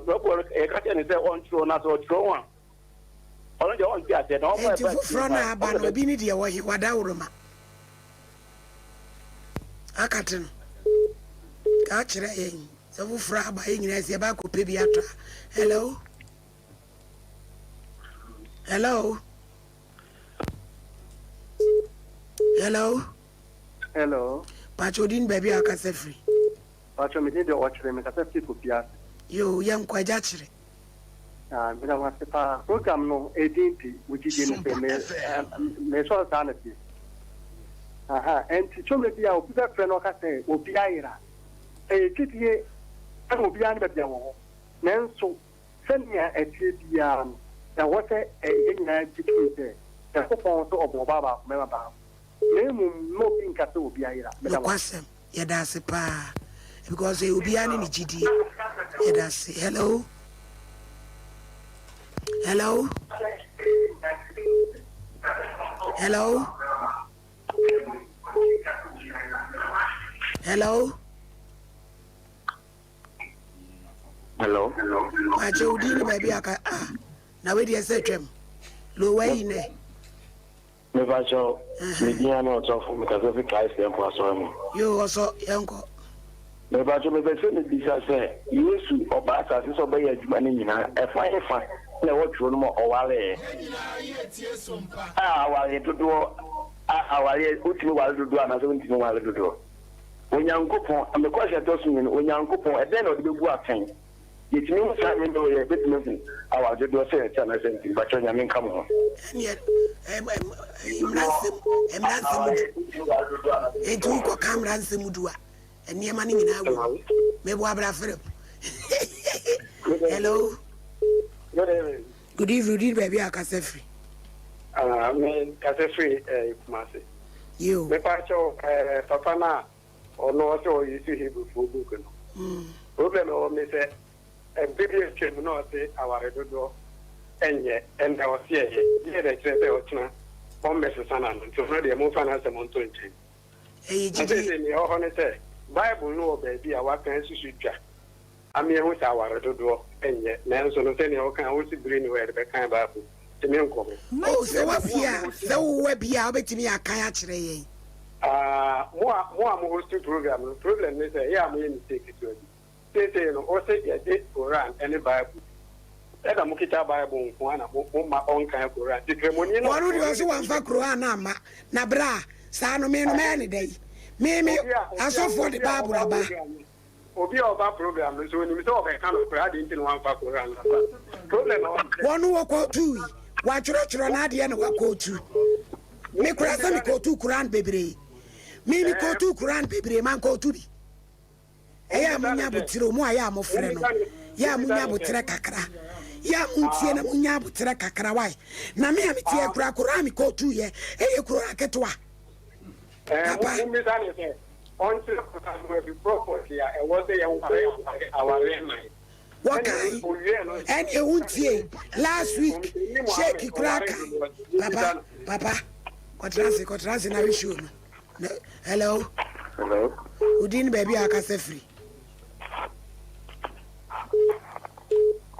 catcher say on throw not or throw one. Only on theatre, all my friend Abba will be needed what he was down. Akaten ka kire yen se wo fra ba yen nyina se ba ko pe biatra hello hello hello hello Pachodin baby akase free Pacho me dey watch me ka free ko bia yo yen kwaja kire Mina wasipa program no edinti Gyedie ne me so sanity. Enti chomle bia obi be frɛ no ka sɛ obi ayira. Gyedie obi an be bia wo. Nanso sɛnea ɛtie bia no na wɔsɛ nyina gyedie sɛ ɛkɔpɔn so ɔbɔ baba mɛma ba. Nemu no bi nka sɛ obi ayira. No kwasem yɛda ase pa because obi an ni Gyedie. Yɛda ase. Hello. Hello. Hello. Hello. Hello. Ache udini baby aka na we dey say twem. Lo way ne. Me ba cho me dia no to fu me ka so fi Christ en kwa so mo. Yo also yanko. Me ba cho me be se ni bisa se Yesu oba asa se so be ya adwuma ni nyina e fa na wotro no mo owale awale dodo awale utimi wale dodo ana so ntimi wale dodo onyankopon amekwasha to so ni onyankopon eden na odebegu afen yetimi mu sa ndo ye betimi awale dodo se eta na se ntimi ba cho nyame nka mo etu ko kamera nsemudua eniema ni nyina agu mebo abra frem. Hello. Good evening, baby. I can say free. Me can say free. Kumasi. You. Me pacho papa na ono so you see Hebrew for book no. Problem o me say baby chem no say aware dodo enye and o see ye dey say o tuna on message sana no so no dey mo fa na say mo nto nche. Gyedie me ho ne say Bible no baby a wa kan susu twa. Ami ehu sa aware dodo enye na nso no say ne o kan o si green we be kan Bible. Oh, so what here? So what be our betting? I can't actually. More program. Problem is, yeah, I'm going to take it to you. Say, or say, a date for run any Bible. Let a Mukita Bible, one of my own kind of Quran. One would also want for Quran, Nabra, Sano man day. Maybe I saw for the Bible. Obi oba program so when we talk kind of prayer didn't one for Quran. Problem one who walk to watch na de na wako tu me kura se me ko tu Quran bebre me ko tu Quran bebre man ko tu bi eya munya botire mu aya amofre no ya munya botire kakra ya muntie na munya botire kakra wai na me tie kura Quran me ko tu ye eye kura ketwa papa on to the property I was our what kind? And you won't see last week. Shaky cracker. Papa. What transit now issue? Hello. Hello. Udin baby I can say free.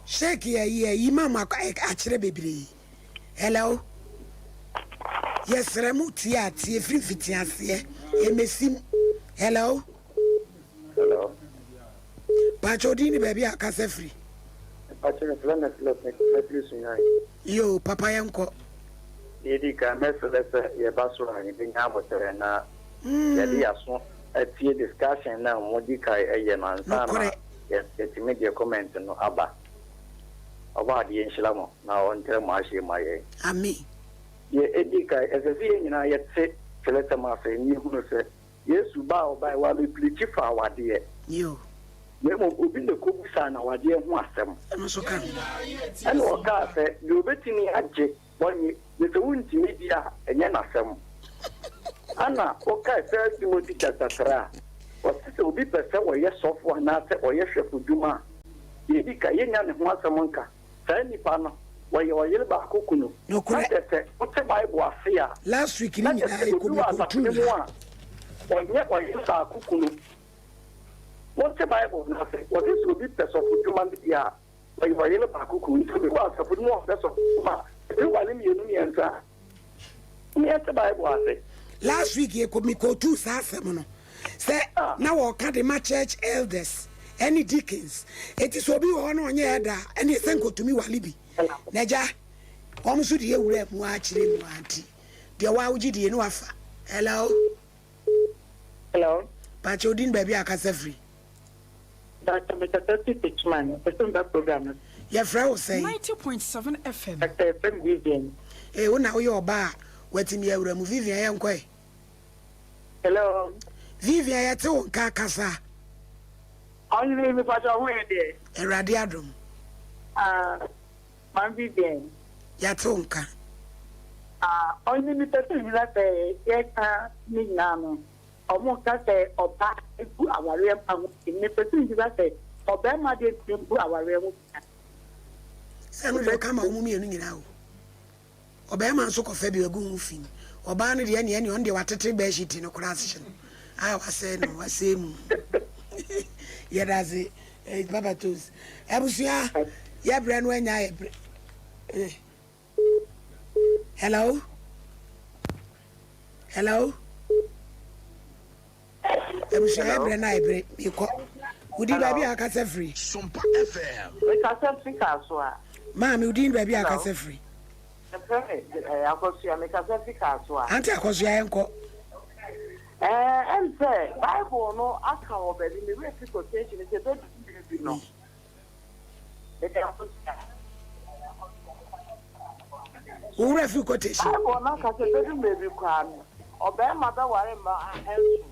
Shaky ye mama actually baby. Hello. Yes, Remutia, tea free fitias here. Hello. Hello. Pachodini baby I can say free. Yo, Papa Yanko. Gyedie ka message ye baso ani binya botere na Gyedie aso atie discussion na modi kai eye mansa na ye media comment no aba de enhila mo na on tere mo ahye maye ami ye Gyedie kai esese nyina ye te seleta ma fe ni hunu se Yesu ba oba wa be pliki fa wade yo memo obi ne ko busa na wade ho asem so kan and o ka se you betimi agye bonye the wunti media enye na asem ana o ka se Timothy chapter 3 o se obi pese wo ye sofo na se o ye hwefu duma Gyedie ka yenya ne ho asem nka sa nipa no wo ye ba kokunu no kure se o te Bible afia last week ni na e ko be true o ye ba kokunu what the Bible na say what is will be person of human being when you are in a bakuku to be was for more person ma you want me you enter me at the Bible say last week you could me go to sasem no say now o ka the my church elders any deacons it is obi ho no onye da any senko to me walibi naja omusu de ewura mu a kire mu anti de wa Gyedie no afa hello Pachodin baby akasa free Dr. Mr. Pitchman, person that program. Your friend was saying 90.7 FM. FM Vivian. When now your bar, waiting me a room, Vivian, quay. Hello. Vivian, I told Carcassa. Only me for your way there. A radiadrum. Man Vivian. Yatonka. Only me person that yes, Nignano. Almost say or back into our realm in the person that say, Obama did into our realm. Some of you come home now. Obama so coffee be a good moving. Obana the any on the water tree sheet in a class. I was saying, I say, yeah, that's it. Papa Toes. Abusia, yeah, brand when I. Hello? Hello? Abusia, brand I break. You call. Would you baby a cassa free? Sompa FM. We can say Picasso. Mammy, you didn't baby a cassa free. I was here, make a Picasso. Auntie, I was your uncle. And say, Bible, no, I can't obey the refuge quotation. It's a good no. Who refuge quotation? I will not catch a bedroom baby crime. Obey mother worry my hands.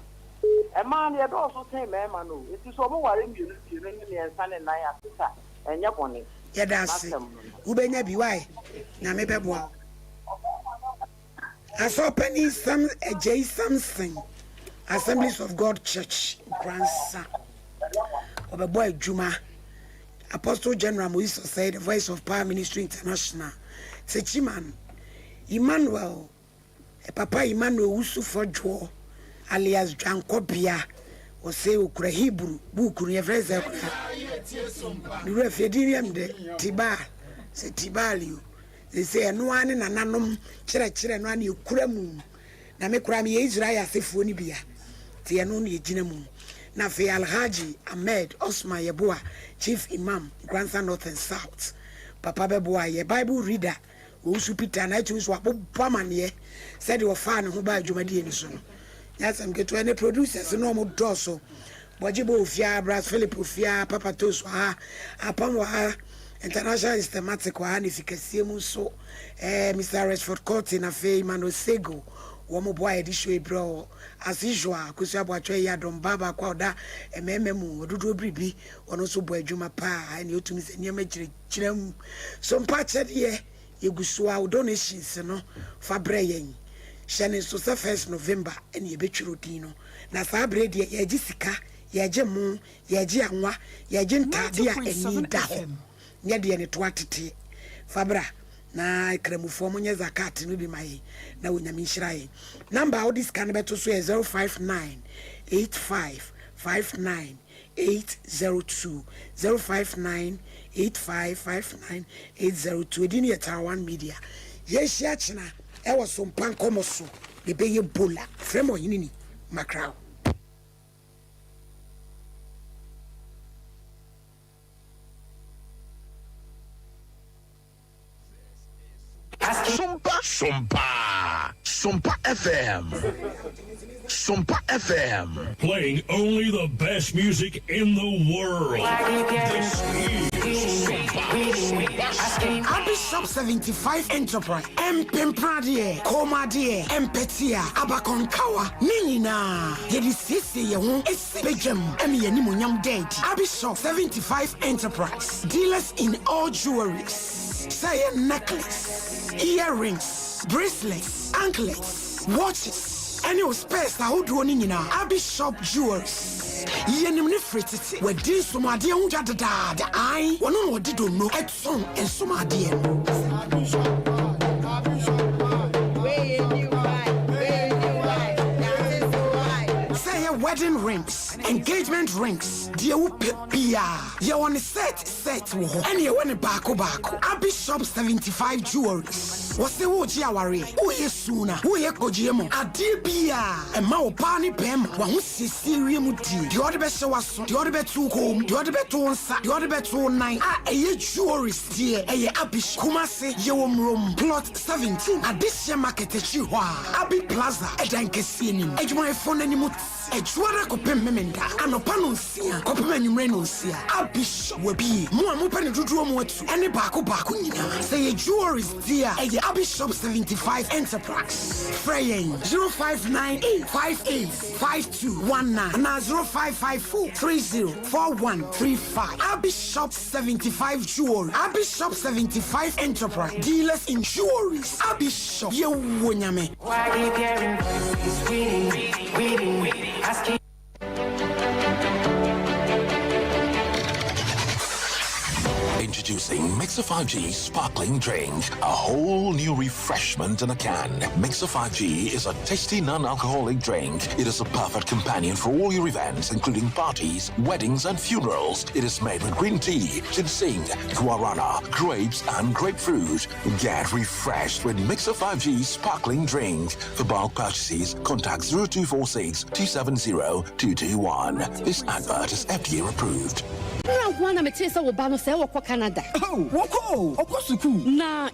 A man had also say, Mamma, it is over worrying you, and son and I are and your bonnet. Yeah, that's it. Who may not be why? Now, maybe one. I saw Penny some J. something. Assemblies of God Church, grandson of a boy Juma, Apostle General Moiso said, the Voice of Power Ministry International. Sechiman Emmanuel, Papa Emmanuel Usu for Joe, alias Jankopia, or say Ukra Hebrew, Bukuri Freza, the Refedirium de Tiba, say Tibalio. They say, no one in an anum, children, one you cramu. Na me kura me Israel asefo ni bia te eno na ejinamu na fe Alhaji Ahmed Osman Yeboa Chief Imam grandson North and South Papa Beboa ye Bible reader wo su Peter na chu so abobamane said you fa ne ho ba adwumadi eni so no yasam keto any producers no mo doso bojibo ofia Bras Philip ofia Papa Toso ha apam wa international systematic wa ni fikasie mu so Mr. Rashford Court na fe Emmanuel Sego womo boy edisho bro as usual kusu abwatwe ya dom baba kwa oda emememu odudu obribi ono so bo adwuma pa ani otumi se niam giregiram so mpache de yegusu a donations no fa breyen shane so 1 November eni ebetwiro din no na sa bre de ye gisika ye gemu ye gi anwa ye gi ntade a eni da ho nye de ne to atete fabra na kremufo munye zakat no bi mai na wonyame nhirae number all this can beto so 059 85 59 802 059 85 59 802 edini etawan media yeshia china e wo so mpan komoso be be bola fremo yinini makraw Sompa FM. Sompa FM. Playing only the best music in the world. Bishop 75 Enterprise, Mpempradie, Komadie, Empetia, Abakonkawa, Ninina, Yedisisi Yahoo, Esbejem, Emianimunyam Dead, Bishop 75 Enterprise, dealers in all jewelries, say necklace, earrings, bracelets, anklets, watches, any space that would run in Bishop Jewelries. Yenim ne fretiti wadi somade hu jadada ai wono no wadi do no etson ensomade say wedding rings, engagement rings, dear pia ye on set wo ho ene ye woni baako Bishop 75 Jewelries Wose wo ji aware. Wo yesu na. Wo ye kojiemo. Ade bia e ma wo pa ni pem. Wa ho sisi wiemu di. De ode be hye waso. De ode be tu kom. De ode be to nsa. De ode be to nine. Eye jewelries die. Eye abish. Kumase ye wo mrom. Plot 17. Adishia market echi ho a. Abi Plaza. Edan kesi enim. Ejuma efon animu. Ejuara kopem memenda. Anopa no nsia. Kopem anwumre no nsia. Abish wabi. Mo amopa ne dodo mo atu. Ene baako nyina. Say ye jewelries dia. Eye Abish Shop 75 Enterprise. Freyen 0598585219 na 0554304135. Abish Shop 75 Jewelry. Abish Shop 75 Enterprise. Dealers in jewelries. Abish Shop. Ye wonyame. Why keep hearing voices reading, asking. Introducing Mixer 5G Sparkling Drink, a whole new refreshment in a can. Mixer 5G is a tasty non-alcoholic drink. It is a perfect companion for all your events, including parties, weddings, and funerals. It is made with green tea, ginseng, guarana, grapes, and grapefruit. Get refreshed with Mixer 5G Sparkling Drink. For bulk purchases, contact 0246 270 221. This advert is FDA approved. Canada. Oh, woko, okosuku. Na